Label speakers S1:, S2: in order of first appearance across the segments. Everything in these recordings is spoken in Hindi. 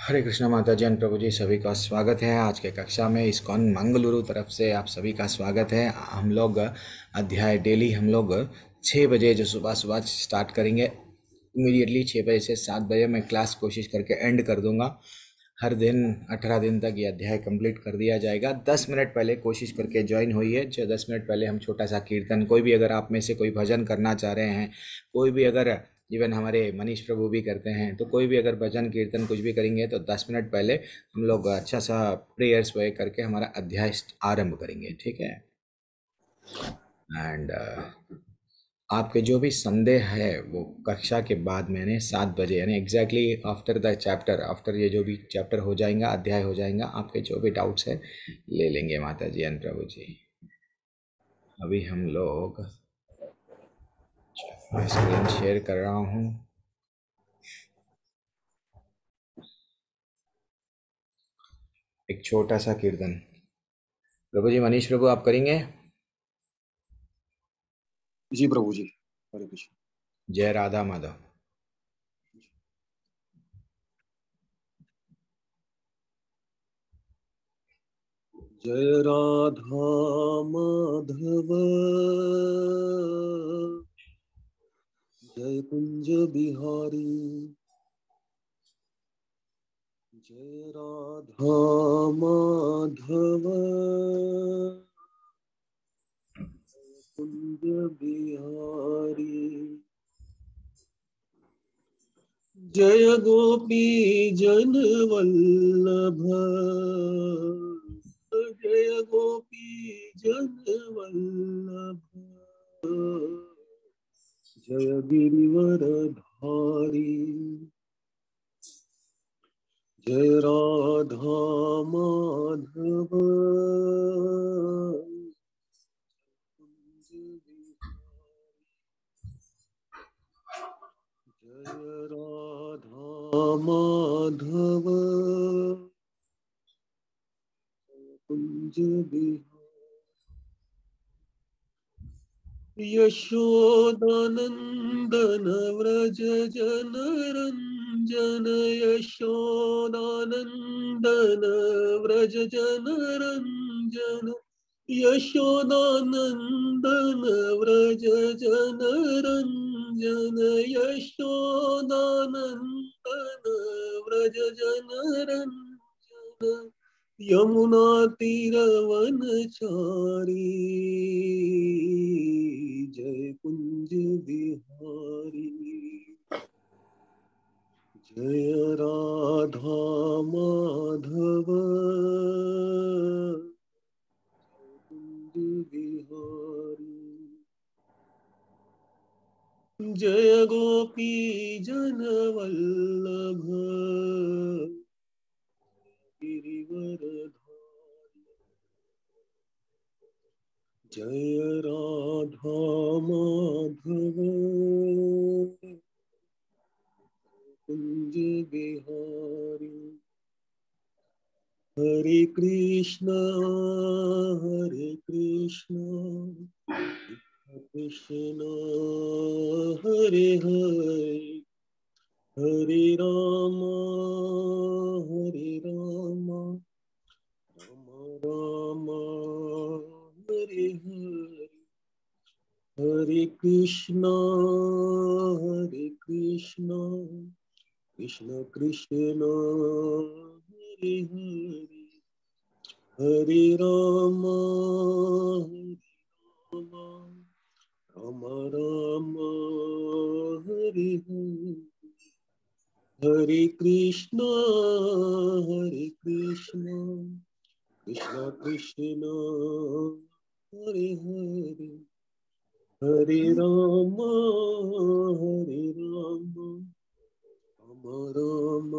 S1: हरे कृष्णा माता जी एंड प्रभु जी, सभी का स्वागत है आज के कक्षा में। इस्कॉन मंगलुरु तरफ से आप सभी का स्वागत है। हम लोग अध्याय डेली हम लोग 6 बजे जो सुबह सुबह स्टार्ट करेंगे। इमीडिएटली 6 बजे से 7 बजे मैं क्लास कोशिश करके एंड कर दूंगा। हर दिन 18 दिन तक ये अध्याय कंप्लीट कर दिया जाएगा। 10 मिनट पहले कोशिश करके ज्वाइन हुई है। जो 10 मिनट पहले हम छोटा सा कीर्तन, कोई भी अगर आप में से कोई भजन करना चाह रहे हैं, कोई भी अगर, इवन हमारे मनीष प्रभु भी करते हैं, तो कोई भी अगर भजन कीर्तन कुछ भी करेंगे तो 10 मिनट पहले हम लोग अच्छा सा प्रेयर्स वे करके हमारा अध्याय आरंभ करेंगे, ठीक है। एंड आपके जो भी संदेह है वो कक्षा के बाद मैंने 7 बजे यानी exactly after the chapter, after ये जो भी चैप्टर हो जाएगा, अध्याय हो जाएगा, आपके जो भी डाउट्स है ले लेंगे माता जी एंड प्रभु जी। अभी हम लोग, मैं स्क्रीन शेयर कर रहा हूँ। एक छोटा सा कीर्तन प्रभु जी, मनीष प्रभु आप करेंगे।
S2: जी प्रभु जी। हरे कृष्ण।
S1: जय राधा माधव।
S2: जय राधा माधव, जय कुंज बिहारी। जय राधा माधव, कुंज बिहारी। जय गोपी जन वल्लभ, जय गोपी जन वल्लभ। जय गिरिवर धारी। जय राधा माधव, जय राधा माधव, कुंज बिहारी। यशोदानंदन व्रज जन रंजन, यशोदानंदन व्रज जन रंजन। यशोदानंदन व्रज जन रंजन, यशोदानंदन व्रज जन रंजन। यमुना तीरवनचारी, जय कुंज बिहारी। जय राधा माधव, कुंज बिहारी। जय गोपी जन वल्लभ, गिरिवर धारी। जय राधा माधव, कुंज बिहारी। हरे कृष्णा कृष्णा हरे हरे, हरे राम राम राम हरे हरे। हरे कृष्णा कृष्ण कृष्ण हरे हरे, हरे राम राम राम हरे हरे। हरे कृष्णा कृष्ण कृष्ण हरे हरे, हरे राम राम राम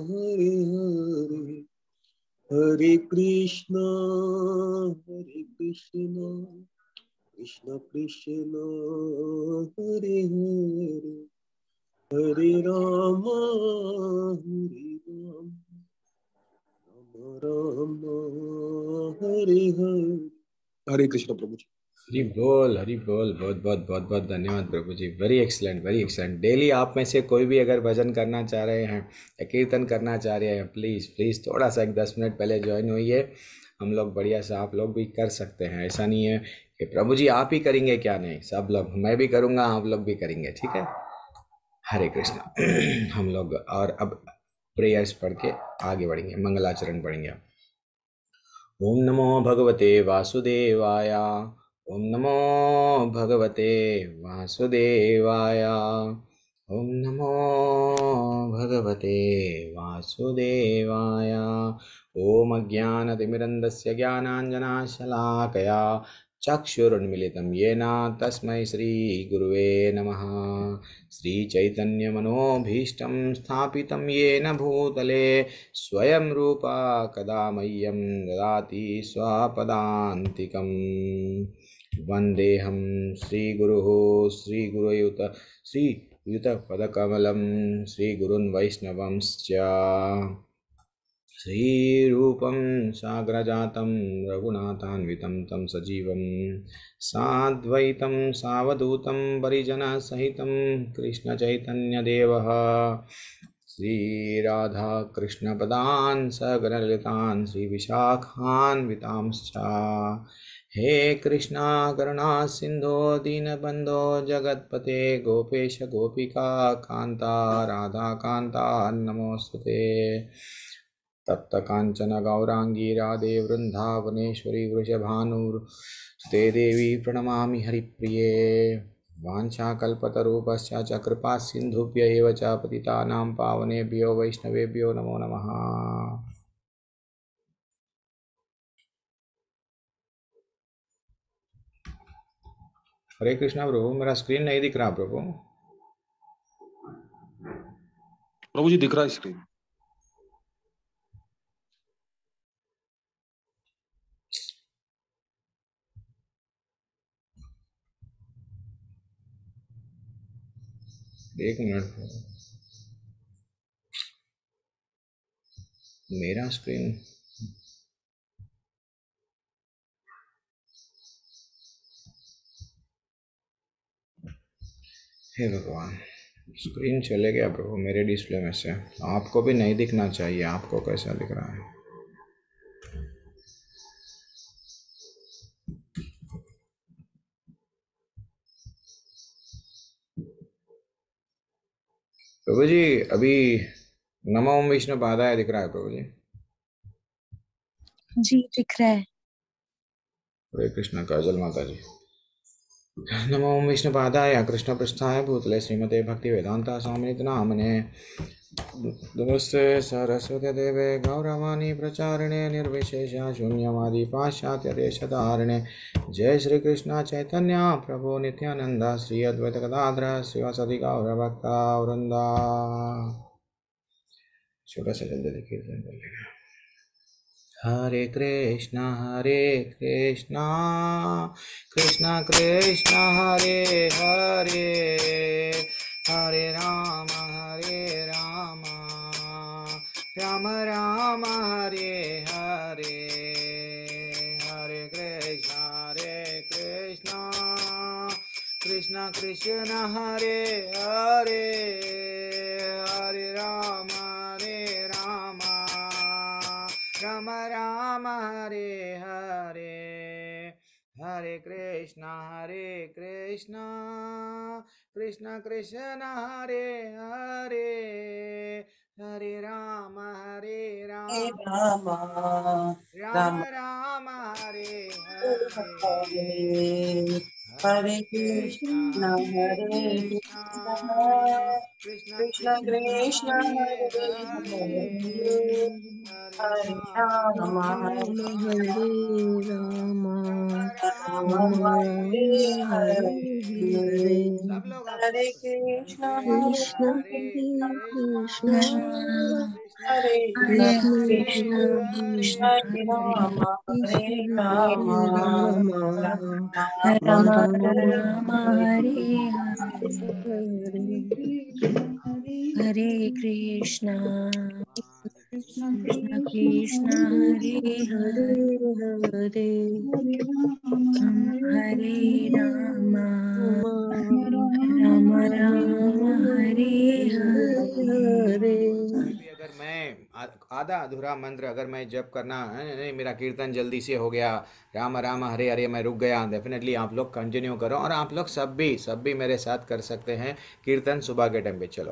S2: हरे हरे। हरे कृष्णा कृष्ण कृष्ण हरे हरे, हरे राम राम हरे हरे। हरे कृष्ण प्रभु जी।
S1: हरी बोल, हरी बोल। बहुत बहुत बहुत बहुत धन्यवाद प्रभु जी। Very excellent, very excellent. Daily आप में से कोई भी अगर भजन करना चाह रहे हैं या कीर्तन करना चाह रहे हैं, प्लीज़ प्लीज़ थोड़ा सा एक 10 मिनट पहले ज्वाइन होइए। हम लोग बढ़िया से आप लोग भी कर सकते हैं। ऐसा नहीं है कि प्रभु जी आप ही करेंगे, क्या नहीं, सब लोग, मैं भी करूँगा, आप लोग भी करेंगे, ठीक है। हरे कृष्णा। हम लोग और अब प्रेयर्स पढ़ के आगे बढ़ेंगे, मंगलाचरण पढ़ेंगे। ओम नमो भगवते वासुदेवाय। ओम नमो भगवते वासुदेवाय। ओम नमो भगवते वासुदेवाय। ओम अज्ञानतिमिरन्धस्य ज्ञानाञ्जनशलाकया चक्षुरुन्मिलितं येन तस्मै श्रीगुरुवे नमः। श्रीचैतन्यमनोभीष्टं स्थापितं येन भूतले स्वयं रूपा कदा मह्यं ददाति स्वपदान्तिकम्। वन्देऽहं श्रीगुरुः श्रीयुतपदकमलं श्रीगुरुन् वैष्णवंश्च। श्रीरूपं साग्रजातं रघुनाथान्वितं तं सजीवं साद्वैतं सावधूतं परिजनसहितं कृष्णचैतन्यदेवः श्रीराधा कृष्णपदान् सगणललितान् श्रीविशाखान्वितांश्च। हे कृष्णा करुणा सिन्धो दीनबन्धो जगत्पते गोपेश गोपिका कान्ता राधा कान्ता नमोस्तुते। तप्त कांचन गौरांगी राधे वृंदावनेश्वरी वृषभानुसुते देवी प्रणमामि हरिप्रिये। वाञ्छाकल्पतरुभ्यश्च च कृपा सिन्धुभ्य एव च पतितानां पावनेभ्यो वैष्णवेभ्यो नमो नमः। हरे कृष्णा प्रभु, मेरा स्क्रीन नहीं दिख रहा प्रभु।
S2: प्रभु जी दिख रहा है स्क्रीन।
S1: एक मिनट, मेरा स्क्रीन, हे भगवान, स्क्रीन चले गया प्रभु मेरे डिस्प्ले में से। आपको भी नहीं दिखना चाहिए, आपको कैसा दिख रहा है? प्रभु जी अभी नमो विष्णु पादाय दिख रहा है प्रभु जी?
S3: जी दिख रहा है।
S1: हरे कृष्ण काजल माता जी। नमो विष्णु पादाय कृष्ण पृष्ठाय भूतले श्रीमते भक्ति वेदांता स्वामिनिति नामने। नमस्ते सरस्वती देवे गौरवाणी प्रचारिणे निर्विशेष शून्यवादी पाश्चात्य देशधारिणे। जय श्री कृष्ण चैतन्य प्रभु नित्यानंद श्री अद्वैत गदाधर श्रीवासदि गौर भक्ता वृंदा। छोटा सा जल्दी कीर्तन कर लेंगे। हरे कृष्णा कृष्णा कृष्णा हरे हरे, हरे राम राम राम हरे हरे। हरे कृष्णा कृष्णा कृष्ण हरे हरे, हरे राम राम राम हरे हरे। हरे कृष्णा कृष्णा कृष्ण हरे हरे, हरे राम राम राम हरे हरे।
S4: हरे
S1: हरे
S4: कृष्णा हरे
S1: कृष्णा
S4: कृष्ण
S1: कृष्ण
S4: कृष्ण
S1: हरे
S4: हरे
S1: हरे,
S4: हरे
S1: हरे
S4: हरे
S1: राम
S4: राम
S3: राम हरे राम,
S1: राम
S4: राम
S3: राम
S4: हरे
S3: हरे हरे।
S4: हरे
S1: सब लोग आप
S4: हरे
S1: साथ में।
S4: कृष्ण
S3: कृष्ण
S1: हरे
S3: हरे कृष्ण,
S1: कृष्णा
S4: हरे
S3: कृष्ण
S4: हरे
S3: कृष्ण
S4: कृष्ण
S3: हरे हरे,
S4: राम हरे
S3: कृष्ण
S4: राम
S3: हरे राम,
S4: राम
S3: राम
S4: हरे
S3: राम हरे हरे।
S4: हरे कृष्ण हरे
S3: हरे कृष्णा। कृष्ण कृष्ण हरे हरे
S4: हरे
S3: हरे राम
S4: राम
S3: राम राम हरे हरे।
S4: हरे
S1: भी अगर मैं आधा अधूरा मंत्र अगर मैं जप करना नहीं मेरा कीर्तन जल्दी से हो गया, राम राम हरे हरे मैं रुक गया, डेफिनेटली आप लोग कंटिन्यू करो और आप लोग सब भी मेरे साथ कर सकते हैं कीर्तन सुबह के टाइम पे। चलो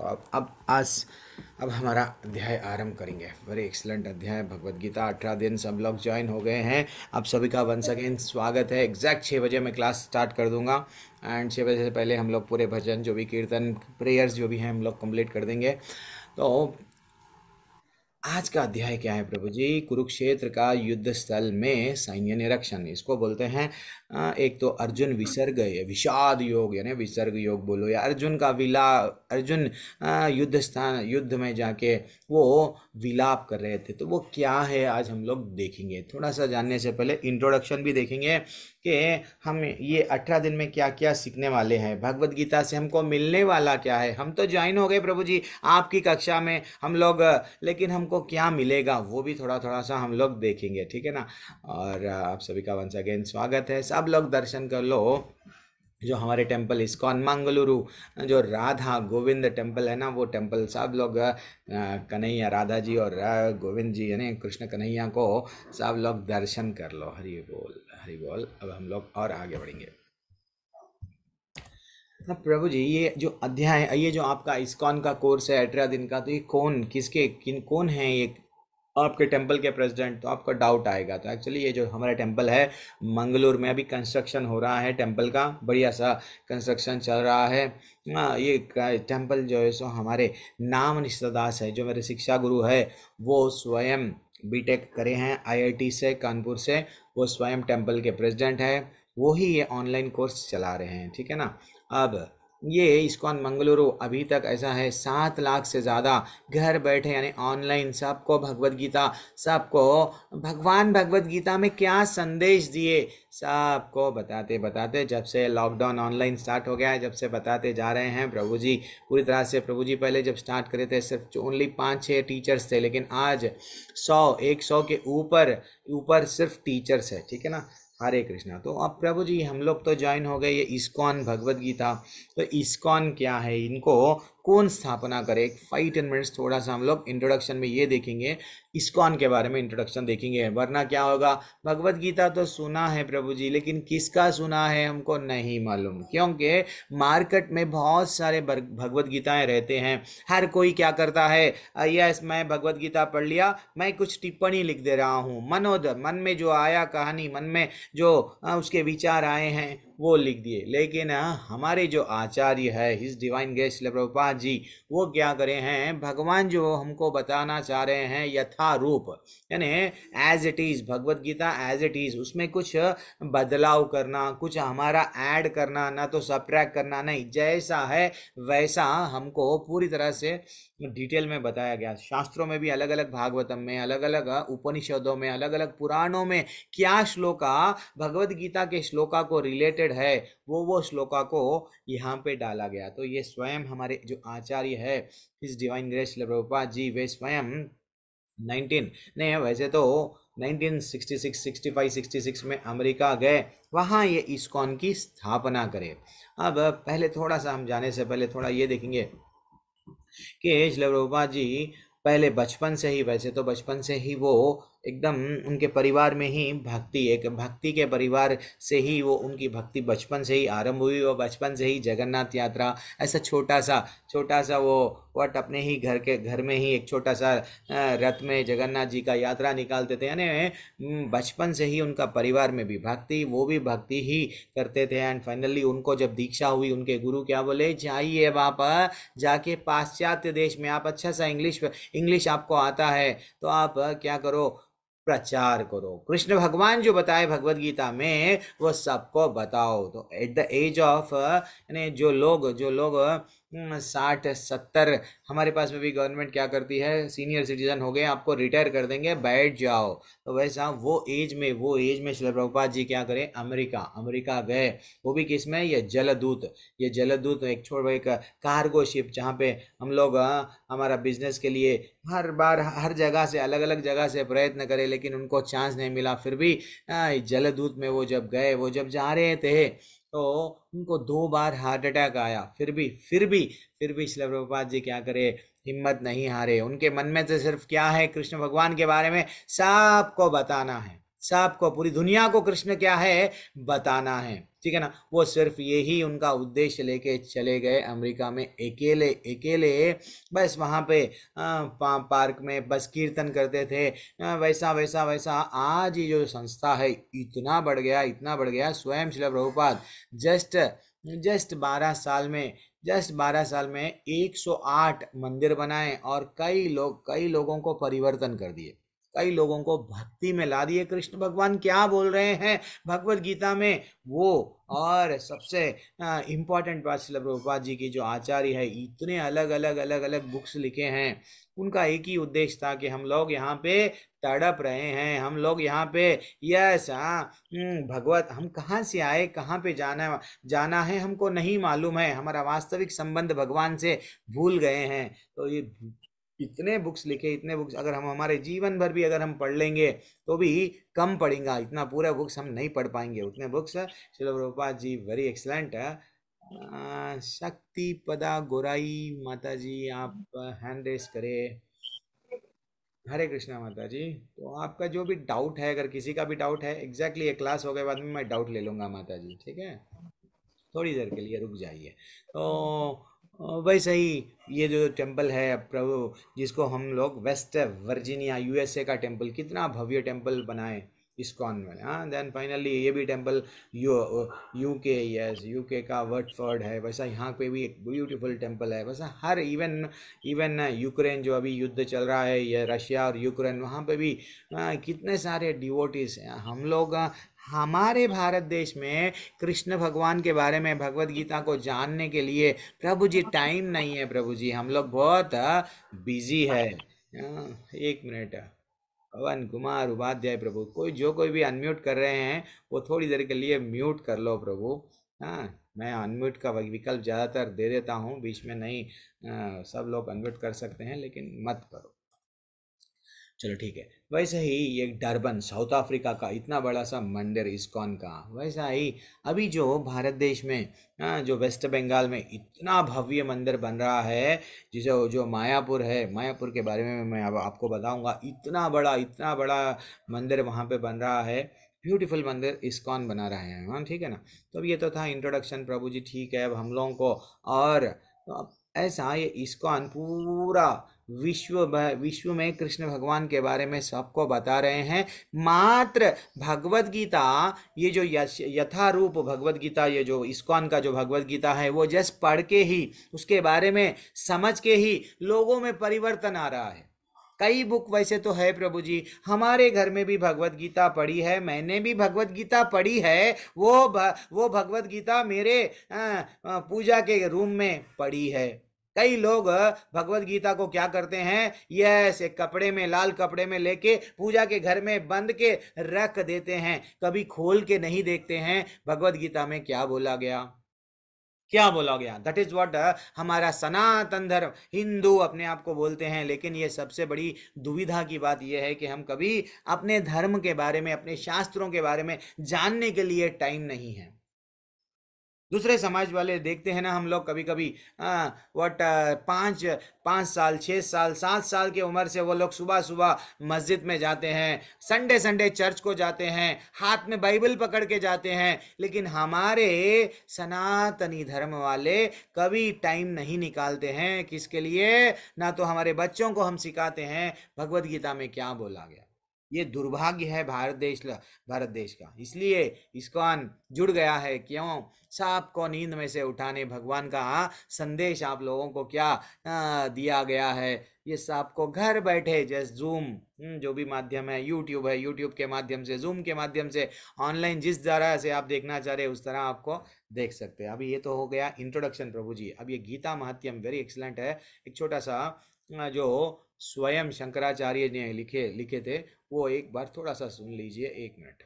S1: अब हमारा अध्याय आरंभ करेंगे। वेरी एक्सलेंट अध्याय भगवद गीता। 18 दिन सब लोग ज्वाइन हो गए हैं। आप सभी का वंस अगेन स्वागत है। एग्जैक्ट 6 बजे मैं क्लास स्टार्ट कर दूंगा एंड 6 बजे से पहले हम लोग पूरे भजन जो भी कीर्तन प्रेयर्स जो भी हैं हम लोग कंप्लीट कर देंगे। तो आज का अध्याय क्या है प्रभु जी? कुरुक्षेत्र का युद्ध स्थल में सैन्य निरीक्षण इसको बोलते हैं। एक तो अर्जुन विसर्ग विषाद योग यानी विसर्ग योग बोलो, या अर्जुन का अर्जुन युद्ध स्थान युद्ध में जाके वो विलाप कर रहे थे। तो वो क्या है आज हम लोग देखेंगे। थोड़ा सा जानने से पहले इंट्रोडक्शन भी देखेंगे कि हम ये 18 दिन में क्या क्या सीखने वाले हैं, भगवद गीता से हमको मिलने वाला क्या है। हम तो ज्वाइन हो गए प्रभु जी आपकी कक्षा में हम लोग, लेकिन हमको क्या मिलेगा वो भी थोड़ा थोड़ा सा हम लोग देखेंगे, ठीक है ना। और आप सभी का वंस अगेन स्वागत है। सब लोग दर्शन कर लो जो हमारे टेम्पल इस्कॉन मंगलुरु जो राधा गोविंद टेम्पल है ना, वो टेम्पल सब लोग कन्हैया राधा जी और गोविंद जी यानी कृष्ण कन्हैया को सब लोग दर्शन कर लो। हरि बोल हरि बोल। अब हम लोग और आगे बढ़ेंगे। हाँ प्रभु जी, ये जो अध्याय ये जो आपका इस्कॉन का कोर्स है 18 दिन का, तो ये कौन है ये आपके टेंपल के प्रेसिडेंट? तो आपका डाउट आएगा। तो एक्चुअली ये जो हमारा टेंपल है मंगलूर में अभी कंस्ट्रक्शन हो रहा है, टेंपल का बढ़िया सा कंस्ट्रक्शन चल रहा है। ये टेंपल जो है सो हमारे नाम निष्ठादास है जो मेरे शिक्षा गुरु है, वो स्वयं बीटेक करे हैं IIT से कानपुर से, वो स्वयं टेंपल के प्रेसिडेंट है, वो ही ये ऑनलाइन कोर्स चला रहे हैं, ठीक है ना। अब ये इस्कॉन मंगलुरु अभी तक ऐसा है 7 लाख से ज़्यादा घर बैठे यानी ऑनलाइन सबको भगवद गीता, सबको भगवान भगवद गीता में क्या संदेश दिए सबको बताते बताते, जब से लॉकडाउन ऑनलाइन स्टार्ट हो गया है जब से बताते जा रहे हैं प्रभु जी पूरी तरह से। प्रभु जी पहले जब स्टार्ट करे थे सिर्फ ओनली 5-6 टीचर्स थे, लेकिन आज 100 के ऊपर सिर्फ टीचर्स है, ठीक है ना। हरे कृष्णा। तो अब प्रभु जी हम लोग तो ज्वाइन हो गए ये इस्कॉन भगवद गीता। तो इस्कॉन क्या है, इनको कौन स्थापना करे, एक 5-10 मिनट्स थोड़ा सा हम लोग इंट्रोडक्शन में ये देखेंगे, इस्कॉन के बारे में इंट्रोडक्शन देखेंगे। वरना क्या होगा, भगवद गीता तो सुना है प्रभु जी, लेकिन किसका सुना है हमको नहीं मालूम, क्योंकि मार्केट में बहुत सारे भगवद गीताएं रहते हैं। हर कोई क्या करता है, यस मैं भगवद गीता पढ़ लिया, मैं कुछ टिप्पणी लिख दे रहा हूँ, मन में जो आया कहानी, मन में जो उसके विचार आए हैं वो लिख दिए। लेकिन हमारे जो आचार्य है his divine grace Prabhupada ji, वो क्या करे हैं, भगवान जो हमको बताना चाह रहे हैं यथारूप यानी as it is, Bhagavad Gita as it is, उसमें कुछ बदलाव करना, कुछ हमारा ऐड करना, ना तो सब्ट्रैक्ट करना, नहीं, जैसा है वैसा हमको पूरी तरह से डिटेल में बताया गया। शास्त्रों में भी अलग अलग, भागवतम में अलग अलग, उपनिषदों में अलग अलग, पुराणों में क्या श्लोका भगवद गीता के श्लोका को रिलेटेड है वो श्लोका को यहाँ पे डाला गया। तो ये स्वयं हमारे जो आचार्य है his divine grace Prabhupada ji, वे स्वयं 19 नहीं वैसे तो 1966 65 66 में अमेरिका गए, वहाँ ये इस्कॉन की स्थापना करे। अब पहले थोड़ा सा हम जाने से पहले थोड़ा ये देखेंगे कि श्रील प्रभुपाद जी पहले बचपन से ही, वैसे तो बचपन से ही वो एकदम उनके परिवार में ही भक्ति के परिवार से ही वो उनकी भक्ति बचपन से ही आरंभ हुई। वो बचपन से ही जगन्नाथ यात्रा ऐसा छोटा सा वो अपने ही घर में ही एक छोटा सा रथ में जगन्नाथ जी का यात्रा निकालते थे, यानी बचपन से ही उनका परिवार में भी भक्ति, वो भी भक्ति ही करते थे। एंड फाइनली उनको जब दीक्षा हुई, उनके गुरु क्या बोले, जाइए बापा जाके पाश्चात्य देश में, आप अच्छा सा इंग्लिश आपको आता है तो आप क्या करो, प्रचार करो, कृष्ण भगवान जो बताए भगवद गीता में वो सबको बताओ। तो एट द एज ऑफ यानी जो लोग 60-70 हमारे पास में भी गवर्नमेंट क्या करती है, सीनियर सिटीजन हो गए आपको रिटायर कर देंगे, बैठ जाओ। तो वैसा वो एज में श्रील प्रभुपाद जी क्या करें, अमेरिका गए। वो भी किस में, ये जलदूत एक छोड़ एक कार्गो शिप, जहाँ पे हम लोग हमारा बिजनेस के लिए हर बार हर जगह से अलग अलग जगह से प्रयत्न करे, लेकिन उनको चांस नहीं मिला। फिर भी जलदूत में वो जब गए, वो जब जा रहे थे तो उनको 2 बार हार्ट अटैक आया। फिर भी श्रील प्रभुपाद जी क्या करे, हिम्मत नहीं हारे। उनके मन में तो सिर्फ क्या है, कृष्ण भगवान के बारे में सबको बताना है, सबको, पूरी दुनिया को कृष्ण क्या है बताना है, ठीक है ना। वो सिर्फ यही उनका उद्देश्य लेके चले गए अमेरिका में, अकेले बस वहाँ पे पार्क में बस कीर्तन करते थे। वैसा आज ये जो संस्था है इतना बढ़ गया। स्वयं श्रील प्रभुपाद जस्ट 12 साल में 108 मंदिर बनाए और कई लोगों को परिवर्तन कर दिए, कई लोगों को भक्ति में ला दिए। कृष्ण भगवान क्या बोल रहे हैं भगवत गीता में वो, और सबसे इम्पॉर्टेंट बात, श्रील प्रभुपाद जी की जो आचार्य है, इतने अलग बुक्स लिखे हैं। उनका एक ही उद्देश्य था कि हम लोग यहाँ पे तड़प रहे हैं, हम लोग यहाँ पे यस भगवत, हम कहाँ से आए, कहाँ पे जाना है हमको नहीं मालूम है, हमारा वास्तविक संबंध भगवान से भूल गए हैं। तो ये इतने बुक्स लिखे, इतने बुक्स अगर हम हमारे जीवन भर भी अगर हम पढ़ लेंगे तो भी कम पड़ेगा, इतना पूरा बुक्स हम नहीं पढ़ पाएंगे, उतने books. Srila Prabhupada ji very excellent है। शक्ति पदा गोराई माता जी, आप हैंड रेस करें। हरे कृष्णा माता जी। तो आपका जो भी डाउट है, अगर किसी का भी डाउट है, एग्जैक्टली एक क्लास हो गए बाद में मैं डाउट ले लूँगा माता जी, ठीक है, थोड़ी देर के लिए रुक जाइए। तो वैसे ही ये जो टेम्पल है प्रभु, जिसको हम लोग वेस्ट वर्जीनिया यूएसए का टेम्पल, कितना भव्य टेम्पल बनाए इस्कॉन में। हाँ, देन फाइनली ये भी टेम्पल यूके, यस यूके का वर्टफोर्ड है। वैसा यहाँ पे भी एक ब्यूटीफुल टेम्पल है। वैसा हर इवन यूक्रेन जो अभी युद्ध चल रहा है, ये रशिया और यूक्रेन, वहाँ पे भी कितने सारे डिवोटीज हैं। हम लोग हमारे भारत देश में कृष्ण भगवान के बारे में, भगवत गीता को जानने के लिए प्रभु जी टाइम नहीं है। प्रभु जी हम लोग बहुत बिजी है। एक मिनट, पवन कुमार उपाध्याय प्रभु, कोई भी अनम्यूट कर रहे हैं वो थोड़ी देर के लिए म्यूट कर लो प्रभु। हाँ, मैं अनम्यूट का विकल्प ज़्यादातर दे देता हूँ, बीच में नहीं। सब लोग अनम्यूट कर सकते हैं लेकिन मत करो। चलो ठीक है। वैसे ही ये डरबन साउथ अफ्रीका का इतना बड़ा सा मंदिर इस्कॉन का, वैसा ही अभी जो भारत देश में जो वेस्ट बंगाल में इतना भव्य मंदिर बन रहा है, जिसे जो मायापुर है, मायापुर के बारे में मैं अब आपको बताऊंगा। इतना बड़ा मंदिर वहाँ पे बन रहा है, ब्यूटीफुल मंदिर इस्कॉन बना रहे हैं। हाँ ठीक है ना। तो अब ये तो था इंट्रोडक्शन प्रभु जी, ठीक है। अब हम लोगों को और तो अब ऐसा ये इस्कॉन पूरा विश्व में कृष्ण भगवान के बारे में सबको बता रहे हैं। मात्र भगवत गीता, ये जो यथारूप भगवत गीता, ये जो इस्कॉन का जो भगवत गीता है, वो जस्ट पढ़ के ही, उसके बारे में समझ के ही लोगों में परिवर्तन आ रहा है। कई बुक वैसे तो है प्रभु जी, हमारे घर में भी भगवत गीता पढ़ी है, मैंने भी भगवत गीता पढ़ी है। वो भगवत गीता मेरे पूजा के रूम में पढ़ी है। कई लोग भगवत गीता को क्या करते हैं, यस एक कपड़े में, लाल कपड़े में लेके पूजा के घर में बंद के रख देते हैं, कभी खोल के नहीं देखते हैं भगवत गीता में क्या बोला गया। दैट इज व्हाट हमारा सनातन धर्म, हिंदू अपने आप को बोलते हैं। लेकिन ये सबसे बड़ी दुविधा की बात यह है कि हम कभी अपने धर्म के बारे में, अपने शास्त्रों के बारे में जानने के लिए टाइम नहीं है। दूसरे समाज वाले देखते हैं ना, हम लोग कभी कभी व्हाट 5 साल 6 साल 7 साल की उम्र से वो लोग सुबह मस्जिद में जाते हैं, संडे चर्च को जाते हैं, हाथ में बाइबल पकड़ के जाते हैं। लेकिन हमारे सनातनी धर्म वाले कभी टाइम नहीं निकालते हैं किसके लिए, ना तो हमारे बच्चों को हम सिखाते हैं भगवत गीता में क्या बोला गया। ये दुर्भाग्य है भारत देश का। इसलिए इस्कॉन जुड़ गया है। क्यों? सबको नींद में से उठाने भगवान का संदेश आप लोगों को क्या दिया गया है। ये सबको घर बैठे जस्ट जूम जो भी माध्यम है, यूट्यूब है, यूट्यूब के माध्यम से, जूम के माध्यम से, ऑनलाइन जिस तरह से आप देखना चाह रहे हैं उस तरह आपको देख सकते हैं। अभी ये तो हो गया इंट्रोडक्शन प्रभु जी। अब ये गीता महात्यम वेरी एक्सलेंट है। एक छोटा सा जो स्वयं शंकराचार्य ने लिखे थे वो एक बार थोड़ा सा सुन लीजिए, 1 मिनट।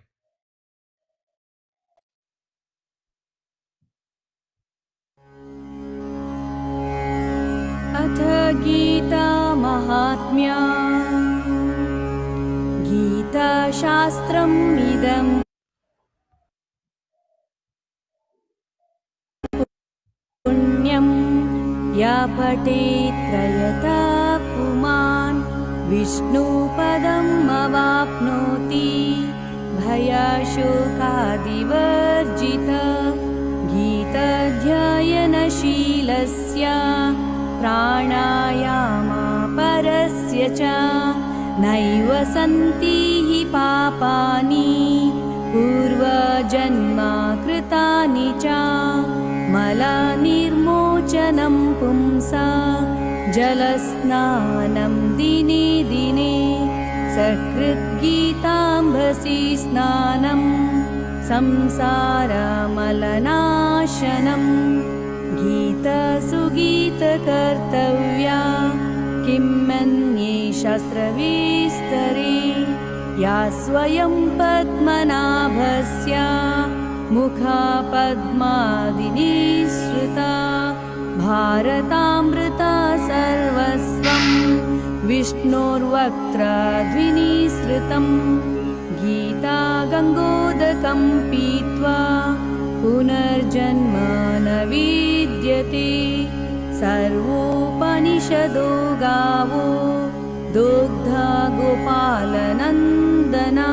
S3: अथ गीता महात्म्या गीताशास्त्रम् इदम् पुण्यं या पठेत् प्रयता पुमान् विष्णुपदम् अवाप्नोति भयशोकादिवर्जित गीताध्ययनशीलस्य प्राणायामापरस्य च नैव सन्ति हि पापानि पूर्वजन्मा कृतानि च मलनिर्मोचनं पुंसा जलस्नानं दिने दिने सकृद्गीताम्भसि स्नानं संसारमलनाशनं गीतासुगीतकर्तव्या किं मन्ये शास्त्रविस्तरे या स्वयं पद्मनाभस्य मुखपद्मादिनिःसृता भारतामृता सर्वस्वं विष्णोर्वक्त्रद्विनिःसृतं गीता गङ्गोदकं पीत्वा पुनर्जन्म न विद्यते सर्वोपनिषदो गावो दुग्धा गोपालनन्दना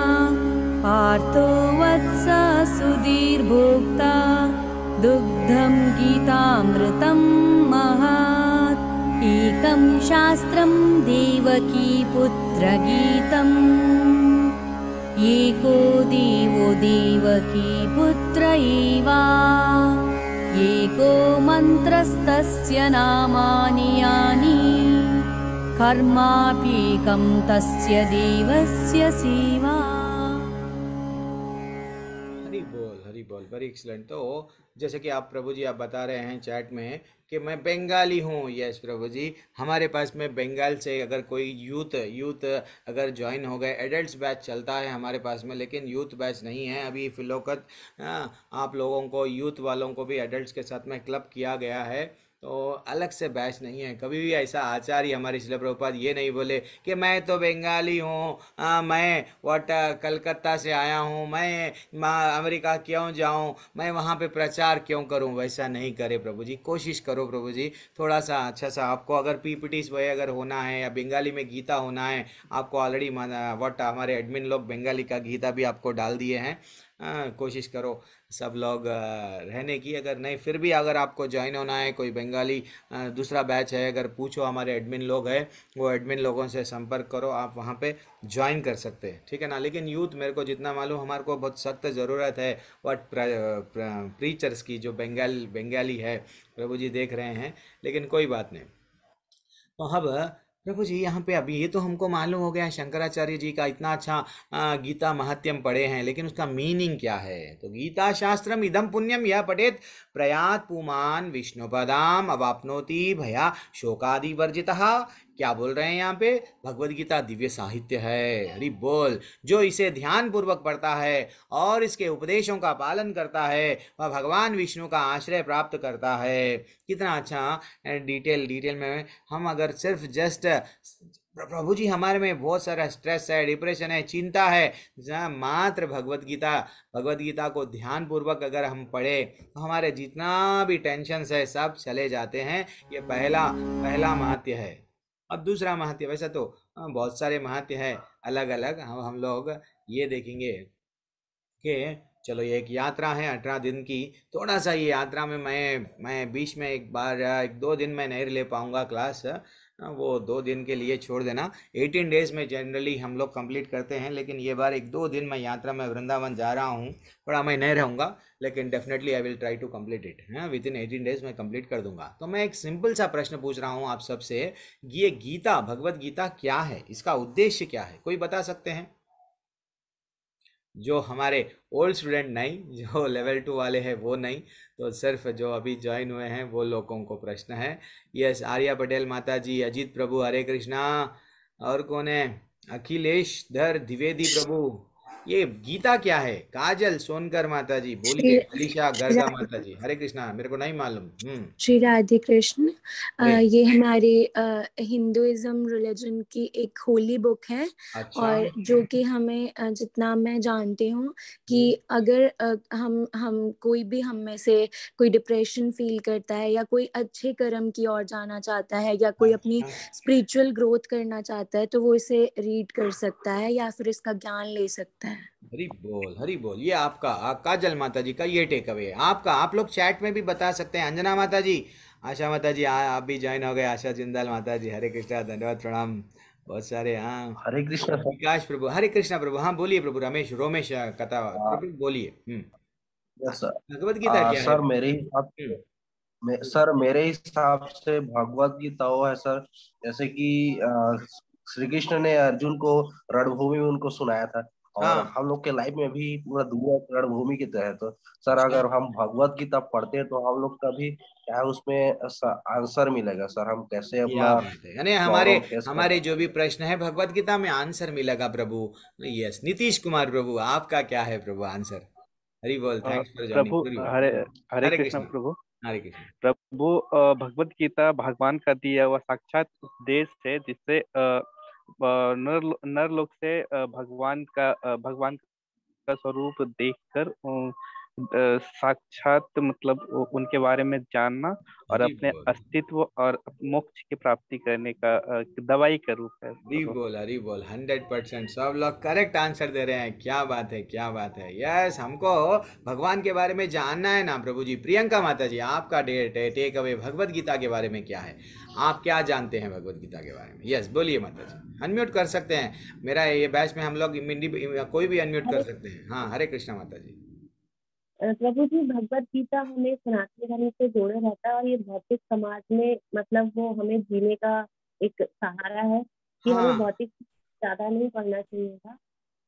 S3: पार्थो वत्स सुधीर्भोक्ता दुग्धं गीतामृतं महत् एकं शास्त्रं देवकी पुत्रगीतम् एको देवो देवकी पुत्र एव एको मन्त्रस्तस्य नामानि यानि कर्माप्येकं तस्य देवस्य सेवा।
S1: हरि बोल, वेरी एक्सलेंट। तो जैसे कि आप प्रभु जी आप बता रहे हैं चैट में कि मैं बंगाली हूँ। यस प्रभु जी, हमारे पास में बंगाल से अगर कोई यूथ अगर ज्वाइन हो गए, एडल्ट्स बैच चलता है हमारे पास में, लेकिन यूथ बैच नहीं है अभी फिलौकत। आप लोगों को यूथ वालों को भी एडल्ट्स के साथ में क्लब किया गया है, तो अलग से बैच नहीं है। कभी भी ऐसा आचार्य हमारे श्रील प्रभुपाद ये नहीं बोले कि मैं तो बंगाली हूँ, मैं कलकत्ता से आया हूँ, मैं अमेरिका क्यों जाऊँ, मैं वहाँ पे प्रचार क्यों करूँ। वैसा नहीं करे प्रभु जी। कोशिश करो प्रभु जी थोड़ा सा अच्छा सा। आपको अगर पीपीटीज वही अगर होना है या बंगाली में गीता होना है, आपको ऑलरेडी हमारे एडमिन लोग बंगाली का गीता भी आपको डाल दिए हैं। कोशिश करो सब लोग रहने की। अगर नहीं फिर भी अगर आपको ज्वाइन होना है, कोई बंगाली दूसरा बैच है, अगर पूछो हमारे एडमिन लोग हैं, वो एडमिन लोगों से संपर्क करो, आप वहाँ पे ज्वाइन कर सकते हैं, ठीक है ना। लेकिन यूथ मेरे को जितना मालूम, हमारे को बहुत सख्त ज़रूरत है व्हाट प्रीचर्स की, जो बंगाली है प्रभु जी देख रहे हैं, लेकिन कोई बात नहीं। तो अब प्रभु जी यहाँ पे अभी ये तो हमको मालूम हो गया शंकराचार्य जी का इतना अच्छा गीता महात्यम पढ़े हैं, लेकिन उसका मीनिंग क्या है। तो गीता शास्त्रम इदम पुण्यम यह पठेत प्रयात पुमान विष्णुपदाम अवाप्नोति भया शोकादि वर्जितः। क्या बोल रहे हैं यहाँ पे? भगवद गीता दिव्य साहित्य है। हरि बोल। जो इसे ध्यान पूर्वक पढ़ता है और इसके उपदेशों का पालन करता है, वह भगवान विष्णु का आश्रय प्राप्त करता है। कितना अच्छा डिटेल में हम अगर सिर्फ जस्ट प्रभु जी, हमारे में बहुत सारा स्ट्रेस है, डिप्रेशन है, चिंता है, मात्र भगवद गीता को ध्यान पूर्वक अगर हम पढ़े तो हमारे जितना भी टेंशन है सब चले जाते हैं। ये पहला महत्य है। अब दूसरा महत्य, वैसे तो बहुत सारे महत्य हैं अलग अलग, हम लोग ये देखेंगे कि चलो ये एक यात्रा है 18 दिन की। थोड़ा सा ये यात्रा में मैं बीच में एक बार 1-2 दिन मैं नहीं ले पाऊँगा क्लास, वो 2 दिन के लिए छोड़ देना। 18 डेज में जनरली हम लोग कंप्लीट करते हैं, लेकिन ये बार 1-2 दिन मैं यात्रा में वृंदावन जा रहा हूँ, थोड़ा मैं नहीं रहूँगा, लेकिन definitely I will try to complete it. हाँ, विद इन 18 डेज में कंप्लीट कर दूंगा। तो मैं एक सिंपल सा प्रश्न पूछ रहा हूँ आप सबसे, ये गीता, भगवत गीता क्या है, इसका उद्देश्य क्या है, कोई बता सकते हैं? जो हमारे ओल्ड स्टूडेंट नहीं, जो लेवल 2 वाले हैं वो नहीं, तो सिर्फ जो अभी ज्वाइन हुए हैं वो लोगों को प्रश्न है। यस, आर्या पटेल माता जी, अजीत प्रभु हरे कृष्णा, और कौन है, अखिलेश धर द्विवेदी प्रभु, ये गीता क्या है? काजल सोनकर माता जी बोलिए, अलीशा गर्गा माता जी हरे कृष्णा, मेरे को नहीं मालूम।
S5: श्री राधे कृष्ण।
S1: अरे
S5: ये हमारे हिंदुइज्म रिलीजन की एक होली बुक है,
S1: अच्छा,
S5: और जो कि हमें जितना मैं जानती हूँ कि अगर हम कोई भी हम में से कोई डिप्रेशन फील करता है, या कोई अच्छे कर्म की ओर जाना चाहता है, या कोई अपनी स्पिरिचुअल ग्रोथ करना चाहता है, तो वो इसे रीड कर सकता है या फिर इसका ज्ञान ले सकता है।
S1: हरी बोल हरी बोल। ये आपका काजल माता जी का ये टेक अवे है आपका। आप लोग चैट में भी बता सकते हैं। अंजना माता जी, आशा माता जी, आप भी ज्वाइन हो गए। आशा जिंदाल माता जी हरे कृष्णा, धन्यवाद प्रणाम, बहुत सारे। हाँ,
S2: हरे कृष्ण सर।
S1: विकास प्रभु हरे कृष्णा प्रभु, हाँ बोलिए प्रभु। रमेश रोमेश कथा प्रभु बोलिए।
S2: Yes sir.
S1: भगवत गीता क्या है?
S2: सर मेरे हिसाब से सर मेरे हिसाब से भगवत गीता वो है सर, जैसे कि श्री कृष्ण ने अर्जुन को रणभूमि में उनको सुनाया था, और
S1: हाँ,
S2: हम लोग के लाइफ में भी पूरा दुनिया एक रणभूमि की तरह है। तो सर
S1: अच्छा,
S2: अगर हम भगवत गीता पढ़ते हैं तो हम लोग का भी क्या है उसमें आंसर मिलेगा सर, हम कैसे
S1: क्या
S2: अपना
S1: बात है। यानी हमारे
S2: प्रॉब्लम फेस कर
S1: हमारे जो भी प्रश्न है भगवत गीता में आंसर मिलेगा प्रभु। यस, नीतीश कुमार प्रभु, आपका क्या है प्रभु आंसर? हरी बोल, thanks for
S6: Prabhu
S1: joining.
S6: Hare Hare
S1: Hare
S6: Krishna
S1: Krishna,
S6: प्रभु।
S1: हरे कृष्ण।
S6: प्रभु भगवत गीता भगवान का दिया हुआ साक्षात उपदेश है, जिससे नर लोक से भगवान का स्वरूप देखकर साक्षात मतलब उनके बारे में जानना, और
S1: हरी
S6: अपने
S1: बोल
S6: अस्तित्व और मोक्ष की प्राप्ति करने का दवाई का रूप है
S1: हरी
S6: प्रभु।
S1: बोल हरी बोल। 100% सब लोग करेक्ट आंसर दे रहे हैं। क्या बात है, क्या बात है। यस, हमको भगवान के बारे में जानना है ना प्रभु जी। प्रियंका माता जी, आपका टेक अवे भगवत गीता के बारे में क्या है? आप क्या जानते हैं भगवत गीता के बारे में? यस, बोलिए माता जी। अनम्यूट कर सकते हैं, मेरा ये बैच में हम लोग कोई भी अनम्यूट कर सकते हैं। हाँ, हरे कृष्णा माता जी।
S7: प्रभु जी, भगवत गीता हमें सनातन धर्म से जोड़े रहता है, और ये भौतिक समाज में मतलब वो हमें जीने का एक सहारा है कि हमें
S1: हाँ,
S7: भौतिक ज्यादा नहीं पढ़ना चाहिए था,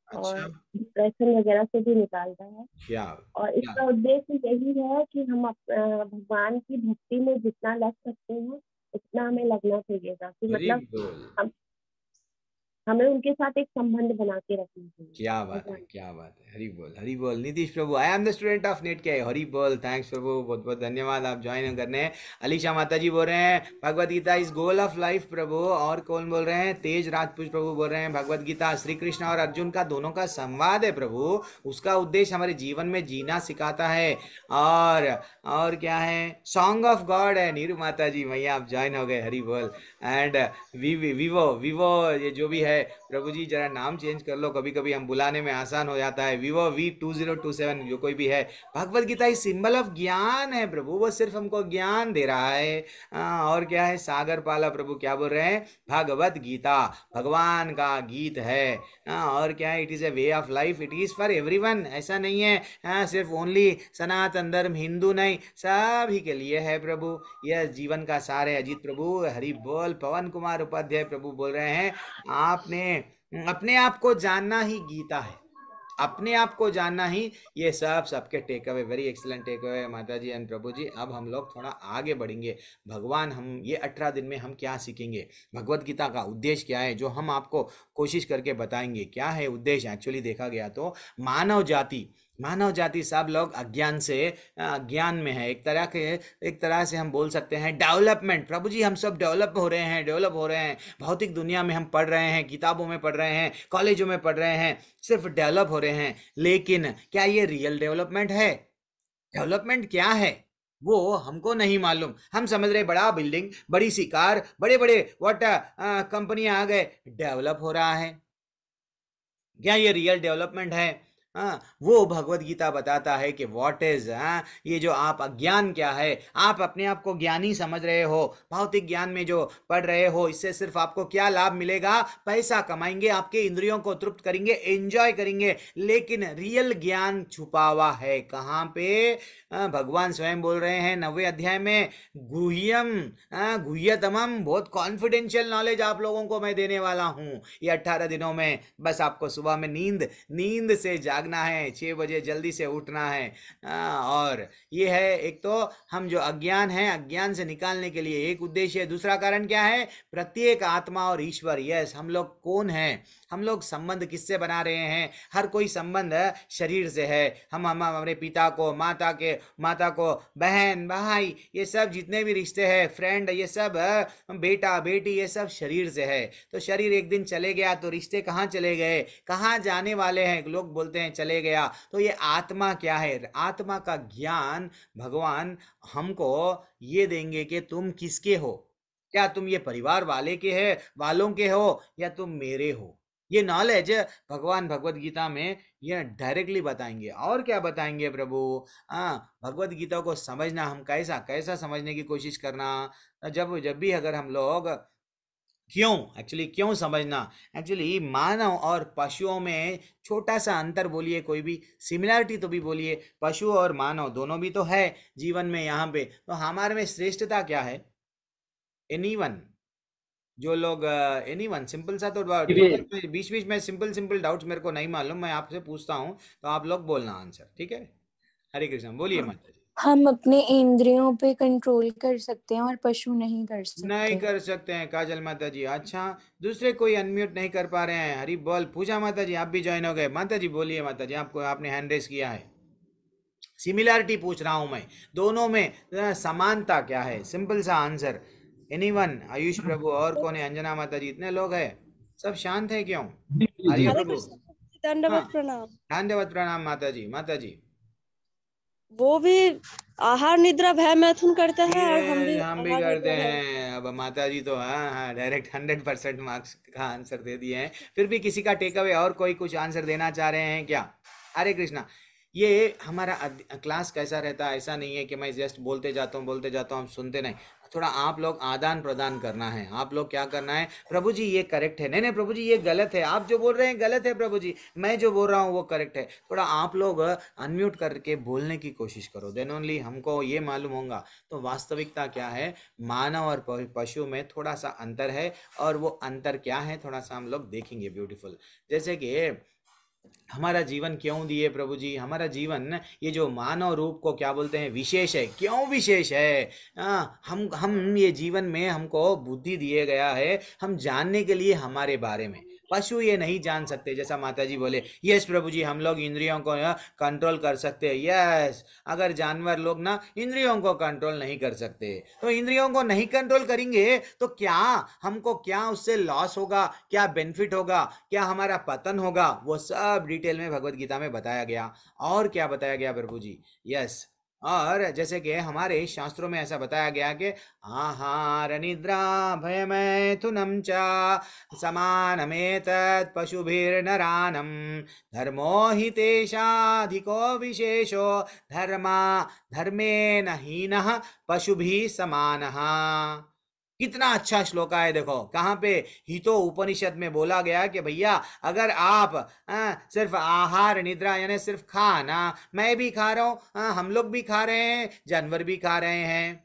S7: और
S1: अच्छा,
S7: डिप्रेशन वगैरह से भी निकालता है।
S1: क्या
S7: और
S1: क्या
S7: इसका उद्देश्य यही है कि हम भगवान की भक्ति में जितना लग सकते हैं उतना हमें लगना चाहिए, ताकि
S1: हरी
S7: मतलब
S1: बोल।
S7: हम हमें उनके साथ एक संबंध बना के रखना चाहिए।
S1: क्या बात है,
S7: भगवान
S1: क्या बात है। हरी बोल हरी बोल। नीतीश प्रभु, I am the student of net के। हरी बोल, थैंक्स प्रभु, बहुत बहुत धन्यवाद आप ज्वाइन करने। अलीशा माता जी बोल रहे हैं Bhagavad Gita is goal of life प्रभु। और कौन बोल रहे हैं? तेज राजपूत प्रभु बोल रहे हैं भगवत गीता श्री कृष्ण और अर्जुन का दोनों का संवाद है प्रभु। उसका उद्देश्य हमारे जीवन में जीना सिखाता है। और क्या है? सॉन्ग ऑफ गॉड है। नीरू माता जी, भैया आप ज्वाइन हो गए, हरी बोल। एंड विवो विवो, ये जो भी है प्रभु जी, जरा नाम चेंज कर लो, कभी कभी हम बुलाने में आसान हो जाता है। विवो V2027, जो कोई भी है। भगवत गीता इस सिंबल ऑफ ज्ञान है प्रभु, वो सिर्फ हमको ज्ञान दे रहा है। और क्या है? सागर पाला प्रभु क्या बोल रहे हैं? भगवत गीता भगवान का गीत है। और क्या है? It is a way of life, it is for everyone. ऐसा नहीं है सिर्फ ओनली सनातन धर्म हिंदू नहीं, सभी के लिए है प्रभु। यह जीवन का सार है। अजीत प्रभु हरि बोल। पवन कुमार उपाध्याय प्रभु बोल रहे हैं आपने अपने आप को जानना ही गीता है। अपने आप को जानना ही ये सबके takeaway. Very excellent takeaway माता जी एंड प्रभु जी। अब हम लोग थोड़ा आगे बढ़ेंगे। भगवान, हम ये 18 दिन में हम क्या सीखेंगे? भगवत गीता का उद्देश्य क्या है, जो हम आपको कोशिश करके बताएंगे। क्या है उद्देश्य? एक्चुअली देखा गया तो मानव जाति सब लोग अज्ञान से ज्ञान में है। एक तरह से हम बोल सकते हैं डेवलपमेंट। प्रभु जी, हम सब डेवलप हो रहे हैं। भौतिक दुनिया में हम पढ़ रहे हैं, किताबों में पढ़ रहे हैं, कॉलेजों में पढ़ रहे हैं, सिर्फ डेवलप हो रहे हैं। लेकिन क्या ये रियल डेवलपमेंट है? डेवलपमेंट क्या है वो हमको नहीं मालूम। हम समझ रहे बड़ा बिल्डिंग, बड़ी सी कार, बड़े बड़े कंपनियां आ गए, डेवलप हो रहा है। क्या ये रियल डेवलपमेंट है? वो भगवत गीता बताता है कि व्हाट इज, ये जो आप अज्ञान क्या है, आप अपने आप को ज्ञानी समझ रहे हो, भौतिक ज्ञान में जो पढ़ रहे हो, इससे सिर्फ आपको क्या लाभ मिलेगा, पैसा कमाएंगे, आपके इंद्रियों को तृप्त करेंगे, एंजॉय करेंगे, लेकिन रियल ज्ञान छुपा हुआ है कहाँ पे? भगवान स्वयं बोल रहे हैं 9वें अध्याय में, गुह्यम गुह्यतमम, बहुत कॉन्फिडेंशियल नॉलेज आप लोगों को मैं देने वाला हूँ ये 18 दिनों में। बस आपको सुबह में नींद से जागना है, 6 बजे जल्दी से उठना है। और ये है, एक तो हम जो अज्ञान है, अज्ञान से निकालने के लिए एक उद्देश्य है। दूसरा कारण क्या है? प्रत्येक आत्मा और ईश्वर। यस, हम लोग कौन हैं? हम लोग संबंध किससे बना रहे हैं? हर कोई संबंध शरीर से है। हम हमारे पिता को, माता को, बहन भाई, ये सब जितने भी रिश्ते हैं, फ्रेंड, ये सब बेटा बेटी, ये सब शरीर से है। तो शरीर एक दिन चले गया तो रिश्ते कहाँ चले गए, कहाँ जाने वाले हैं? लोग बोलते हैं चले गया। तो ये आत्मा क्या है? आत्मा का ज्ञान भगवान हमको ये देंगे कि तुम किसके हो, क्या तुम ये परिवार वालों के हो या तुम मेरे हो। ये नॉलेज भगवान भगवत गीता में ये डायरेक्टली बताएंगे। और क्या बताएंगे प्रभु? भगवत गीता को समझना, हम कैसा समझने की कोशिश करना, जब भी अगर हम लोग क्यों समझना, एक्चुअली मानव और पशुओं में छोटा सा अंतर बोलिए, कोई भी सिमिलरिटी तो भी बोलिए, पशु और मानव दोनों भी तो है जीवन में यहाँ पे। तो हमारे में श्रेष्ठता क्या है? एनीवन, जो लोग एनीवन, सिंपल सा तो बीच में सिंपल डाउट्स मेरे को नहीं मालूम, मैं आपसे पूछता हूँ तो आप लोग बोलना आंसर, ठीक है? हरे कृष्ण, बोलिए माता जी।
S5: हम अपने इंद्रियों पे कंट्रोल कर सकते हैं और पशु नहीं कर सकते।
S1: नहीं कर सकते हैं काजल माता जी। अच्छा, दूसरे कोई अनम्यूट नहीं कर पा रहे हैं? हरी बोल। पूजा माता जी, आप भी ज्वाइन हो गए। माता जी बोलिए। माता जी, आपने हैंड रेस किया है। सिमिलरिटी पूछ रहा हूं मैं, दोनों में समानता क्या है? सिंपल सा आंसर। एनीवन? आयुष प्रभु, और कौन है? अंजना माता जी, इतने लोग हैं, सब शांत है क्यों? आर्य प्रभु,
S8: दंडवत प्रणाम।
S1: दंडवत प्रणाम माता जी। माता जी,
S8: वो भी आहार निद्रा भय मैथुन करते हैं और हम भी
S1: करते हैं। अब माता जी तो हाँ डायरेक्ट 100% मार्क्स का आंसर दे दिए हैं। फिर भी किसी का टेक अवे और कोई कुछ आंसर देना चाह रहे हैं क्या? हरे कृष्णा। ये हमारा क्लास कैसा रहता है, ऐसा नहीं है कि मैं जस्ट बोलते जाता हूँ, हम सुनते नहीं। थोड़ा आप लोग आदान प्रदान करना है। आप लोग क्या करना है? प्रभु जी ये करेक्ट है, नहीं प्रभु जी ये गलत है, आप जो बोल रहे हैं गलत है प्रभु जी, मैं जो बोल रहा हूँ वो करेक्ट है। थोड़ा आप लोग अनम्यूट करके बोलने की कोशिश करो, देन ओनली हमको ये मालूम होगा तो वास्तविकता क्या है। मानव और पशु में थोड़ा सा अंतर है, और वो अंतर क्या है थोड़ा सा हम लोग देखेंगे। ब्यूटीफुल। जैसे कि हमारा जीवन क्यों दिए प्रभु जी? हमारा जीवन, ये जो मानव रूप को क्या बोलते हैं, विशेष है। क्यों विशेष है? हम ये जीवन में हमको बुद्धि दिए गया है, हम जानने के लिए हमारे बारे में। पशु ये नहीं जान सकते, जैसा माता जी बोले। यस प्रभु जी, हम लोग इंद्रियों को कंट्रोल कर सकते हैं। यस, अगर जानवर लोग ना इंद्रियों को कंट्रोल नहीं कर सकते, तो इंद्रियों को नहीं कंट्रोल करेंगे तो क्या हमको, क्या उससे लॉस होगा, क्या बेनिफिट होगा, क्या हमारा पतन होगा, वो सब डिटेल में भगवत गीता में बताया गया। और क्या बताया गया प्रभु जी? यस, और जैसे कि हमारे शास्त्रों में ऐसा बताया गया कि आहार निद्रा भय मैथुनम च समानमेतत् पशुभिर्नरानं धर्मो हि तेषाधिको विशेषो धर्मेण हीनः पशुभिः समानः। कितना अच्छा श्लोक है, देखो कहाँ पे हितो उपनिषद में बोला गया कि भैया अगर आप सिर्फ आहार निद्रा यानी सिर्फ खाना, मैं भी खा रहा हूँ, हम लोग भी खा रहे हैं, जानवर भी खा रहे हैं,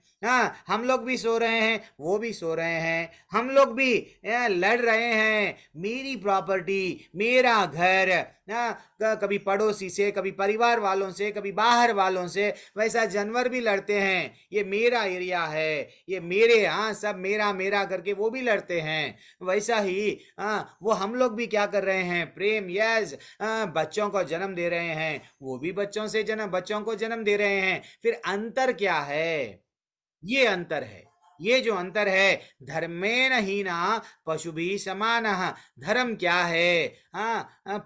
S1: हम लोग भी सो रहे हैं, वो भी सो रहे हैं, हम लोग भी लड़ रहे हैं, मेरी प्रॉपर्टी, मेरा घर, कभी पड़ोसी से, कभी परिवार वालों से, कभी बाहर वालों से, वैसा जानवर भी लड़ते हैं। ये मेरा एरिया है, ये मेरे, सब मेरा करके वो भी लड़ते हैं। वैसा ही वो हम लोग भी क्या कर रहे हैं? प्रेम। यस, बच्चों को जन्म दे रहे हैं, वो भी बच्चों को जन्म दे रहे हैं। फिर अंतर क्या है? ये अंतर है, ये जो अंतर है, धर्मेण हीना पशुभिः समानः। धर्म क्या है?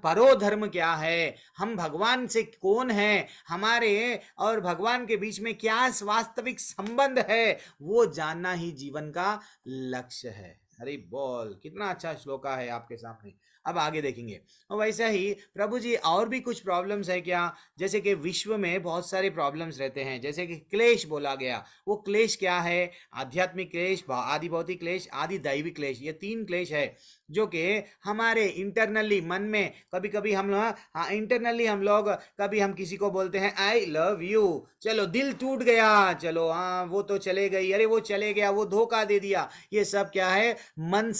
S1: परो धर्म क्या है? हम भगवान से कौन है, हमारे और भगवान के बीच में क्या वास्तविक संबंध है, वो जानना ही जीवन का लक्ष्य है। हरि बोल, कितना अच्छा श्लोका है आपके सामने। अब आगे देखेंगे। और वैसे ही प्रभु जी और भी कुछ प्रॉब्लम्स है क्या? जैसे कि विश्व में बहुत सारे प्रॉब्लम्स रहते हैं, जैसे कि क्लेश बोला गया। वो क्लेश क्या है? आध्यात्मिक क्लेश, आदि भौतिक क्लेश, आदि दैविक क्लेश। ये 3 क्लेश है जो कि हमारे इंटरनली मन में कभी कभी हम लोग, हाँ इंटरनली हम लोग, कभी हम किसी को बोलते हैं आई लव यू, चलो दिल टूट गया, चलो हाँ वो तो चले गई, अरे वो चले गया, वो धोखा दे दिया। ये सब क्या है? मन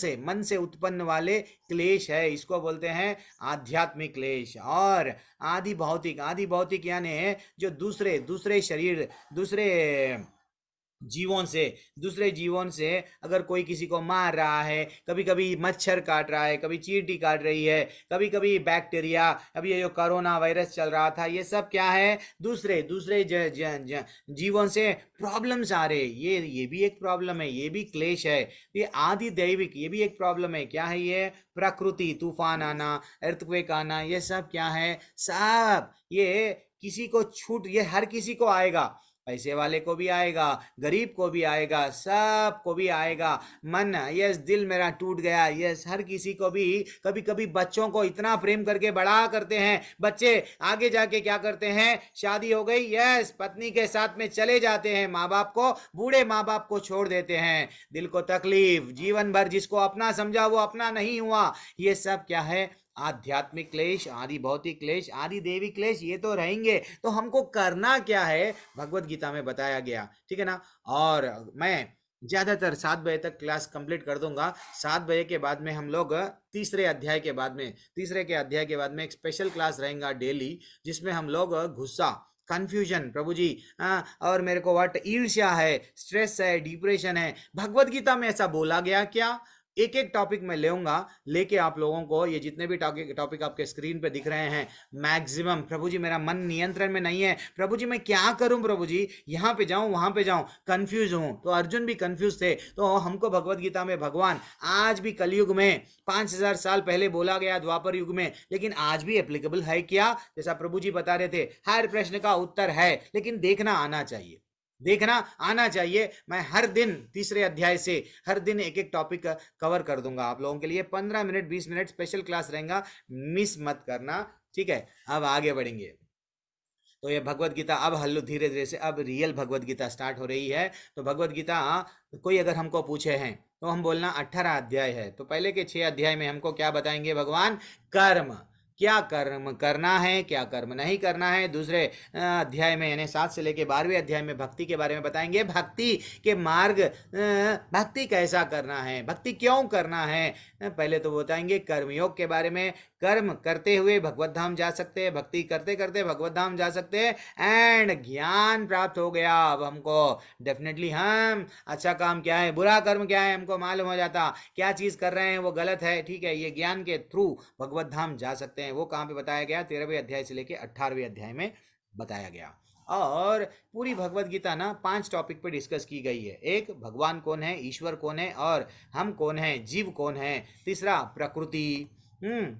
S1: से उत्पन्न वाले क्लेश है। इसको बोलते हैं आध्यात्मिक क्लेश। और आदि भौतिक यानी जो दूसरे शरीर, दूसरे जीवों से अगर कोई किसी को मार रहा है, कभी कभी मच्छर काट रहा है, कभी चींटी काट रही है, कभी कभी बैक्टीरिया, अभी ये जो कोरोना वायरस चल रहा था, ये सब क्या है? दूसरे जीवों से प्रॉब्लम्स आ रहे। ये भी एक प्रॉब्लम है, ये भी क्लेश है। ये आदि दैविक, ये भी एक प्रॉब्लम है। क्या है ये? प्रकृति, तूफान आना, अर्थक्वेक आना, ये सब क्या है? सब ये किसी को छूट, ये हर किसी को आएगा, पैसे वाले को भी आएगा, गरीब को भी आएगा, सबको भी आएगा। मन, यस दिल मेरा टूट गया, यस हर किसी को भी। कभी कभी बच्चों को इतना प्रेम करके बड़ा करते हैं, बच्चे आगे जाके क्या करते हैं? शादी हो गई, यस पत्नी के साथ में चले जाते हैं, माँ बाप को, बूढ़े माँ बाप को छोड़ देते हैं। दिल को तकलीफ, जीवन भर जिसको अपना समझा वो अपना नहीं हुआ। ये सब क्या है? आध्यात्मिक क्लेश, आदि भौतिक क्लेश, आदि देवी क्लेश, ये तो रहेंगे। तो हमको करना क्या है? भगवत गीता में बताया गया, ठीक है ना। और मैं ज्यादातर 7 बजे तक क्लास कंप्लीट कर दूंगा। 7 बजे के बाद में हम लोग तीसरे के अध्याय के बाद में एक स्पेशल क्लास रहेगा डेली, जिसमें हम लोग गुस्सा, कंफ्यूजन, प्रभु जी और मेरे को ईर्ष्या है, स्ट्रेस है, डिप्रेशन है, भगवत गीता में ऐसा बोला गया क्या? एक एक टॉपिक में लेके आप लोगों को, ये जितने भी टॉपिक आपके स्क्रीन पे दिख रहे हैं, मैक्सिमम। प्रभु जी मेरा मन नियंत्रण में नहीं है, प्रभु जी मैं क्या करूं? प्रभु जी यहाँ पे जाऊं, वहां पे जाऊं, कंफ्यूज हूं। तो अर्जुन भी कंफ्यूज थे। तो हमको भगवत गीता में भगवान आज भी कलयुग में 5000 साल पहले बोला गया, द्वापर युग में, लेकिन आज भी एप्लीकेबल है क्या? जैसा प्रभु जी बता रहे थे, हर प्रश्न का उत्तर है, लेकिन देखना आना चाहिए। मैं हर दिन तीसरे अध्याय से हर दिन एक एक टॉपिक कवर कर दूंगा आप लोगों के लिए। 15 मिनट 20 मिनट स्पेशल क्लास रहेगा, मिस मत करना, ठीक है। अब आगे बढ़ेंगे। तो ये भगवत गीता अब हल्लू धीरे धीरे से अब रियल भगवत गीता स्टार्ट हो रही है। तो भगवत गीता कोई अगर हमको पूछे हैं तो हम बोलना 18 अध्याय है। तो पहले के 6 अध्याय में हमको क्या बताएंगे भगवान? कर्म, क्या कर्म करना है, क्या कर्म नहीं करना है। दूसरे अध्याय में यानी 7 से लेके 12वें अध्याय में भक्ति के बारे में बताएंगे, भक्ति के मार्ग, भक्ति कैसा करना है, भक्ति क्यों करना है। पहले तो बताएंगे कर्मयोग के बारे में, कर्म करते हुए भगवत धाम जा सकते हैं, भक्ति करते करते भगवत धाम जा सकते हैं, एंड ज्ञान प्राप्त हो गया। अब हमको डेफिनेटली हम अच्छा काम क्या है, बुरा कर्म क्या है, हमको मालूम हो जाता, क्या चीज कर रहे हैं वो गलत है, ठीक है। ये ज्ञान के थ्रू भगवत धाम जा सकते हैं। वो कहाँ पे बताया गया? 13वें अध्याय से लेके 18वें अध्याय में बताया गया। और पूरी भगवत गीता ना 5 टॉपिक पे डिस्कस की गई है। एक, भगवान कौन है, ईश्वर कौन है, और हम कौन है, जीव कौन है। तीसरा, प्रकृति,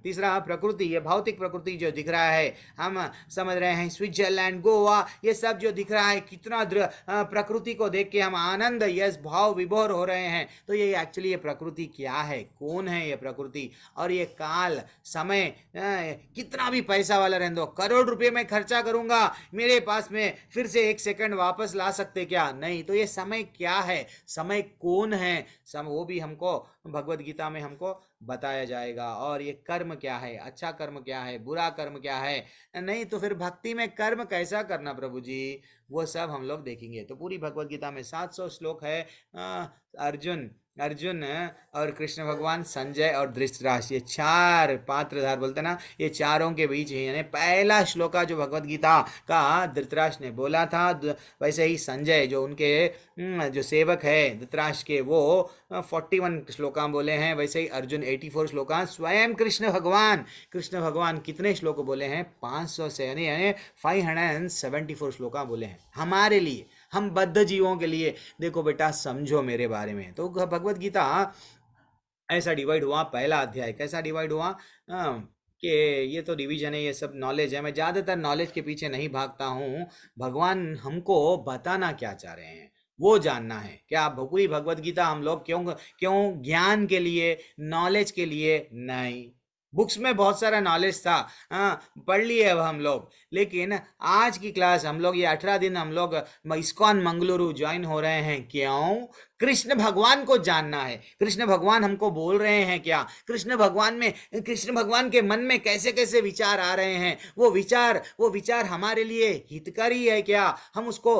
S1: तीसरा प्रकृति, ये भौतिक प्रकृति जो दिख रहा है, हम समझ रहे हैं स्विट्जरलैंड, गोवा, ये सब जो दिख रहा है, कितना प्रकृति को देख के हम आनंद, यस भाव विभोर हो रहे हैं। तो ये एक्चुअली ये प्रकृति क्या है, कौन है ये प्रकृति, और ये काल, समय, कितना भी पैसा वाला रहने दो, करोड़ रुपए में खर्चा करूंगा, मेरे पास में फिर से 1 सेकंड वापस ला सकते क्या? नहीं। तो ये समय क्या है, समय कौन है, वो भी हमको भगवत गीता में हमको बताया जाएगा। और ये कर्म क्या है, अच्छा कर्म क्या है, बुरा कर्म क्या है। नहीं तो फिर भक्ति में कर्म कैसा करना प्रभु जी, वो सब हम लोग देखेंगे। तो पूरी भगवत गीता में 700 श्लोक है। अर्जुन और कृष्ण भगवान, संजय और धृतराष्ट्र, ये 4 पात्रधार बोलते ना, ये चारों के बीच है। यानी पहला श्लोका जो भगवत गीता का धृतराष्ट्र ने बोला था, वैसे ही संजय जो उनके जो सेवक है धृतराष्ट्र के, वो 41 श्लोका बोले हैं। वैसे ही अर्जुन 84 श्लोका। स्वयं कृष्ण भगवान कितने श्लोक बोले हैं? 500 से, यानी 574 श्लोका बोले हैं हमारे लिए, हम बद्ध जीवों के लिए। देखो बेटा, समझो मेरे बारे में। तो भगवत गीता ऐसा डिवाइड हुआ। पहला अध्याय कैसा डिवाइड हुआ कि ये तो डिवीजन है, ये सब नॉलेज है। मैं ज़्यादातर नॉलेज के पीछे नहीं भागता हूँ। भगवान हमको बताना क्या चाह रहे हैं, वो जानना है। क्या पूरी भगवत गीता हम लोग क्यों क्यों ज्ञान के लिए, नॉलेज के लिए नहीं। बुक्स में बहुत सारा नॉलेज था, पढ़ लिए अब हम लोग, लेकिन आज की क्लास हम लोग ये 18 दिन हम लोग इस्कॉन मंगलुरु ज्वाइन हो रहे हैं। क्यों? कृष्ण भगवान को जानना है। कृष्ण भगवान हमको बोल रहे हैं क्या, कृष्ण भगवान के मन में कैसे कैसे विचार आ रहे हैं, वो विचार हमारे लिए हितकारी है क्या, हम उसको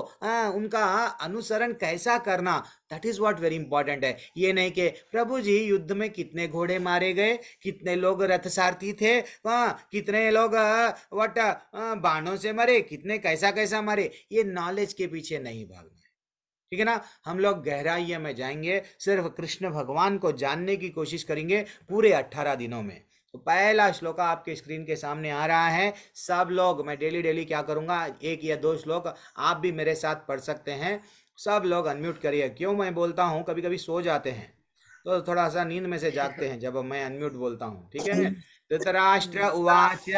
S1: उनका अनुसरण कैसा करना, that is what very important है। ये नहीं कि प्रभु जी युद्ध में कितने घोड़े मारे गए, कितने लोग रथ सारथी थे, कितने लोग बाणों से मरे, कितने कैसा कैसा मरे, ये नॉलेज के पीछे नहीं भागना। ठीक है ना? हम लोग गहराई में जाएंगे, सिर्फ कृष्ण भगवान को जानने की कोशिश करेंगे पूरे 18 दिनों में। तो पहला श्लोक आपके स्क्रीन के सामने आ रहा है। सब लोग, मैं डेली क्या करूंगा, 1 या 2 श्लोक आप भी मेरे साथ पढ़ सकते हैं। सब लोग अनम्यूट करिए। क्यों मैं बोलता हूँ, कभी कभी सो जाते हैं तो थोड़ा सा नींद में से जागते हैं जब मैं अनम्यूट बोलता हूँ। ठीक है? धृतराष्ट्र उवाच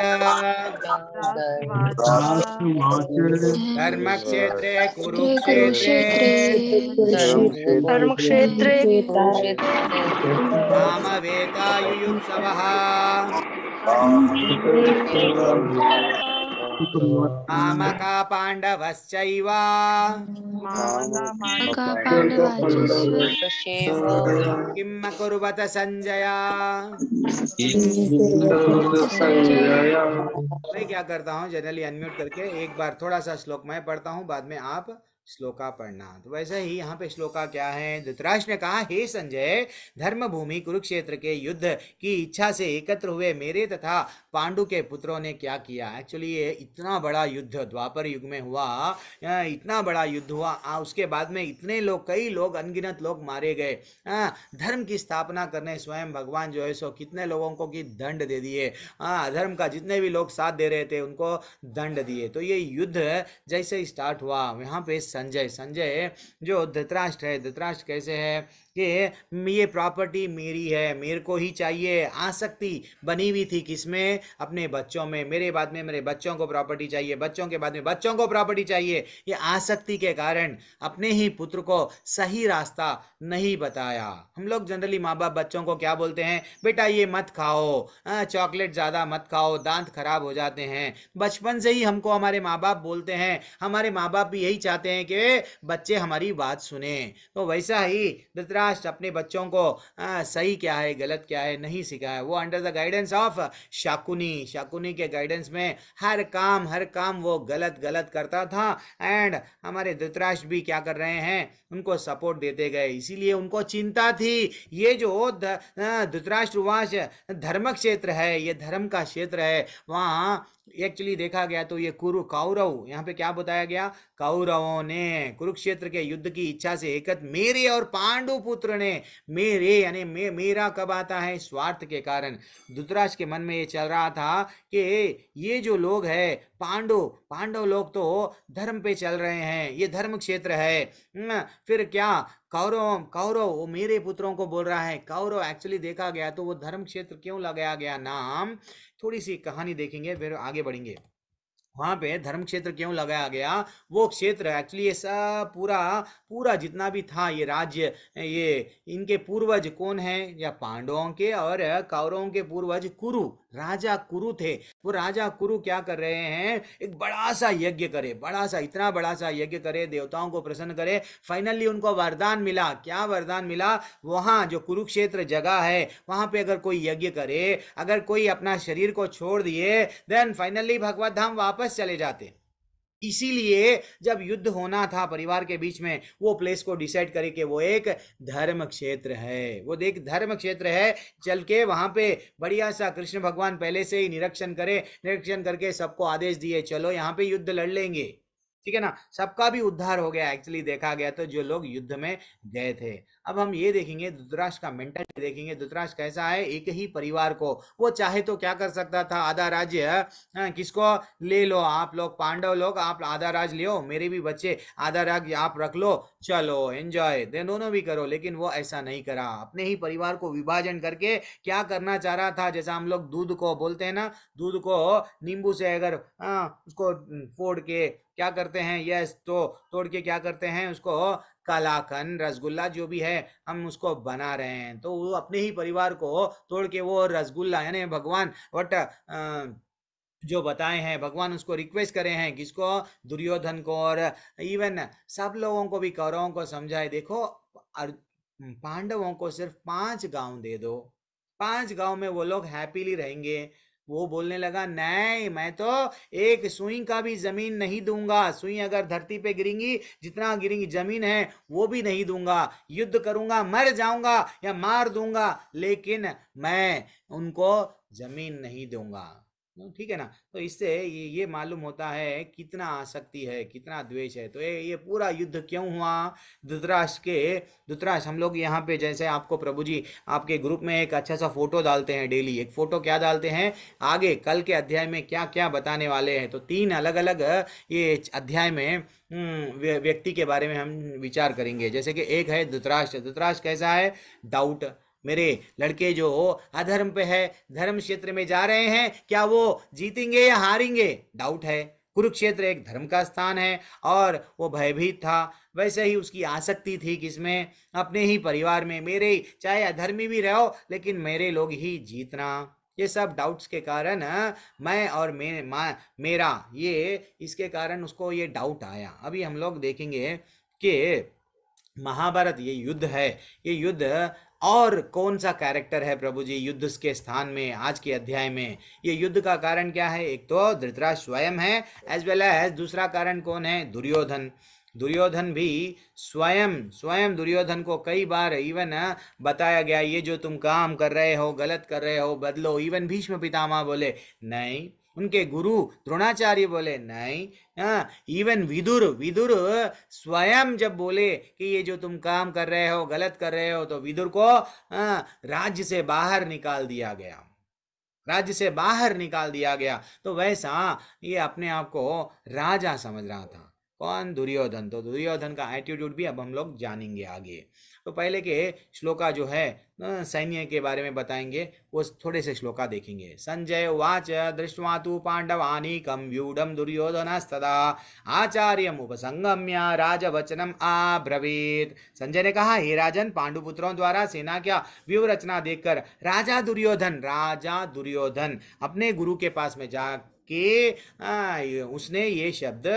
S1: धर्मक्षेत्रे कुरुक्षेत्रे
S8: धर्मक्षेत्रे
S1: कामवेतायुयुत्सवः मामका पाण्डवश्चैव किम् अकुर्वत संजय। मैं क्या करता हूँ, जनरली अनम्यूट करके एक बार थोड़ा सा श्लोक मैं पढ़ता हूँ, बाद में आप श्लोका पढ़ना। तो वैसे ही यहाँ पे श्लोका क्या है, धृतराष्ट्र ने कहा, हे संजय, धर्म भूमि कुरुक्षेत्र के युद्ध की इच्छा से एकत्र हुए मेरे तथा पांडु के पुत्रों ने क्या किया। एक्चुअली ये इतना बड़ा युद्ध द्वापर युग में हुआ, इतना बड़ा युद्ध हुआ, उसके बाद में इतने लोग, कई लोग, अनगिनत लोग मारे गए। धर्म की स्थापना करने स्वयं भगवान जो है सो कितने लोगों को की दंड दे दिए। अधर्म का जितने भी लोग साथ दे रहे थे उनको दंड दिए। तो ये युद्ध जैसे ही स्टार्ट हुआ, यहाँ पे संजय जो धृतराष्ट्र है, धृतराष्ट्र कैसे है कि ये प्रॉपर्टी मेरी है, मेरे को ही चाहिए। आसक्ति बनी हुई थी किसमें, अपने बच्चों में। मेरे बाद में मेरे बच्चों को प्रॉपर्टी चाहिए, बच्चों के बाद में बच्चों को प्रॉपर्टी चाहिए। ये आसक्ति के कारण अपने ही पुत्र को सही रास्ता नहीं बताया। हम लोग जनरली माँ बाप बच्चों को क्या बोलते हैं, बेटा ये मत खाओ, चॉकलेट ज़्यादा मत खाओ, दांत खराब हो जाते हैं। बचपन से ही हमको हमारे माँ बाप बोलते हैं। हमारे माँ बाप भी यही चाहते हैं कि बच्चे हमारी बात सुने। तो वैसा ही धृतराष्ट्र अपने बच्चों को सही क्या है, गलत क्या है नहीं सिखाया। वो under the guidance of Shakuni के गाइडेंस में हर काम वो गलत करता था। एंड हमारे धृतराष्ट्र भी क्या कर रहे हैं, उनको सपोर्ट देते गए। इसीलिए उनको चिंता थी, ये जो धृतराष्ट्र वहाँ धर्म क्षेत्र है, ये धर्म का क्षेत्र है, वहाँ एक्चुअली देखा गया तो ये कौरव, यहाँ पे क्या बताया गया, कौरवों ने कुरुक्षेत्र के युद्ध की इच्छा से एकत्र, मेरे और पांडु पुत्र ने, मेरे यानी मेरा कब आता है, स्वार्थ के कारण। धृतराष्ट्र के मन में ये चल रहा था कि ये जो लोग है पांडव लोग तो धर्म पे चल रहे हैं, ये धर्म क्षेत्र है। फिर क्या कौरव वो मेरे पुत्रों को बोल रहा है। कौरव एक्चुअली देखा गया तो वो धर्म क्षेत्र क्यों लगाया गया नाम, थोड़ी सी कहानी देखेंगे फिर आगे बढ़ेंगे। वहाँ पे धर्म क्षेत्र क्यों लगाया गया, वो क्षेत्र एक्चुअली ये सब पूरा जितना भी था ये राज्य, ये इनके पूर्वज कौन है, या पांडवों के और कौरवों के पूर्वज कुरु, राजा कुरु थे। वो राजा कुरु क्या कर रहे हैं, एक बड़ा सा यज्ञ करे, इतना बड़ा सा यज्ञ करे, देवताओं को प्रसन्न करे। फाइनली उनको वरदान मिला। क्या वरदान मिला, वहाँ जो कुरुक्षेत्र जगह है वहाँ पे अगर कोई यज्ञ करे, अगर कोई अपना शरीर को छोड़ दिए, देन फाइनली भगवत धाम वापस चले जाते। इसीलिए जब युद्ध होना था परिवार के बीच में, वो प्लेस को डिसाइड करे कि वो एक धर्म क्षेत्र है, वो देख धर्म क्षेत्र है, चल के वहां पे बढ़िया सा कृष्ण भगवान पहले से ही निरीक्षण करके सबको आदेश दिए, चलो यहाँ पे युद्ध लड़ लेंगे। ठीक है ना, सबका भी उद्धार हो गया एक्चुअली देखा गया तो, जो लोग युद्ध में गए थे। अब हम ये देखेंगे धृतराष्ट्र का मेंटालिटी देखेंगे, धृतराष्ट्र कैसा है, एक ही परिवार को वो चाहे तो क्या कर सकता था, आधा राज्य किसको ले लो, आप लोग पांडव लोग आप आधा राज लियो, मेरे भी बच्चे आधा राज्य आप रख लो, चलो एंजॉय, दोनों भी करो। लेकिन वो ऐसा नहीं करा, अपने ही परिवार को विभाजन करके क्या करना चाह रहा था, जैसा हम लोग दूध को बोलते हैं ना, दूध को नींबू से अगर उसको फोड़ के क्या करते हैं, यस, तो तोड़ के क्या करते हैं, उसको कलाकंद रसगुल्ला जो भी है हम उसको बना रहे हैं, तो वो अपने ही परिवार को तोड़ के वो रसगुल्ला यानी भगवान जो बताए हैं, भगवान उसको रिक्वेस्ट करे हैं किसको, दुर्योधन को, और इवन सब लोगों को भी, कौरवों को समझाए देखो पांडवों को सिर्फ 5 गांव दे दो, 5 गांव में वो लोग हैप्पीली रहेंगे। वो बोलने लगा नहीं, मैं तो एक सुई का भी जमीन नहीं दूंगा, सुई अगर धरती पे गिरेंगी, जितना गिरेंगी जमीन है वो भी नहीं दूंगा, युद्ध करूंगा, मर जाऊंगा या मार दूंगा, लेकिन मैं उनको जमीन नहीं दूंगा। ठीक है ना। तो इससे ये मालूम होता है कितना आसक्ति है, कितना द्वेष है। तो ये पूरा युद्ध क्यों हुआ, धृतराष्ट्र हम लोग यहाँ पे जैसे आपको प्रभु जी आपके ग्रुप में एक अच्छा सा फोटो डालते हैं डेली, एक फोटो क्या डालते हैं, आगे कल के अध्याय में क्या क्या बताने वाले हैं। तो 3 अलग अलग ये अध्याय में व्यक्ति के बारे में हम विचार करेंगे। जैसे कि एक है धृतराष्ट्र कैसा है, डाउट, मेरे लड़के जो अधर्म पे है, धर्म क्षेत्र में जा रहे हैं, क्या वो जीतेंगे या हारेंगे, डाउट है। कुरुक्षेत्र एक धर्म का स्थान है और वो भयभीत था, वैसे ही उसकी आसक्ति थी किसमें, अपने ही परिवार में, मेरे चाहे अधर्मी भी रहो लेकिन मेरे लोग ही जीतना। ये सब डाउट्स के कारण मैं और मेरा ये इसके कारण उसको ये डाउट आया। अभी हम लोग देखेंगे कि महाभारत ये युद्ध है, ये युद्ध और कौन सा कैरेक्टर है प्रभु जी युद्ध के स्थान में आज के अध्याय में। ये युद्ध का कारण क्या है, एक तो धृतराष्ट्र स्वयं है, एज वेल एज दूसरा कारण कौन है, दुर्योधन भी स्वयं दुर्योधन को कई बार इवन बताया गया, ये जो तुम काम कर रहे हो गलत कर रहे हो, बदलो। इवन भीष्म पितामह बोले नहीं, उनके गुरु द्रोणाचार्य बोले नहीं, इवन विदुर स्वयं जब बोले कि ये जो तुम काम कर रहे हो गलत कर रहे हो, तो विदुर को राज्य से बाहर निकाल दिया गया। तो वैसा ये अपने आप को राजा समझ रहा था कौन, दुर्योधन। तो दुर्योधन का एटीट्यूड भी अब हम लोग जानेंगे आगे। तो पहले के श्लोका जो है सैन्य के बारे में बताएंगे, वो थोड़े से श्लोका देखेंगे। संजय उवाच दृष्ट्वा तु पांडवानीकं व्यूढं दुर्योधनस्तदा आचार्यम् उपसंगम्य राजवचनम आब्रवीत। संजय ने कहा, हे राजन, पांडुपुत्रों द्वारा सेना क्या व्यूह रचना देखकर राजा दुर्योधन अपने गुरु के पास में जाके उसने ये शब्द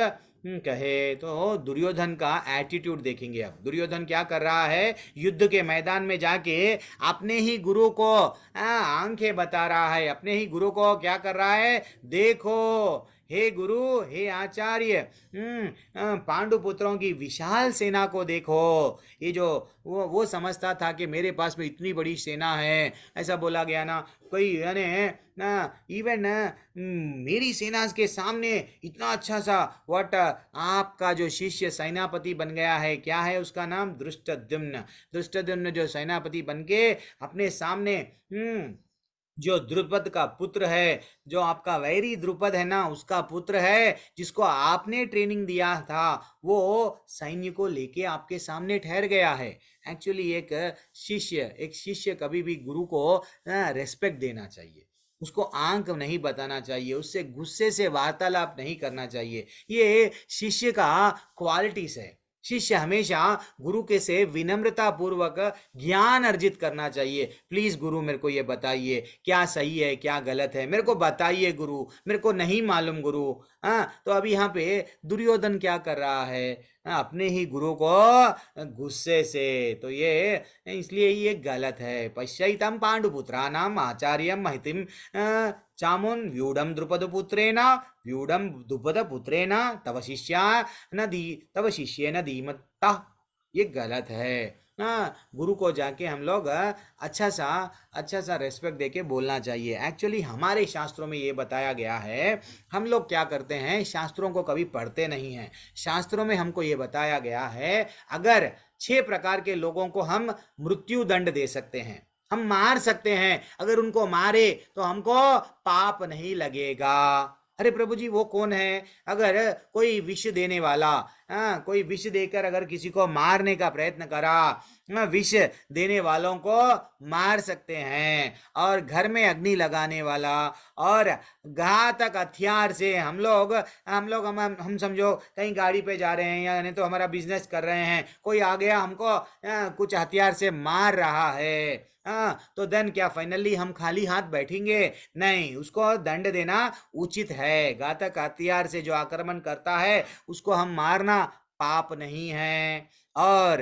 S1: कहे। तो दुर्योधन का एटीट्यूड देखेंगे। अब दुर्योधन क्या कर रहा है, युद्ध के मैदान में जाके अपने ही गुरु को आंखें बता रहा है, अपने ही गुरु को क्या कर रहा है, देखो हे गुरु, हे आचार्य, पांडुपुत्रों की विशाल सेना को देखो। ये जो वो समझता था कि मेरे पास में इतनी बड़ी सेना है, ऐसा बोला गया ना कोई, यानी इवन मेरी सेना के सामने इतना अच्छा सा आपका जो शिष्य सेनापति बन गया है, क्या है उसका नाम, धृष्टद्युम्न जो सेनापति बन के अपने सामने जो द्रुपद का पुत्र है, जो आपका वैरी द्रुपद है ना, उसका पुत्र है, जिसको आपने ट्रेनिंग दिया था, वो सैन्य को लेके आपके सामने ठहर गया है। एक्चुअली एक शिष्य कभी भी गुरु को रेस्पेक्ट देना चाहिए, उसको आंक नहीं बताना चाहिए, उससे गुस्से से वार्तालाप नहीं करना चाहिए। ये शिष्य का क्वालिटीज है। शिष्य हमेशा गुरु के से विनम्रता पूर्वक ज्ञान अर्जित करना चाहिए। प्लीज गुरु मेरे को ये बताइए क्या सही है क्या गलत है, मेरे को बताइए गुरु, मेरे को नहीं मालूम गुरु। तो अभी यहाँ पे दुर्योधन क्या कर रहा है, अपने ही गुरु को गुस्से से, तो ये इसलिए ये गलत है। पश्यैतं पांडुपुत्राणाम आचार्यं महितिम चामुन व्यूढ़म द्रुपदपुत्रेण तव शिष्येन धीमता, ये गलत है। गुरु को जाके हम लोग अच्छा सा रेस्पेक्ट देके बोलना चाहिए। एक्चुअली हमारे शास्त्रों में ये बताया गया है, हम लोग क्या करते हैं, शास्त्रों को कभी पढ़ते नहीं हैं। शास्त्रों में हमको ये बताया गया है, अगर 6 प्रकार के लोगों को हम मृत्यु दंड दे सकते हैं, हम मार सकते हैं, अगर उनको मारे तो हमको पाप नहीं लगेगा। अरे प्रभु जी वो कौन है? अगर कोई विष देने वाला, कोई विष देकर अगर किसी को मारने का प्रयत्न करा, विष देने वालों को मार सकते हैं। और घर में अग्नि लगाने वाला और घातक हथियार से हम लोग हम समझो कहीं गाड़ी पे जा रहे हैं या नहीं तो हमारा बिजनेस कर रहे हैं, कोई आ गया हमको कुछ हथियार से मार रहा है, तो देन क्या फाइनली हम खाली हाथ बैठेंगे? नहीं, उसको दंड देना उचित है। घातक हथियार से जो आक्रमण करता है उसको हम मारना पाप नहीं है। और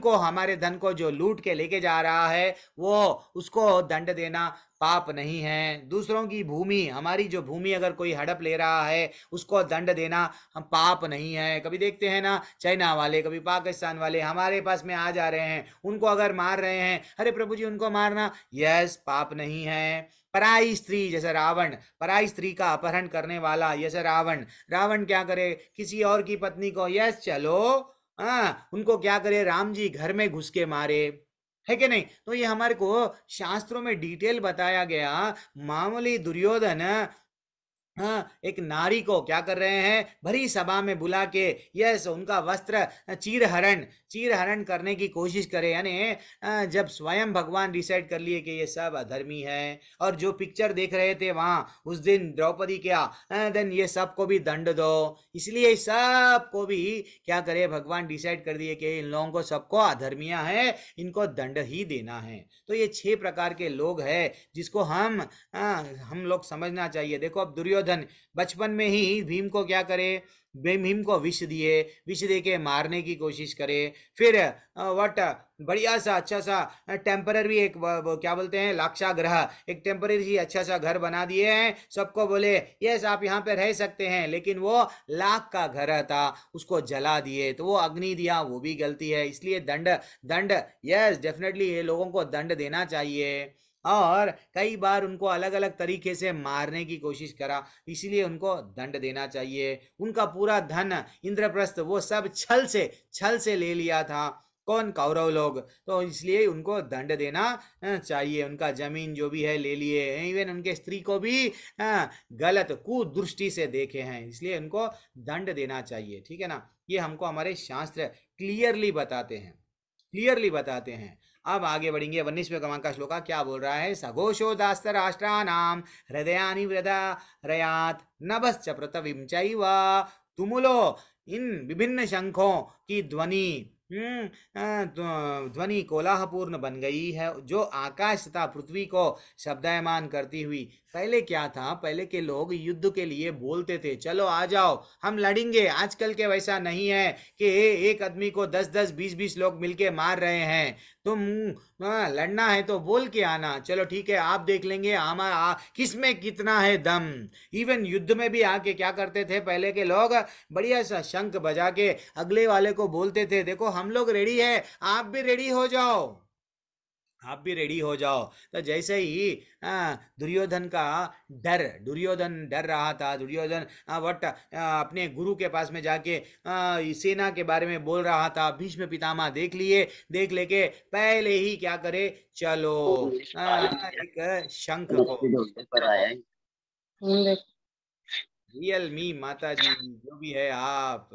S1: हमारे धन को जो लूट के लेके जा रहा है वो उसको दंड देना पाप नहीं है। दूसरों की भूमि, हमारी जो भूमि अगर कोई हड़प ले रहा है उसको दंड देना हम पाप नहीं है। कभी देखते हैं ना, चाइना वाले कभी पाकिस्तान वाले हमारे पास में आ जा रहे हैं, उनको अगर मार रहे हैं, अरे प्रभु जी उनको मारना यस पाप नहीं है। पराई स्त्री, जैसे रावण पराई स्त्री का अपहरण करने वाला, जैसे रावण क्या करे? किसी और की पत्नी को यस चलो उनको क्या करे? राम जी घर में घुस के मारे, है कि नहीं? तो ये हमारे को शास्त्रों में डिटेल बताया गया। मामूली दुर्योधन एक नारी को क्या कर रहे हैं? भरी सभा में बुला के यस उनका वस्त्र चीरहरण करने की कोशिश करे। यानी जब स्वयं भगवान डिसाइड कर लिए कि ये सब अधर्मी है, और जो पिक्चर देख रहे थे वहां उस दिन द्रौपदी क्या, देन ये सबको भी दंड दो। इसलिए सबको भी क्या करे? भगवान डिसाइड कर दिए कि इन लोगों को सबको अधर्मियां है, इनको दंड ही देना है। तो ये 6 प्रकार के लोग हैं जिसको हम लोग समझना चाहिए। देखो अब दुर्योधन बचपन में ही भीम को क्या करे? भीम को विष दे के मारने की कोशिश करे। फिर बढ़िया सा अच्छा सा टेम्पररी एक क्या बोलते हैं लाक्षागृह, एक टेम्पररी अच्छा सा घर बना दिए हैं। सबको बोले यस आप यहाँ पे रह सकते हैं, लेकिन वो लाख का घर था, उसको जला दिए। तो वो अग्नि दिया, वो भी गलती है। इसलिए दंड यस डेफिनेटली ये लोगों को दंड देना चाहिए। और कई बार उनको अलग अलग तरीके से मारने की कोशिश करा, इसलिए उनको दंड देना चाहिए। उनका पूरा धन इंद्रप्रस्थ वो सब छल से ले लिया था। कौन? कौरव लोग। तो इसलिए उनको दंड देना चाहिए। उनका जमीन जो भी है ले लिए, इवन उनके स्त्री को भी गलत कुदृष्टि से देखे हैं, इसलिए उनको दंड देना चाहिए। ठीक है ना? ये हमको हमारे शास्त्र क्लियरली बताते हैं। अब आगे बढ़ेंगे। 19वें क्रमांक का श्लोका क्या बोल रहा है? सघोषो दास्त राष्ट्राणाम हृदयानि वृदारयात् नभश्च पृथ्वीं चैव तुमुलो। इन विभिन्न शंखों की ध्वनि कोलाहलपूर्ण बन गई है, जो आकाश तथा पृथ्वी को शब्दायमान करती हुई। पहले क्या था? पहले के लोग युद्ध के लिए बोलते थे, चलो आ जाओ हम लड़ेंगे। आजकल के वैसा नहीं है कि एक आदमी को 10-10 20-20 लोग मिलके मार रहे हैं। तुम लड़ना है तो बोल के आना, चलो ठीक है आप देख लेंगे हमारा किसमें कितना है दम। इवन युद्ध में भी आके क्या करते थे पहले के लोग? बढ़िया सा शंख बजा के अगले वाले को बोलते थे, देखो हम लोग रेडी है, आप भी रेडी हो जाओ। तो जैसे ही दुर्योधन डर रहा था। दुर्योधन अपने गुरु के पास में जाके सेना के बारे में बोल रहा था। भीष्म पितामह देख लेके पहले ही क्या करे? चलो एक शंख को रियल मी माता जी जो भी है आप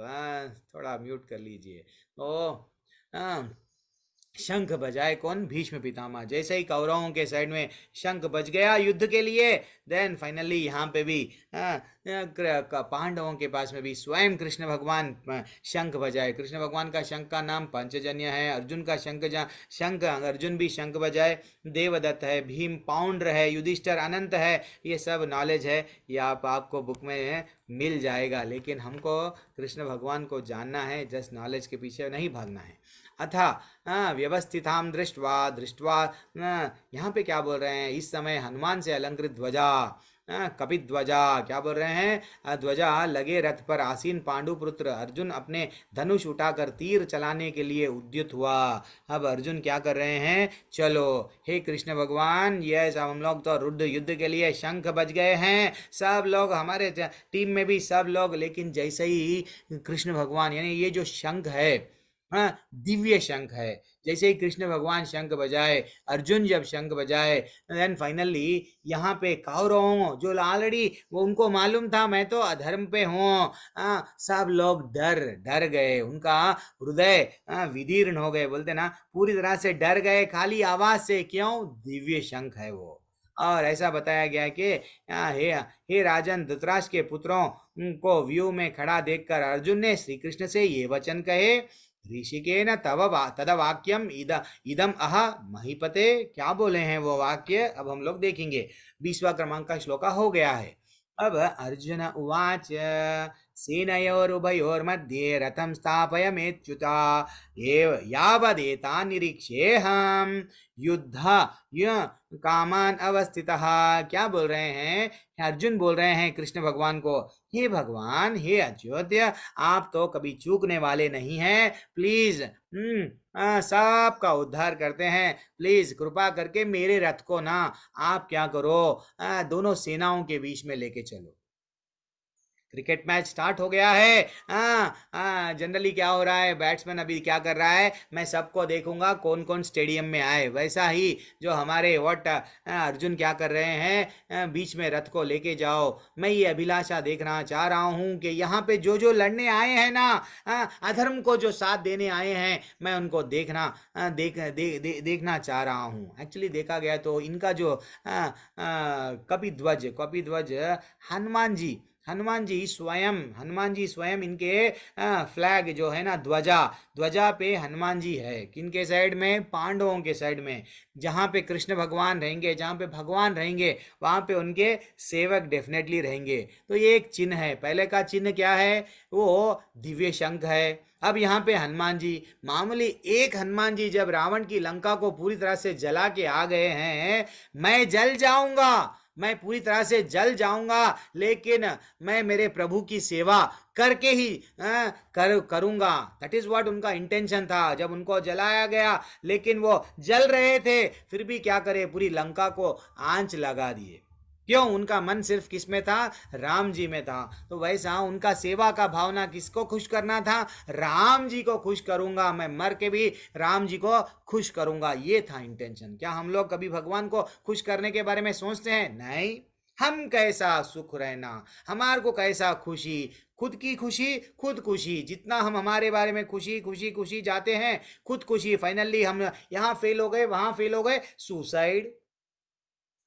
S1: थोड़ा म्यूट कर लीजिए। तो शंख बजाए कौन? भीष्म पितामह। जैसे ही कौरवों के साइड में शंख बज गया युद्ध के लिए, देन फाइनली यहाँ पे भी पांडवों के पास में भी स्वयं कृष्ण भगवान शंख बजाए। कृष्ण भगवान का शंख का नाम पंचजन्य है। अर्जुन का शंख अर्जुन भी शंख बजाए। देवदत्त है, भीम पाउंड्र है, युधिष्ठिर अनंत है। ये सब नॉलेज है, ये आपको बुक में मिल जाएगा। लेकिन हमको कृष्ण भगवान को जानना है, जस्ट नॉलेज के पीछे नहीं भागना है। अथा व्यवस्थिताम दृष्ट्वा यहाँ पे क्या बोल रहे हैं? इस समय हनुमान से अलंकृत ध्वजा कपिध्वजा क्या बोल रहे हैं? ध्वजा लगे रथ पर आसीन पांडुपुत्र अर्जुन अपने धनुष उठाकर तीर चलाने के लिए उद्युत हुआ। अब अर्जुन क्या कर रहे हैं? चलो हे कृष्ण भगवान, यस हम लोग तो रुद्ध युद्ध के लिए शंख बज गए हैं, सब लोग हमारे टीम में भी सब लोग। लेकिन जैसे ही कृष्ण भगवान यानी ये जो शंख है दिव्य शंख है। जैसे ही कृष्ण भगवान शंख बजाए, अर्जुन जब शंख बजाए, देन फाइनली यहाँ पे कौरवों जो ऑलरेडी वो उनको मालूम था मैं तो अधर्म पे हूँ, सब लोग डर डर गए, उनका हृदय विदीर्ण हो गए, बोलते ना पूरी तरह से डर गए खाली आवाज से। क्यों? दिव्य शंख है वो। और ऐसा बताया गया कि हे राजन, धृतराष्ट्र के पुत्रों को व्यू में खड़ा देखकर अर्जुन ने श्री कृष्ण से ये वचन कहे, ऋषिकेन तद वाक्यम इदम अह महीपते। क्या बोले हैं वो वाक्य, अब हम लोग देखेंगे। 20वां क्रमांक का श्लोका हो गया है। अब अर्जुन उवाच सेनयोरुभयोर्मध्ये रथं स्थापयमेच्युता यावदेता निरीक्षेऽहं युद्ध कामान अवस्थितः। क्या बोल रहे हैं? अर्जुन बोल रहे हैं कृष्ण भगवान को, हे भगवान, हे अयोध्या, आप तो कभी चूकने वाले नहीं हैं, प्लीज सबका उद्धार करते हैं, प्लीज कृपा करके मेरे रथ को ना आप क्या करो, दोनों सेनाओं के बीच में लेके चलो। क्रिकेट मैच स्टार्ट हो गया है। जनरली क्या हो रहा है, बैट्समैन अभी क्या कर रहा है, मैं सबको देखूंगा कौन कौन स्टेडियम में आए। वैसा ही जो हमारे अर्जुन क्या कर रहे हैं, बीच में रथ को लेके जाओ। मैं ये अभिलाषा देखना चाह रहा हूँ कि यहाँ पे जो जो लड़ने आए हैं ना, अधर्म को जो साथ देने आए हैं, मैं उनको देखना चाह रहा हूँ। एक्चुअली देखा गया तो इनका जो कपिध्वज हनुमान जी स्वयं इनके फ्लैग जो है ना, ध्वजा पे हनुमान जी है। किनके साइड में? पांडवों के साइड में। जहाँ पे कृष्ण भगवान रहेंगे, जहाँ पे भगवान रहेंगे, वहाँ पे उनके सेवक डेफिनेटली रहेंगे। तो ये एक चिन्ह है। पहले का चिन्ह क्या है? वो दिव्य शंख है। अब यहाँ पे हनुमान जी, मामूली एक हनुमान जी जब रावण की लंका को पूरी तरह से जला के आ गए हैं, मैं जल जाऊंगा, मैं पूरी तरह से जल जाऊंगा, लेकिन मैं मेरे प्रभु की सेवा करके ही करूंगा। दैट इज व्हाट उनका इंटेंशन था जब उनको जलाया गया। लेकिन वो जल रहे थे, फिर भी क्या करे, पूरी लंका को आंच लगा दिए। क्यों? उनका मन सिर्फ किस में था? राम जी में था। तो वैसा उनका सेवा का भावना किसको खुश करना था? राम जी को खुश करूंगा, मैं मर के भी राम जी को खुश करूंगा, ये था इंटेंशन। क्या हम लोग कभी भगवान को खुश करने के बारे में सोचते हैं? नहीं। हम कैसा सुख रहना, हमारे को कैसा खुशी, खुद की खुशी खुद खुशी। जितना हम हमारे बारे में खुशी जाते हैं, खुद खुशी, फाइनली हम यहाँ फेल हो गए, वहां फेल हो गए, सुसाइड।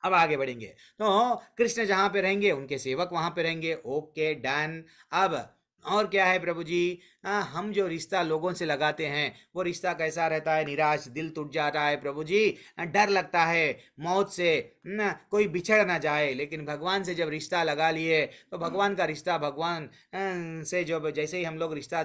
S1: अब आगे बढ़ेंगे तो कृष्ण जहां पे रहेंगे, उनके सेवक वहां पे रहेंगे। Okay, done. अब और क्या है प्रभु जी? हम जो रिश्ता लोगों से लगाते हैं, वो रिश्ता कैसा रहता है? निराश, दिल टूट जाता है प्रभु जी, डर लगता है मौत से, कोई बिछड़ ना जाए। लेकिन भगवान से जब रिश्ता लगा लिए, तो भगवान का रिश्ता, भगवान से जब जैसे ही हम लोग रिश्ता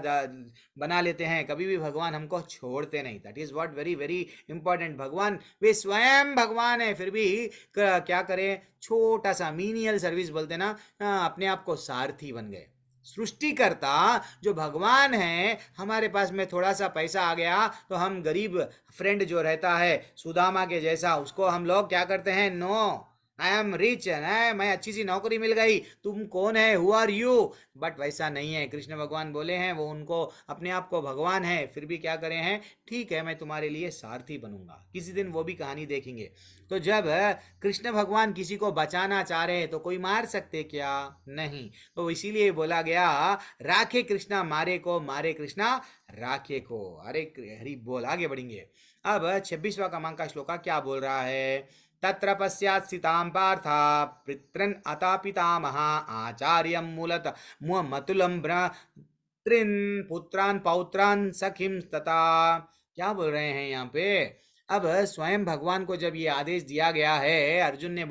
S1: बना लेते हैं, कभी भी भगवान हमको छोड़ते नहीं। That is what very very important. भगवान, वे स्वयं भगवान है, फिर भी क्या करें, छोटा सा मीनियल सर्विस बोलते ना, अपने आप को सारथी बन गए। सृष्टिकर्ता जो भगवान है, हमारे पास में थोड़ा सा पैसा आ गया तो हम गरीब फ्रेंड जो रहता है सुदामा के जैसा, उसको हम लोग क्या करते हैं? नो, आई एम रिच, मैं अच्छी सी नौकरी मिल गई, तुम कौन है, हु आर यू? बट वैसा नहीं है। कृष्ण भगवान बोले हैं, वो उनको अपने आप को भगवान है, फिर भी क्या करे हैं? ठीक है, मैं तुम्हारे लिए सारथी बनूंगा। किसी दिन वो भी कहानी देखेंगे। तो जब कृष्ण भगवान किसी को बचाना चाह रहे हैं, तो कोई मार सकते क्या? नहीं। तो इसीलिए बोला गया, राखे कृष्णा मारे को, मारे कृष्णा राखे को। अरे हरि बोल। आगे बढ़ेंगे। अब 26वां क्रमांक का श्लोका क्या बोल रहा है? तत्र पश्चात् स्थितां पार्थ पितृन् अता पितामहा आचार्यं मूलत मतुलं भ्रातॄन् पुत्रान् पौत्रान् सखीं तथा। क्या बोल रहे हैं यहाँ पे? अब स्वयं भगवान को जब ये आदेश दिया गया है, अर्जुन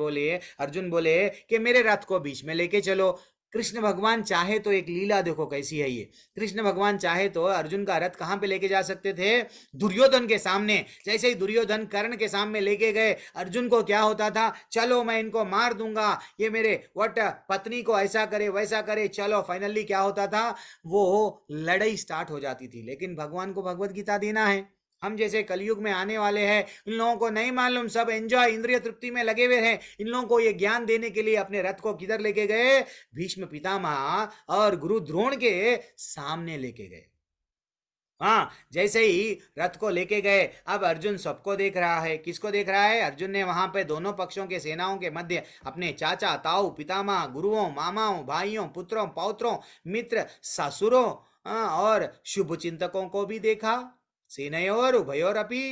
S1: बोले कि मेरे रथ को बीच में लेके चलो। कृष्ण भगवान चाहे तो, एक लीला देखो कैसी है ये, कृष्ण भगवान चाहे तो अर्जुन का रथ कहाँ पे लेके जा सकते थे? दुर्योधन के सामने। जैसे ही दुर्योधन कर्ण के सामने लेके गए, अर्जुन को क्या होता था? चलो मैं इनको मार दूंगा, ये मेरे पत्नी को ऐसा करे वैसा करे, चलो। फाइनली क्या होता था? वो लड़ाई स्टार्ट हो जाती थी। लेकिन भगवान को भगवत गीता देना है। हम जैसे कलयुग में आने वाले हैं, इन लोगों को नहीं मालूम, सब एंजॉय, इंद्रिय तृप्ति में लगे हुए हैं। इन लोगों को ये ज्ञान देने के लिए अपने रथ को किधर लेके गए? भीष्म पितामह और गुरु द्रोण के सामने लेके गए। हाँ, जैसे ही रथ को लेके गए, अब अर्जुन सबको देख रहा है। किसको देख रहा है? अर्जुन ने वहां पे दोनों पक्षों के सेनाओं के मध्य अपने चाचा, ताऊ, पितामह, गुरुओं, मामाओं, भाइयों, पुत्रों, पौत्रों, मित्र, ससुरों, और शुभ चिंतकों को भी देखा। सेनयोर उभयोर अपि।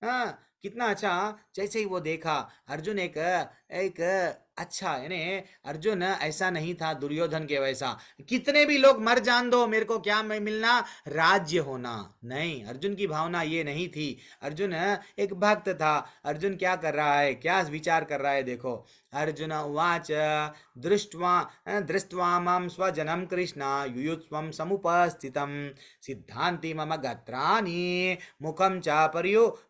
S1: हाँ, कितना अच्छा। जैसे ही वो देखा, अर्जुन एक एक अच्छा, यानी अर्जुन ऐसा नहीं था दुर्योधन के वैसा, कितने भी लोग मर जान दो, मेरे को क्या मिलना, राज्य होना। नहीं, अर्जुन की भावना ये नहीं थी। अर्जुन एक भक्त था। अर्जुन क्या कर रहा है, क्या विचार कर रहा है, देखो। अर्जुन उवाच दृष्ट्वा मां स्वजनं कृष्ण युयुत्स्वं समुपस्थितं सिद्धांति मम गत्राणि मुखम च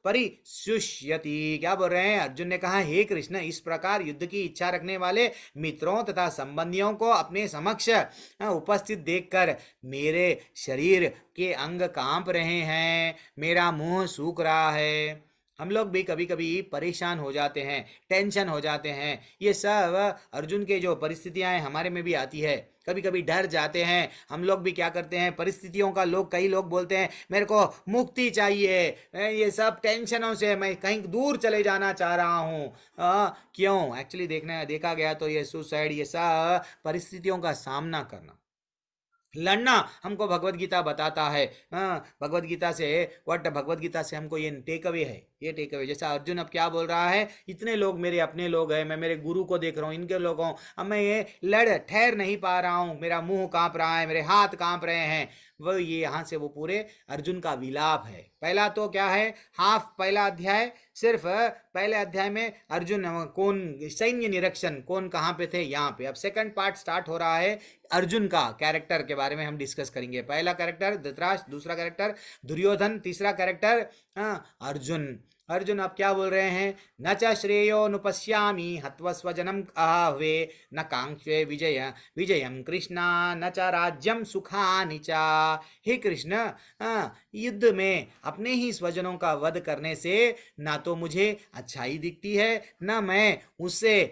S1: परिशुष्यति। क्या बोल रहे हैं? अर्जुन ने कहा, हे कृष्ण, इस प्रकार युद्ध की इच्छा रखने वाले मित्रों तथा संबंधियों को अपने समक्ष उपस्थित देखकर मेरे शरीर के अंग कांप रहे हैं, मेरा मुंह सूख रहा है। हम लोग भी कभी कभी परेशान हो जाते हैं, टेंशन हो जाते हैं। ये सब अर्जुन के जो परिस्थितियां हैं हमारे में भी आती है। कभी कभी डर जाते हैं। हम लोग भी क्या करते हैं, परिस्थितियों का कई लोग बोलते हैं मेरे को मुक्ति चाहिए, ये सब टेंशनों से मैं कहीं दूर चले जाना चाह रहा हूँ। क्यों? एक्चुअली देखा गया तो ये सुसाइड, ये सब परिस्थितियों का सामना करना, लड़ना हमको भगवत गीता बताता है। भगवत गीता से भगवत गीता से हमको ये टेक अवे है, ये टेक अवे। जैसा अर्जुन अब क्या बोल रहा है, इतने लोग मेरे अपने लोग हैं, मैं मेरे गुरु को देख रहा हूँ, इनके लोगों, अब मैं ये ठहर नहीं पा रहा हूँ, मेरा मुंह कांप रहा है, मेरे हाथ कांप रहे हैं। वो ये यहाँ से वो पूरे अर्जुन का विलाप है। पहला तो क्या है, पहला अध्याय, सिर्फ पहले अध्याय में अर्जुन कौन सैन्य निरीक्षण, कौन कहाँ पे थे, यहाँ पे। अब सेकंड पार्ट स्टार्ट हो रहा है, अर्जुन का कैरेक्टर के बारे में हम डिस्कस करेंगे। पहला कैरेक्टर धृतराष्ट्र, दूसरा कैरेक्टर दुर्योधन, तीसरा कैरेक्टर अर्जुन। अर्जुन अब क्या बोल रहे हैं, न च श्रेयो नुपश्यामि हत्वा स्वजनम आहवे न कांक्षे विजयम कृष्णा न च राज्यम सुखानि च। हे कृष्ण, युद्ध में अपने ही स्वजनों का वध करने से ना तो मुझे अच्छाई दिखती है, न मैं उससे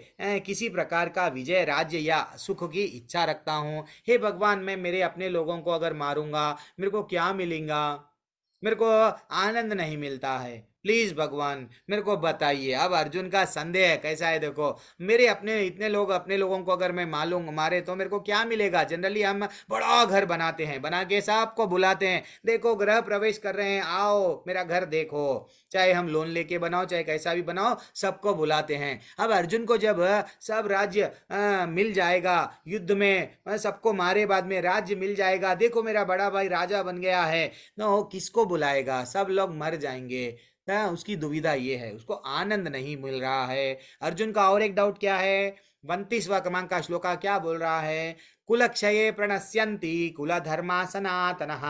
S1: किसी प्रकार का विजय, राज्य या सुख की इच्छा रखता हूँ। हे भगवान, मैं मेरे अपने लोगों को अगर मारूंगा मेरे को क्या मिलेगा? मेरे को आनंद नहीं मिलता है। प्लीज भगवान मेरे को बताइए। अब अर्जुन का संदेह कैसा है, देखो, मेरे अपने इतने लोग, अपने लोगों को अगर मैं मारे तो मेरे को क्या मिलेगा? जनरली हम बड़ा घर बनाते हैं, बना के सबको बुलाते हैं, देखो गृह प्रवेश कर रहे हैं, आओ मेरा घर देखो। चाहे हम लोन लेके बनाओ, चाहे कैसा भी बनाओ, सबको बुलाते हैं। अब अर्जुन को जब सब राज्य मिल जाएगा, युद्ध में सबको मारे बाद में राज्य मिल जाएगा, देखो मेरा बड़ा भाई राजा बन गया है, तो किसको बुलाएगा? सब लोग मर जाएंगे। उसकी दुविधा ये है, उसको आनंद नहीं मिल रहा है। अर्जुन का और एक डाउट क्या है, 32वां क्रमांक का श्लोका क्या बोल रहा है, कुलक्षये प्रणश्यन्ति कुल धर्मा सनातनः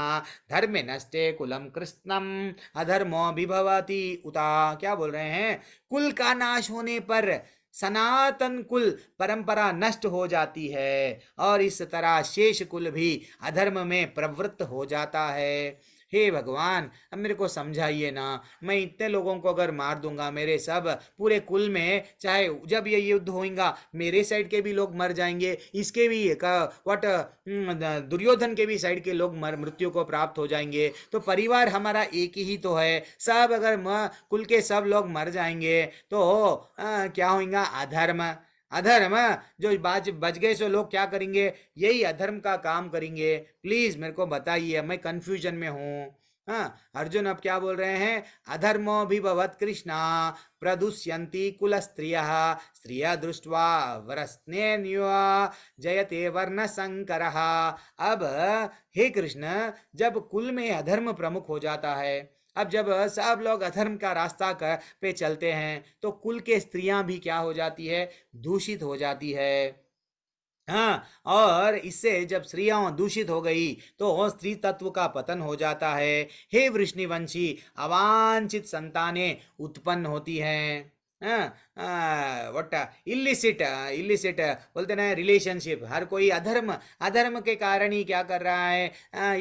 S1: धर्मे नष्टे कुलम कृष्णम अधर्मो विभवति उता। क्या बोल रहे हैं, कुल का नाश होने पर सनातन कुल परंपरा नष्ट हो जाती है, और इस तरह शेष कुल भी अधर्म में प्रवृत्त हो जाता है। हे भगवान, अब मेरे को समझाइए ना, मैं इतने लोगों को अगर मार दूंगा, मेरे सब पूरे कुल में, चाहे जब ये युद्ध होगा मेरे साइड के भी लोग मर जाएंगे, इसके भी दुर्योधन के भी साइड के लोग मृत्यु को प्राप्त हो जाएंगे, तो परिवार हमारा एक ही तो है। सब अगर कुल के सब लोग मर जाएंगे तो क्या होगा? अधर्म जो बच गए सो लोग क्या करेंगे? यही अधर्म का काम करेंगे। प्लीज मेरे को बताइए, मैं कंफ्यूजन में हूँ। अर्जुन अब क्या बोल रहे हैं, अधर्मो विभवत कृष्णा प्रदुष्यन्ति कुल स्त्रिया दृष्ट्वा वरस्नेन्युआ जयते वर्ण संकरः। अब हे कृष्ण, जब कुल में अधर्म प्रमुख हो जाता है, अब जब सब लोग अधर्म का रास्ता पे चलते हैं, तो कुल के स्त्रियां भी क्या हो जाती है? दूषित हो जाती है। और इससे जब स्त्रियां दूषित हो गई तो स्त्री तत्व का पतन हो जाता है। हे वृष्णिवंशी, अवांछित संतानें उत्पन्न होती हैं। इलिसिट बोलते ना, रिलेशनशिप, हर कोई अधर्म के कारण ही क्या कर रहा है,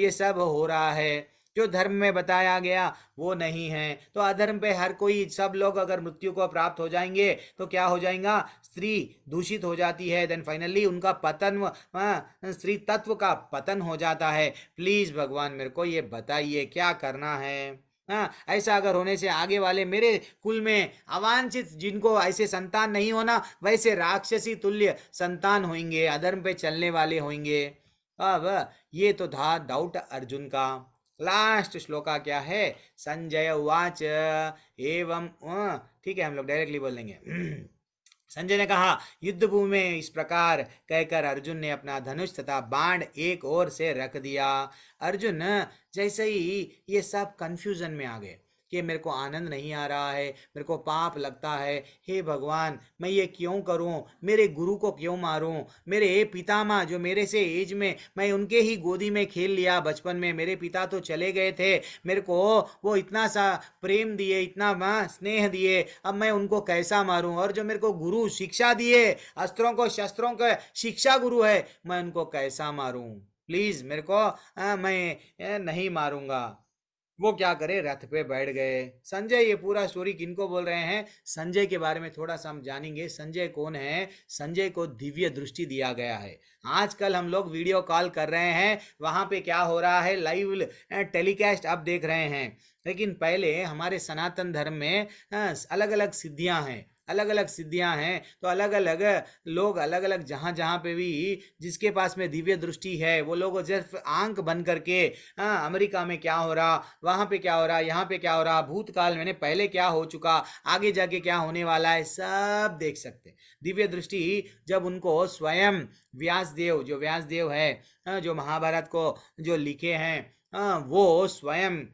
S1: ये सब हो रहा है। जो धर्म में बताया गया वो नहीं है। तो अधर्म पे हर कोई, सब लोग अगर मृत्यु को प्राप्त हो जाएंगे तो क्या हो जाएगा, स्त्री दूषित हो जाती है, देन फाइनली उनका पतन, स्त्री तत्व का पतन हो जाता है। प्लीज भगवान मेरे को ये बताइए क्या करना है। हाँ, ऐसा अगर होने से आगे वाले मेरे कुल में अवांछित, जिनको ऐसे संतान नहीं होना, वैसे राक्षसी तुल्य संतान होंगे, अधर्म पे चलने वाले होंगे। अब ये तो था डाउट अर्जुन का। लास्ट श्लोका क्या है, संजय उवाच एवं, ठीक है हम लोग डायरेक्टली बोल देंगे। संजय ने कहा, युद्ध भूमि में इस प्रकार कहकर अर्जुन ने अपना धनुष तथा बाण एक ओर से रख दिया। अर्जुन जैसे ही ये सब कंफ्यूजन में आ गए कि मेरे को आनंद नहीं आ रहा है, मेरे को पाप लगता है, हे भगवान मैं ये क्यों करूं, मेरे गुरु को क्यों मारूं, मेरे पितामह जो मेरे से एज में, मैं उनके ही गोदी में खेल लिया बचपन में, मेरे पिता तो चले गए थे, मेरे को वो इतना सा प्रेम दिए, इतना स्नेह दिए, अब मैं उनको कैसा मारूं, और जो मेरे को गुरु शिक्षा दिए, अस्त्रों को शस्त्रों का शिक्षा गुरु है, मैं उनको कैसा मारूं, प्लीज मेरे को, मैं नहीं मारूंगा। वो क्या करे, रथ पे बैठ गए। संजय, ये पूरा स्टोरी किनको बोल रहे हैं, संजय के बारे में थोड़ा सा हम जानेंगे। संजय कौन है, संजय को दिव्य दृष्टि दिया गया है। आजकल हम लोग वीडियो कॉल कर रहे हैं, वहां पे क्या हो रहा है, लाइव टेलीकास्ट आप देख रहे हैं, लेकिन पहले हमारे सनातन धर्म में अलग अलग सिद्धियां हैं, अलग अलग सिद्धियां हैं, तो अलग अलग लोग अलग अलग जहाँ जहाँ पे भी जिसके पास में दिव्य दृष्टि है, वो लोग सिर्फ आंख बंद करके अमेरिका में क्या हो रहा, वहाँ पे क्या हो रहा, यहाँ पे क्या हो रहा, भूतकाल में पहले क्या हो चुका, आगे जाके क्या होने वाला है, सब देख सकते। दिव्य दृष्टि जब उनको स्वयं व्यासदेव, जो व्यासदेव है जो महाभारत को जो लिखे हैं, वो स्वयं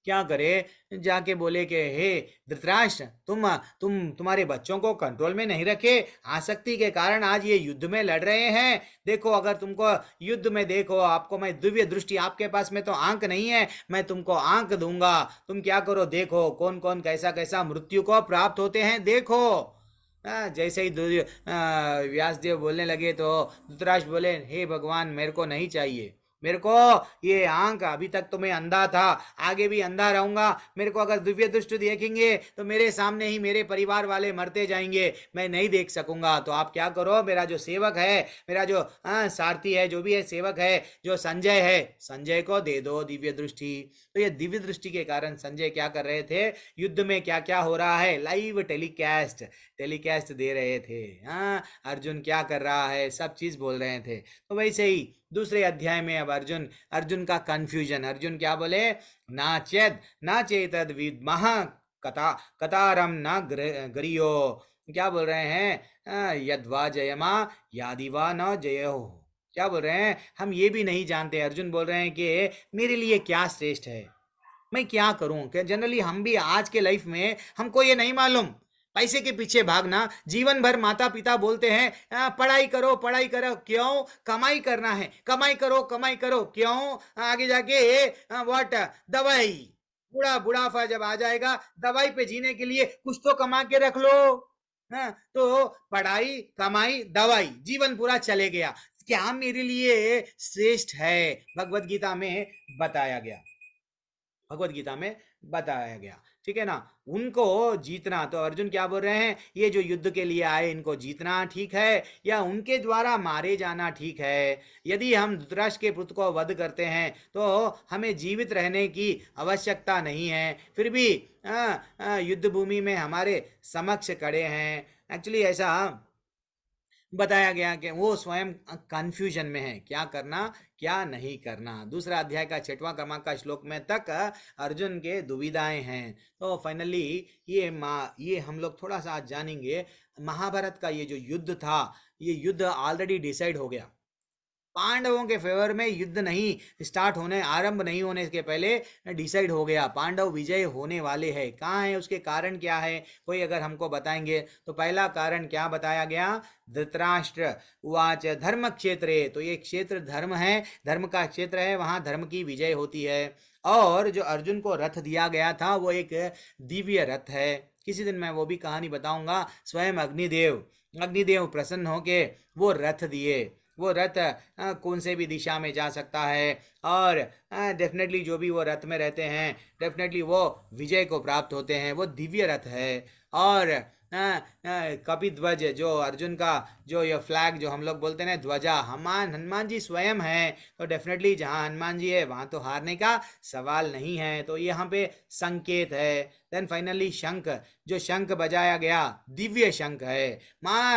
S1: क्या करे, जाके बोले कि हे धृतराष्ट्र, तुम्हारे बच्चों को कंट्रोल में नहीं रखे, आसक्ति के कारण आज ये युद्ध में लड़ रहे हैं। देखो अगर तुमको युद्ध में देखो, आपको मैं दिव्य दृष्टि, आपके पास में तो आंख नहीं है, मैं तुमको आंख दूंगा, तुम क्या करो, देखो कौन कौन कैसा कैसा मृत्यु को प्राप्त होते हैं, देखो। जैसे ही व्यासदेव बोलने लगे तो धृतराष्ट्र बोले, हे भगवान मेरे को नहीं चाहिए, मेरे को ये आंख, अभी तक तो मैं अंधा था, आगे भी अंधा रहूंगा, मेरे को अगर दिव्य दृष्टि देखेंगे तो मेरे सामने ही मेरे परिवार वाले मरते जाएंगे, मैं नहीं देख सकूंगा। तो आप क्या करो, मेरा जो सेवक है, मेरा जो सारथी है, जो भी है सेवक है, जो संजय है, संजय को दे दो दिव्य दृष्टि। तो ये दिव्य दृष्टि के कारण संजय क्या कर रहे थे, युद्ध में क्या क्या हो रहा है, लाइव टेलीकास्ट दे रहे थे। अर्जुन क्या कर रहा है, सब चीज बोल रहे थे। तो वैसे ही दूसरे अध्याय में अब अर्जुन का कंफ्यूजन, अर्जुन क्या बोले, ना चेतद विद्मः कतारम न गरियो, क्या बोल रहे हैं, यद्वा जयमा यादिवा न जयो, क्या बोल रहे हैं, हम ये भी नहीं जानते। अर्जुन बोल रहे हैं कि मेरे लिए क्या श्रेष्ठ है, मैं क्या करूं। जनरली हम भी आज के लाइफ में हमको ये नहीं मालूम, पैसे के पीछे भागना, जीवन भर माता पिता बोलते हैं पढ़ाई करो पढ़ाई करो, क्यों, कमाई करना है, कमाई करो, क्यों, आगे जाके व्हाट, दवाई, बुढ़ापा जब आ जाएगा, दवाई पे जीने के लिए कुछ तो कमा के रख लो। तो पढ़ाई, कमाई, दवाई, जीवन पूरा चले गया, क्या मेरे लिए श्रेष्ठ है, भगवत गीता में बताया गया, ठीक है ना, उनको जीतना। तो अर्जुन क्या बोल रहे हैं, ये जो युद्ध के लिए आए इनको जीतना ठीक है या उनके द्वारा मारे जाना ठीक है। यदि हम धृतराष्ट्र के पुत्र को वध करते हैं तो हमें जीवित रहने की आवश्यकता नहीं है, फिर भी युद्ध भूमि में हमारे समक्ष खड़े हैं। एक्चुअली ऐसा बताया गया कि वो स्वयं कंफ्यूजन में है, क्या करना क्या नहीं करना। दूसरा अध्याय का 6वां क्रमांक का श्लोक में तक अर्जुन के दुविधाएं हैं। तो फाइनली ये हम लोग थोड़ा सा आज जानेंगे। महाभारत का ये जो युद्ध था, ये युद्ध ऑलरेडी डिसाइड हो गया, पांडवों के फेवर में युद्ध नहीं स्टार्ट होने, आरंभ नहीं होने के पहले डिसाइड हो गया, पांडव विजय होने वाले हैं। कहाँ है, उसके कारण क्या है, कोई अगर हमको बताएंगे तो पहला कारण क्या बताया गया, धृतराष्ट्र उवाच धर्म क्षेत्रे, तो ये क्षेत्र धर्म है, धर्म का क्षेत्र है, वहां धर्म की विजय होती है। और जो अर्जुन को रथ दिया गया था वो एक दिव्य रथ है, किसी दिन मैं वो भी कहानी बताऊंगा। स्वयं अग्निदेव प्रसन्न होके वो रथ दिए, वो रथ कौन से भी दिशा में जा सकता है, और डेफिनेटली जो भी वो रथ में रहते हैं डेफिनेटली वो विजय को प्राप्त होते हैं। वो दिव्य रथ है। और कपिध्वज जो अर्जुन का जो ये फ्लैग जो हम लोग बोलते हैं ना, ध्वजा, हनुमान जी स्वयं है। तो डेफिनेटली जहाँ हनुमान जी है वहाँ तो हारने का सवाल नहीं है। तो यहाँ पे संकेत है। देन फाइनली शंख, जो शंख बजाया गया दिव्य शंख है।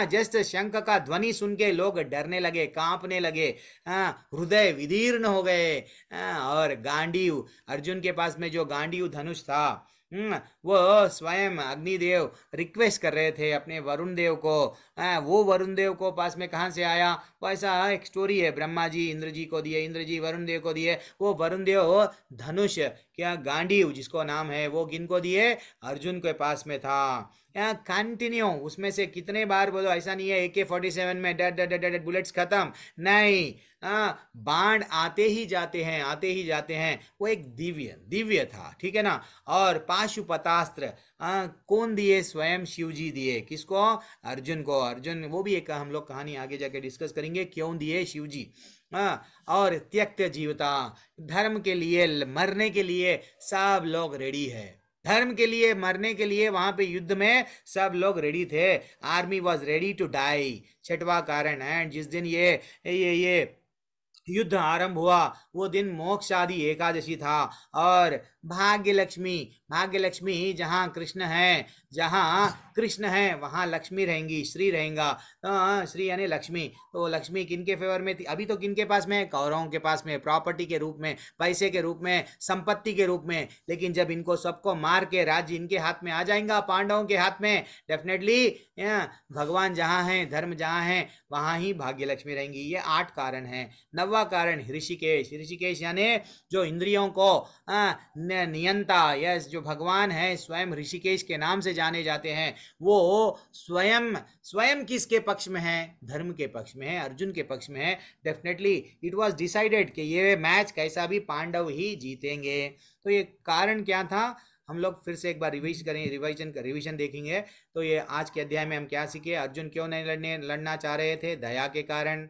S1: जस्ट शंख का ध्वनि सुन के लोग डरने लगे, कांपने लगे, हृदय विदीर्ण हो गए। और गांडीव, अर्जुन के पास में जो गांडीव धनुष था, वो स्वयं अग्निदेव रिक्वेस्ट कर रहे थे अपने वरुण देव को। वो वरुण देव को पास में कहाँ से आया? वो ऐसा एक स्टोरी है, ब्रह्मा जी इंद्र जी को दिए, इंद्र जी वरुण देव को दिए। वो वरुण देव धनुष क्या गांडीव जिसको नाम है वो किनको दिए? अर्जुन के पास में था। कंटिन्यू उसमें से कितने बार बोलो, ऐसा नहीं है AK-47 में डट डट डट बुलेट्स खत्म, नहीं, बाण आते ही जाते हैं, आते ही जाते हैं। वो एक दिव्य था, ठीक है ना। और पाशुपतास्त्र कौन दिए? स्वयं शिव जी दिए। किसको? अर्जुन को। अर्जुन, वो भी एक हम लोग कहानी आगे जाके डिस्कस करेंगे क्यों दिए शिव जी। और त्यक्त जीवता, धर्म के लिए मरने के लिए सब लोग रेडी है। धर्म के लिए मरने के लिए वहां पे युद्ध में सब लोग रेडी थे। Army was ready to die. छठवां कारण है, जिस दिन ये युद्ध आरंभ हुआ वो दिन मोक्ष आदि एकादशी था। और भाग्य लक्ष्मी जहाँ कृष्ण है, जहाँ कृष्ण है वहाँ लक्ष्मी रहेंगी, श्री रहेगा। तो श्री यानी लक्ष्मी। तो लक्ष्मी किनके फेवर में थी? अभी तो किनके पास में? कौरवों के पास में, प्रॉपर्टी के रूप में, पैसे के रूप में, संपत्ति के रूप में। लेकिन जब इनको सबको मार के राज्य इनके हाथ में आ जाएगा, पांडवों के हाथ में, डेफिनेटली भगवान जहाँ है, धर्म जहाँ है, वहाँ ही भाग्य लक्ष्मी रहेंगी। ये 8 कारण है। 9वां कारण ऋषिकेश यानी जो इंद्रियों को नियंता, यस, जो भगवान है स्वयं ऋषिकेश के नाम से जाने जाते हैं। वो स्वयं किसके पक्ष में है? धर्म के पक्ष में है, अर्जुन के पक्ष में है। डेफिनेटली इट वाज डिसाइडेड कि ये मैच कैसा भी पांडव ही जीतेंगे। तो ये कारण क्या था? हम लोग फिर से एक बार रिवीजन देखेंगे। तो ये आज के अध्याय में हम क्या सीखे? अर्जुन क्यों नहीं लड़ना चाह रहे थे? दया के कारण।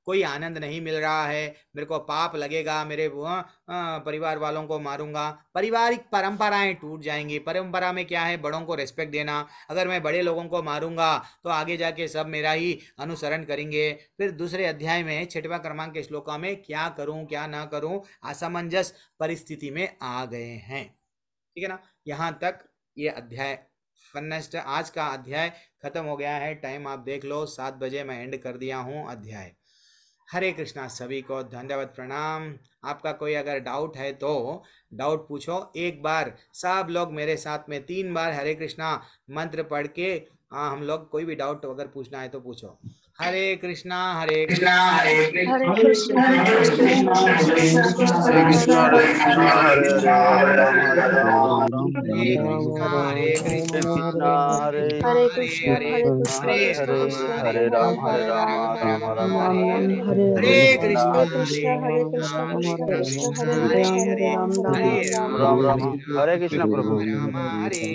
S1: कोई आनंद नहीं मिल रहा है, मेरे को पाप लगेगा, मेरे परिवार वालों को मारूंगा। पारिवारिक परंपराएं टूट जाएंगी। परंपरा में क्या है? बड़ों को रिस्पेक्ट देना। अगर मैं बड़े लोगों को मारूंगा तो आगे जाके सब मेरा ही अनुसरण करेंगे। फिर दूसरे अध्याय में 6वां क्रमांक के श्लोका में क्या करूं क्या ना करूं, असमंजस परिस्थिति में आ गए हैं, ठीक है ना। यहाँ तक ये अध्याय फर्स्ट, आज का अध्याय खत्म हो गया है। टाइम आप देख लो, 7 बजे मैं एंड कर दिया हूँ अध्याय। हरे कृष्णा, सभी को धन्यवाद, प्रणाम। आपका कोई अगर डाउट है तो डाउट पूछो। एक बार सब लोग मेरे साथ में 3 बार हरे कृष्णा मंत्र पढ़ के हम लोग कोई भी डाउट अगर पूछना है तो पूछो। हरे कृष्णा हरे कृष्णा हरे कृष्णा
S2: हरे कृष्णा हरे कृष्णा हरे राम हरे राम
S1: हरे कृष्णा
S2: हरे कृष्णा प्रभु।
S1: हरे।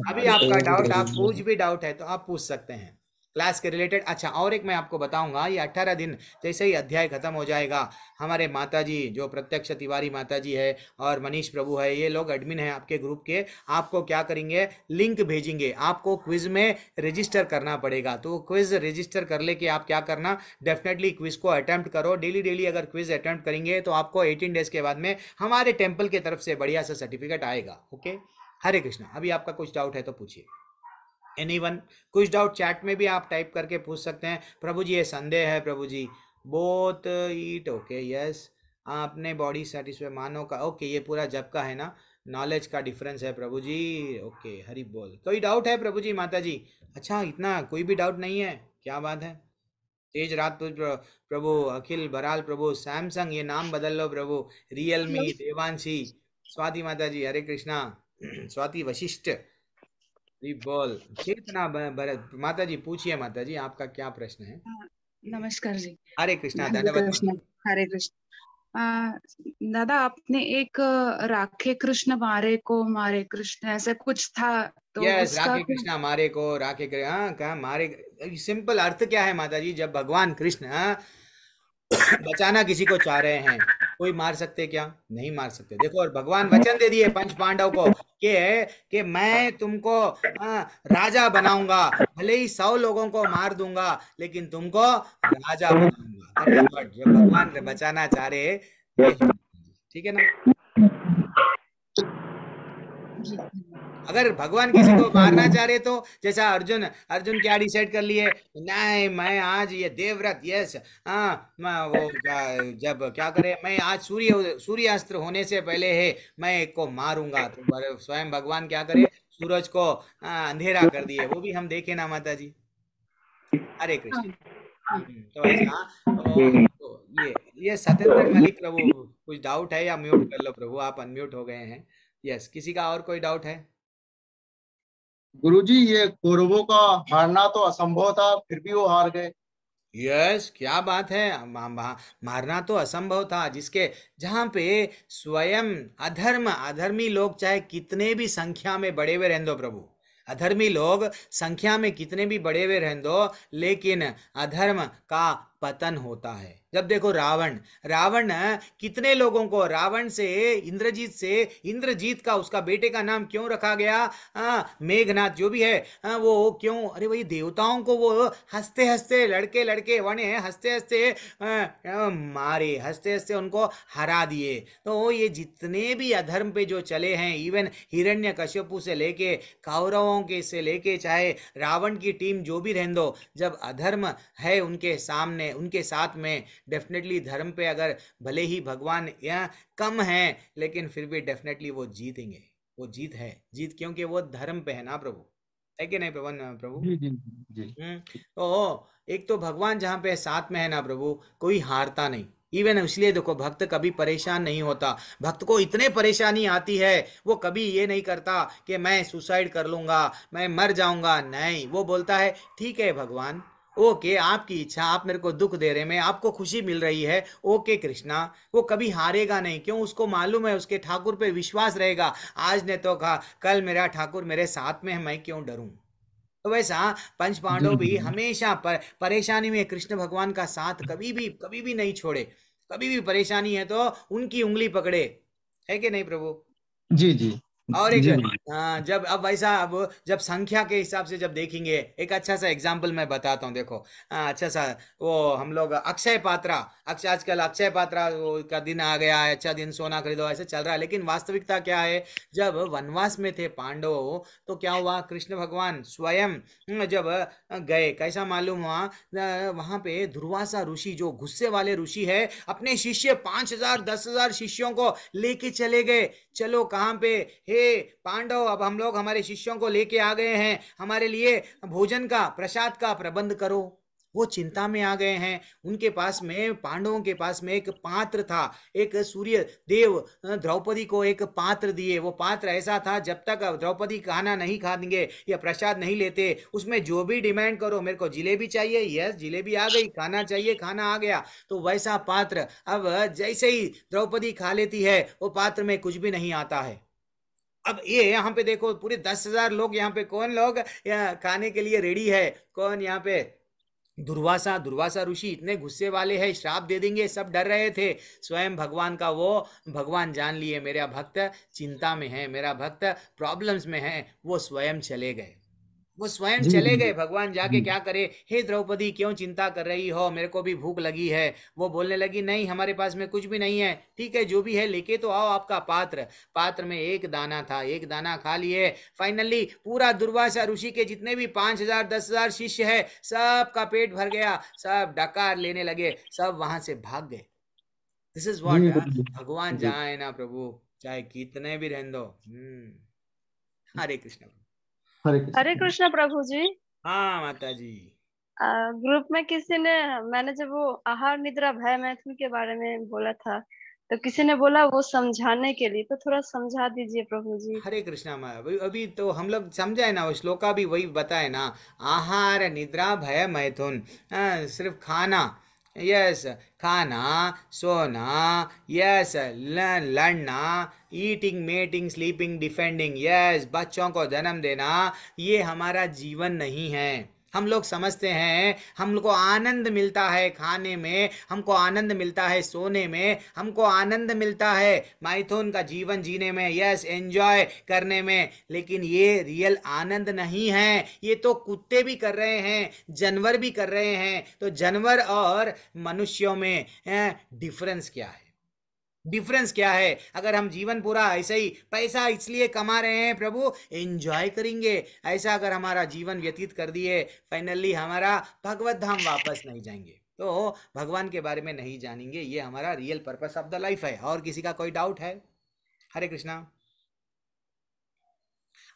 S1: अभी आपका डाउट, आप कुछ भी डाउट है तो आप पूछ सकते हैं क्लास के रिलेटेड। अच्छा, और एक मैं आपको बताऊंगा, ये 18 दिन जैसे ही अध्याय खत्म हो जाएगा, हमारे माताजी जो प्रत्यक्ष तिवारी माताजी है और मनीष प्रभु है, ये लोग एडमिन है आपके ग्रुप के, आपको क्या करेंगे? लिंक भेजेंगे। आपको क्विज में रजिस्टर करना पड़ेगा। तो क्विज रजिस्टर कर लेके आप क्या करना? डेफिनेटली क्विज को अटेम्प्ट करो। डेली अगर क्विज अटेम्प्ट करेंगे तो आपको 18 डेज के बाद में हमारे टेम्पल की तरफ से बढ़िया सा सर्टिफिकेट आएगा। ओके, हरे कृष्णा। अभी आपका कुछ डाउट है तो पूछिए। एनीवन? कुछ डाउट चैट में भी आप टाइप करके पूछ सकते हैं। प्रभु जी ये संदेह है प्रभु जी। बोथ ईट, ओके, यस। आपने बॉडी सेटिस्फाई मानो का, ओके, ये पूरा जब का है ना, नॉलेज का डिफरेंस है प्रभु जी। ओके, हरि बोल। कोई डाउट है प्रभु जी? माता जी, अच्छा, इतना कोई भी डाउट नहीं है? क्या बात है। तेज रात प्रभु, अखिल बराल प्रभु, सैमसंग ये नाम बदल लो प्रभु, रियलमी, देवांशी, स्वाति माता जी, हरे कृष्णा, स्वाति वशिष्ठ, बोल, चेतना भरत। माता जी पूछिए, माता जी आपका क्या प्रश्न है?
S9: नमस्कार जी।
S1: हरे कृष्णा, धन्यवाद।
S9: हरे कृष्ण। दादा आपने एक राखे कृष्ण मारे कृष्ण ऐसा कुछ था, तो
S1: यस,
S9: उसका
S1: राखे कृष्णा मारे को राखे करे, हाँ क्या मारे। सिंपल अर्थ क्या है माता जी, जब भगवान कृष्ण बचाना किसी को चाह रहे हैं, कोई मार सकते क्या? नहीं मार सकते। देखो, और भगवान वचन दे दिए पंच पांडव को कि मैं तुमको राजा बनाऊंगा, भले ही 100 लोगों को मार दूंगा लेकिन तुमको राजा बनाऊंगा। That is what, जब भगवान बचाना चाह रहे ये है। ठीक है ना? अगर भगवान किसी को मारना चाह रहे तो जैसा अर्जुन क्या डिसाइड कर लिए, नहीं मैं आज ये देवव्रत, यस वो जब क्या करे, मैं आज सूर्यास्त्र होने से पहले है मैं एक को मारूंगा, तो स्वयं भगवान क्या करे, सूरज को अंधेरा कर दिए। वो भी हम देखे ना माता जी। हरे कृष्ण। तो ऐसा तो ये सत्येंद्र मलिक प्रभु, कुछ डाउट है या म्यूट कर लो प्रभु, आप अनम्यूट हो गए हैं। यस, किसी का और कोई डाउट है?
S10: गुरुजी, ये कौरवों का हारना तो असंभव था, फिर भी वो हार गए।
S1: यस, क्या बात है, मारना तो असंभव था, जहां पे स्वयं अधर्मी लोग चाहे कितने भी संख्या में बड़े हुए रहने दो प्रभु, अधर्मी लोग संख्या में कितने भी बड़े हुए रहने दो, लेकिन अधर्म का पतन होता है। जब देखो रावण कितने लोगों को, रावण से इंद्रजीत का उसका बेटे का नाम क्यों रखा गया, मेघनाथ जो भी है, वो क्यों, अरे वही देवताओं को वो हंसते हंसते लड़के वने हंसते हंसते मारे, हंसते हंसते उनको हरा दिए। तो ये जितने भी अधर्म पे जो चले हैं, इवन हिरण्यकश्यपु से लेके कौरवों के से लेके चाहे रावण की टीम जो भी रहने दो, जब अधर्म है उनके सामने, उनके साथ में, डेफिनेटली धर्म पे अगर भले ही भगवान यहाँ कम है लेकिन फिर भी डेफिनेटली वो जीतेंगे। वो जीत क्योंकि वो धर्म पे है ना प्रभु, है कि नहीं प्रभु?
S10: जी जी जी।
S1: तो एक तो भगवान जहाँ पे साथ में है ना प्रभु, कोई हारता नहीं। इवन इसलिए देखो, भक्त कभी परेशान नहीं होता। भक्त को इतने परेशानी आती है, वो कभी ये नहीं करता कि मैं सुसाइड कर लूंगा, मैं मर जाऊंगा, नहीं, वो बोलता है ठीक है भगवान, ओके आपकी इच्छा, आप मेरे को दुख दे रहे, मैं आपको खुशी मिल रही है, ओके कृष्णा। वो कभी हारेगा नहीं, क्यों? उसको मालूम है, उसके ठाकुर पे विश्वास रहेगा, आज ने तो कहा कल मेरा ठाकुर मेरे साथ में है, मैं क्यों डरूं। तो वैसा पंच पांडव भी हमेशा परेशानी में कृष्ण भगवान का साथ कभी भी नहीं छोड़े। कभी भी परेशानी है तो उनकी उंगली पकड़े, है कि नहीं प्रभु?
S10: जी जी।
S1: और एक जब संख्या के हिसाब से जब देखेंगे, एक अच्छा सा एग्जाम्पल मैं बताता हूँ। देखो अच्छा सा, वो हम लोग आजकल अक्षय पात्रा का दिन आ गया है, अच्छा दिन, सोना खरीदो, ऐसे चल रहा है। लेकिन वास्तविकता क्या है, जब वनवास में थे पांडव तो क्या हुआ, कृष्ण भगवान स्वयं जब गए, कैसा मालूम हुआ, वहां पे दुर्वासा ऋषि, जो गुस्से वाले ऋषि है, अपने शिष्य 5000 10,000 शिष्यों को लेके चले गए। चलो कहाँ पे, हे पांडव, अब हम लोग हमारे शिष्यों को लेके आ गए हैं, हमारे लिए भोजन का, प्रसाद का प्रबंध करो। वो चिंता में आ गए हैं। उनके पास में, पांडवों के पास में एक पात्र था, एक सूर्य देव द्रौपदी को एक पात्र दिए। वो पात्र ऐसा था, जब तक द्रौपदी खाना नहीं खाएंगे या प्रसाद नहीं लेते, उसमें जो भी डिमांड करो, मेरे को जिलेबी चाहिए, यस जिलेबी आ गई, खाना चाहिए, खाना आ गया। तो वैसा पात्र अब जैसे ही द्रौपदी खा लेती है, वो पात्र में कुछ भी नहीं आता है। अब ये यहाँ पे देखो, पूरे 10,000 लोग यहाँ पे, कौन लोग यहाँ खाने के लिए रेडी है, कौन यहाँ पे, दुर्वासा ऋषि इतने गुस्से वाले हैं, श्राप दे देंगे, सब डर रहे थे। स्वयं भगवान का वो भगवान जान लिए, मेरा भक्त चिंता में है, मेरा भक्त प्रॉब्लम्स में है, वो स्वयं चले गए। भगवान जाके क्या करे, हे द्रौपदी क्यों चिंता कर रही हो, मेरे को भी भूख लगी है। वो बोलने लगी, नहीं हमारे पास में कुछ भी नहीं है, ठीक है जो भी है लेके तो आओ आपका पात्र में एक दाना था, एक दाना खा लिए। फाइनली पूरा दुर्वासा ऋषि के जितने भी 5,000 10,000 शिष्य है, सबका पेट भर गया, सब डकार लेने लगे, सब वहां से भाग गए। दिस इज व्हाट, भगवान जहाँ है ना प्रभु, चाहे कितने भी रहने दो। हरे कृष्ण।
S8: हरे कृष्ण प्रभु जी।
S1: हाँ माता जी।
S8: ग्रुप में किसी ने, मैंने जब वो आहार निद्रा भय मैथुन के बारे में बोला था, तो किसी ने बोला वो समझाने के लिए, तो थोड़ा समझा दीजिए प्रभु जी।
S1: हरे कृष्णा। अभी तो हम लोग समझाए ना, वो श्लोका भी वही बताए ना, आहार निद्रा भय मैथुन, सिर्फ यस, खाना, सोना, यस, लड़ना, eating, mating, sleeping, defending, yes, बच्चों को जन्म देना, ये हमारा जीवन नहीं है। हम लोग समझते हैं हमको आनंद मिलता है खाने में, हमको आनंद मिलता है सोने में, हमको आनंद मिलता है माइथुन का जीवन जीने में, यस, एंजॉय करने में, लेकिन ये रियल आनंद नहीं है। ये तो कुत्ते भी कर रहे हैं, जानवर भी कर रहे हैं। तो जानवर और मनुष्यों में डिफरेंस क्या है? डिफरेंस क्या है? अगर हम जीवन पूरा ऐसे ही पैसा इसलिए कमा रहे हैं प्रभु एंजॉय करेंगे, ऐसा अगर हमारा जीवन व्यतीत कर दिए, फाइनली हमारा भगवत धाम वापस नहीं जाएंगे, तो भगवान के बारे में नहीं जानेंगे। ये हमारा real purpose of the life है। और किसी का कोई डाउट है? हरे कृष्णा।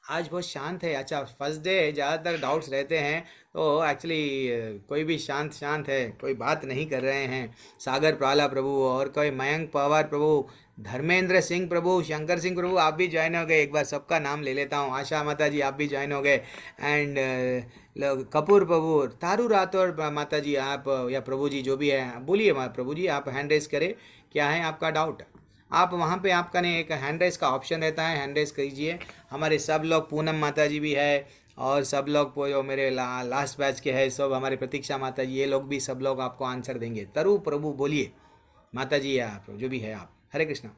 S1: आज बहुत शांत है। अच्छा, फर्स्ट डे ज़्यादातर डाउट्स रहते हैं, तो एक्चुअली कोई भी शांत है, कोई बात नहीं कर रहे हैं। सागर प्राला प्रभु और कोई मयंक पवार प्रभु, धर्मेंद्र सिंह प्रभु, शंकर सिंह प्रभु, आप भी ज्वाइन हो गए। एक बार सबका नाम ले लेता हूँ। आशा माता जी आप भी ज्वाइन हो गए। एंड कपूर प्रभु, तारू राठौर माता जी आप, या प्रभु जी जो भी है बोलिए। प्रभु जी आप हैंड रेस करें, क्या है आपका डाउट? आप वहाँ पे आपका ने एक हैंड रेस का ऑप्शन रहता है, हैंड रेस कीजिए। हमारे सब लोग, पूनम माता जी भी है और सब लोग जो मेरे लास्ट बैच के हैं, सब हमारे प्रतीक्षा माता जी, ये लोग भी सब लोग आपको आंसर देंगे। तरु प्रभु बोलिए, माता जी या आप जो भी है आप। हरे कृष्णा।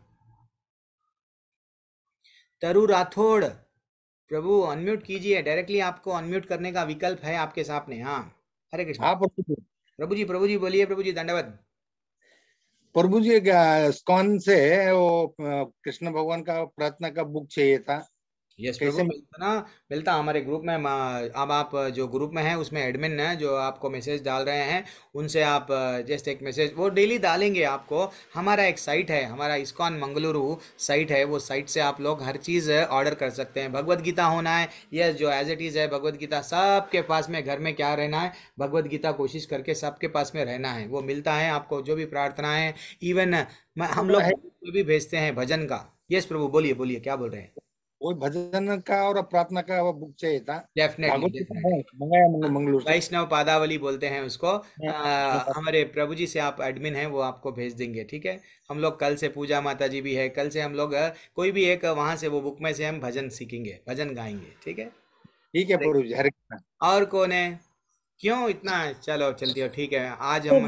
S1: तरु राठौड़ प्रभु अनम्यूट कीजिए, डायरेक्टली आपको अनम्यूट करने का विकल्प है आपके सामने। हाँ, हरे कृष्णा। प्रभु जी बोलिए। प्रभु जी दंडवत।
S11: प्रभु जी स्कॉन से वो कृष्ण भगवान का प्रार्थना का बुक चाहिए था।
S1: यस प्रभु, मिलता हमारे ग्रुप में। अब आप जो ग्रुप में हैं उसमें एडमिन है जो आपको मैसेज डाल रहे हैं, उनसे आप जस्ट एक मैसेज वो डेली डालेंगे आपको। हमारा एक साइट है, हमारा इस्कॉन मंगलुरु साइट है, वो साइट से आप लोग हर चीज़ ऑर्डर कर सकते हैं। भगवत गीता होना है, यस, जो एज इट इज़ है भगवत गीता सबके पास में घर में क्या रहना है, भगवत गीता कोशिश करके सबके पास में रहना है। वो मिलता है आपको, जो भी प्रार्थना है। इवन हम लोग भी भेजते हैं भजन का। यस प्रभु बोलिए क्या बोल रहे हैं?
S11: वो भजन का और प्रार्थना का वो बुक चाहिए था।
S1: डेफिनेटली
S11: मंगलुरु
S1: वैष्णव पादावली बोलते हैं उसको। हमारे प्रभु जी से आप एडमिन हैं, वो आपको भेज देंगे। ठीक है, हम लोग कल से, पूजा माता जी भी है, कल से हम लोग कोई भी एक वहां से वो बुक में से हम भजन सीखेंगे, भजन गाएंगे। ठीक है प्रभु जी। हरे कृष्ण। और कौन है? क्यों इतना चलो चलती हो? ठीक है, आज हम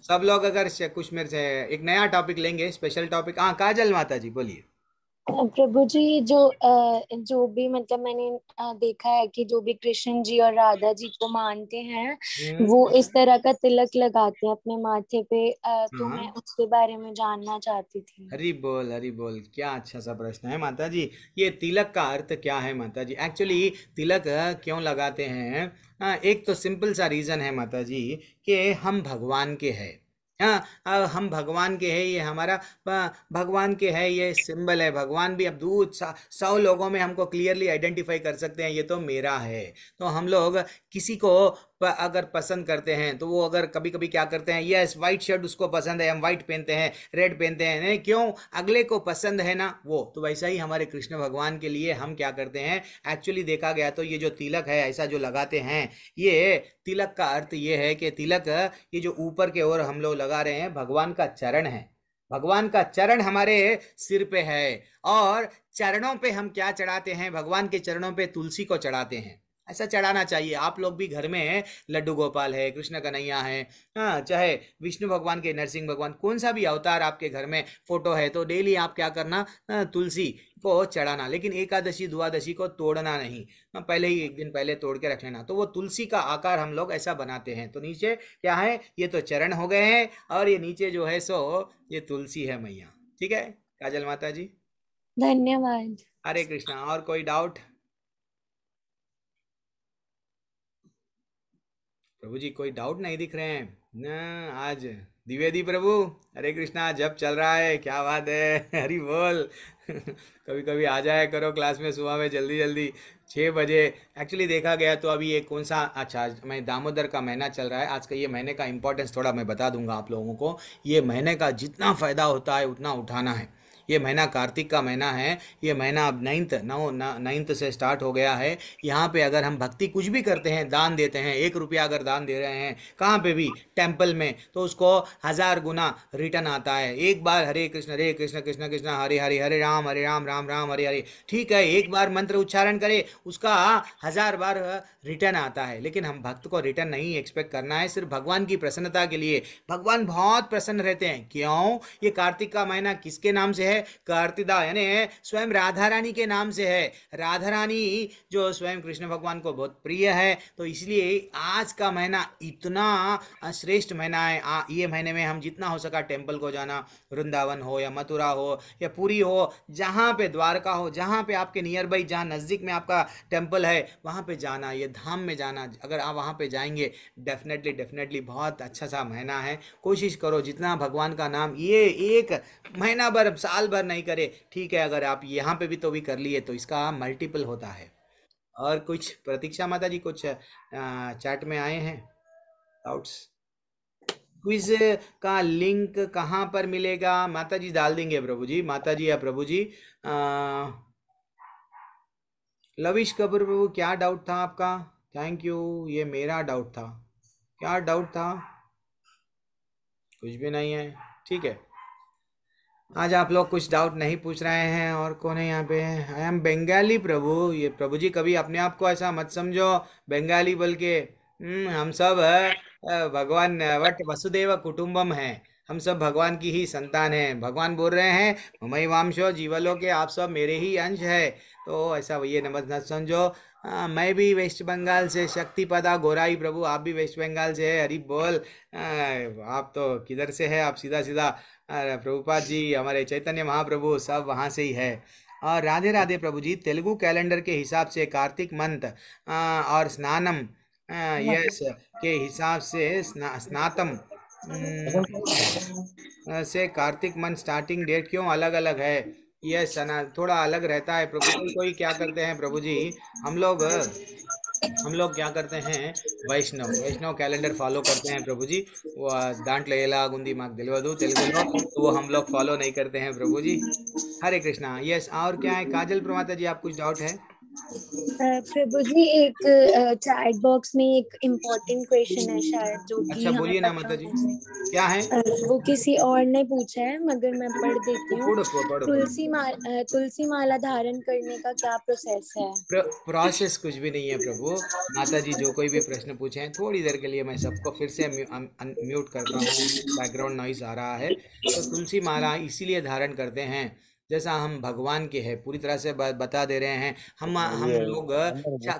S1: सब लोग अगर कुछ मेरे से एक नया टॉपिक लेंगे, स्पेशल टॉपिक। हाँ, काजल माता जी बोलिए।
S5: प्रभु जी, जो भी मतलब मैंने देखा है कि जो भी कृष्ण जी और राधा जी को मानते हैं वो इस तरह का तिलक लगाते हैं अपने माथे पे, तो मैं उसके बारे में जानना चाहती थी।
S1: हरि बोल, क्या अच्छा सा प्रश्न है माता जी। ये तिलक का अर्थ क्या है माता जी? एक्चुअली तिलक क्यों लगाते हैं? एक तो सिंपल सा रीजन है माता जी कि हम भगवान के हैं। हाँ, हम भगवान के हैं, ये हमारा भगवान के है, ये सिंबल है। भगवान भी अब दूर 100 लोगों में हमको क्लियरली आइडेंटिफाई कर सकते हैं, ये तो मेरा है। तो हम लोग किसी को अगर पसंद करते हैं तो वो अगर कभी कभी क्या करते हैं, यस वाइट शर्ट उसको पसंद है, हम वाइट पहनते हैं, रेड पहनते हैं, नहीं क्यों? अगले को पसंद है ना वो। तो वैसा ही हमारे कृष्ण भगवान के लिए हम क्या करते हैं, एक्चुअली देखा गया तो ये जो तिलक है ऐसा जो लगाते हैं, ये तिलक का अर्थ ये है कि तिलक ये जो ऊपर के ओर हम लोग लगा रहे हैं, भगवान का चरण है। भगवान का चरण हमारे सिर पे है, और चरणों पे हम क्या चढ़ाते हैं? भगवान के चरणों पे तुलसी को चढ़ाते हैं। ऐसा चढ़ाना चाहिए। आप लोग भी घर में लड्डू गोपाल है, कृष्ण कन्हैया है, हाँ, चाहे विष्णु भगवान के, नरसिंह भगवान, कौन सा भी अवतार आपके घर में फोटो है, तो डेली आप क्या करना, तुलसी को चढ़ाना। लेकिन एकादशी द्वादशी को तोड़ना नहीं, पहले ही एक दिन पहले तोड़ के रख लेना। तो वो तुलसी का आकार हम लोग ऐसा बनाते हैं। तो नीचे क्या है, ये तो चरण हो गए हैं, और ये नीचे जो है सो ये तुलसी है मैया। ठीक है काजल माता जी,
S5: धन्यवाद।
S1: हरे कृष्णा। और कोई डाउट? प्रभु जी कोई डाउट नहीं दिख रहे हैं ना आज? द्विवेदी प्रभु, हरे कृष्णा, जब चल रहा है, क्या बात है, हरि बोल। कभी कभी आ जाया करो क्लास में सुबह में जल्दी 6 बजे। एक्चुअली देखा गया तो अभी ये कौन सा, अच्छा मैं दामोदर का महीना चल रहा है आज का। ये महीने का इंपॉर्टेंस थोड़ा मैं बता दूंगा आप लोगों को। ये महीने का जितना फ़ायदा होता है उतना उठाना है। ये महीना कार्तिक का महीना है, ये महीना अब 9th से स्टार्ट हो गया है। यहाँ पे अगर हम भक्ति कुछ भी करते हैं, दान देते हैं, 1 रुपया अगर दान दे रहे हैं कहाँ पे भी, टेम्पल में, तो उसको 1000 गुना रिटर्न आता है। एक बार हरे कृष्ण कृष्ण कृष्ण हरे हरे, हरे राम राम राम हरे हरे, ठीक है, एक बार मंत्र उच्चारण करे उसका 1000 बार रिटर्न आता है। लेकिन हम भक्त को रिटर्न नहीं एक्सपेक्ट करना है, सिर्फ भगवान की प्रसन्नता के लिए। भगवान बहुत प्रसन्न रहते हैं। क्यों? ये कार्तिक का महीना किसके नाम से है? कार्तिदा यानी स्वयं राधा रानी के नाम से है। राधा रानी जो स्वयं कृष्ण भगवान को बहुत प्रिय है, तो इसलिए आज का महीना इतना श्रेष्ठ महीना है। ये महीने में हम जितना हो सका टेम्पल को जाना, वृंदावन हो या मथुरा हो या पुरी हो, जहाँ पे द्वारका हो, जहाँ पे आपके नियर बाई, जहाँ नज़दीक में आपका टेम्पल है, वहाँ पे जाना, ये धाम में जाना। अगर आप वहाँ पे जाएंगे डेफिनेटली बहुत अच्छा सा महीना है। कोशिश करो जितना भगवान का नाम ये एक महीना भर, साल भर नहीं करे, ठीक है, अगर आप यहाँ पे भी तो भी कर लिए तो इसका मल्टीपल होता है। और कुछ प्रतीक्षा माता जी कुछ चैट में आए हैं डाउट्स? क्विज का लिंक कहाँ पर मिलेगा? माता जी डाल देंगे प्रभु जी, माता जी या प्रभु जी। लविश कपूर प्रभु, क्या डाउट था आपका? Thank you. ये मेरा डाउट था। क्या डाउट था? कुछ भी नहीं है, ठीक है। आज आप लोग कुछ डाउट नहीं पूछ रहे हैं। और कौन है यहाँ पे? आई एम बंगाली प्रभु। ये प्रभु जी कभी अपने आप को ऐसा मत समझो बंगाली बोल के। हम सब भगवान वट वसुदेव कुटुंबम है, हम सब भगवान की ही संतान हैं। भगवान बोल रहे हैं ममई वांशो जीवलों के, आप सब मेरे ही अंश है। तो ऐसा ये मत समझो। मैं भी वेस्ट बंगाल से, शक्तिपदा गोराई प्रभु, आप भी वेस्ट बंगाल से है। हरी बोल। आप तो किधर से है? आप सीधा सीधा प्रभुपाद जी, हमारे चैतन्य महाप्रभु सब वहाँ से ही है। और राधे राधे प्रभु जी। तेलुगु कैलेंडर के हिसाब से कार्तिक मंथ और स्नानम यस के हिसाब से स्नातम से कार्तिक मंथ स्टार्टिंग डेट क्यों अलग अलग है? यस थोड़ा अलग रहता है प्रभु। कोई क्या करते हैं प्रभु जी, हम लोग क्या करते हैं, वैष्णव कैलेंडर फॉलो करते हैं प्रभु जी। वो दांटले गुंदी माक दिलवदू तेलुगुलो, तो वो हम लोग फॉलो नहीं करते हैं प्रभु जी। हरे कृष्णा। यस और क्या है? काजल प्रमाता जी, आप कुछ डाउट है?
S5: प्रभु जी एक चैट बॉक्स में एक इम्पोर्टेंट क्वेश्चन है शायद, जो कि
S1: अच्छा बोलिए ना माता जी, क्या है?
S5: वो किसी और ने पूछा है, मगर मैं पढ़ देती हूँ। तुलसी माला धारण करने का क्या प्रोसेस है?
S1: प्रोसेस कुछ भी नहीं है प्रभु। माता जी जो कोई भी प्रश्न पूछे हैं, थोड़ी देर के लिए मैं सबको फिर से म्यूट करता हूँ, बैकग्राउंड नॉइज आ रहा है। तो तुलसी माला इसीलिए धारण करते हैं, जैसा हम भगवान के हैं पूरी तरह से बता दे रहे हैं। हम लोग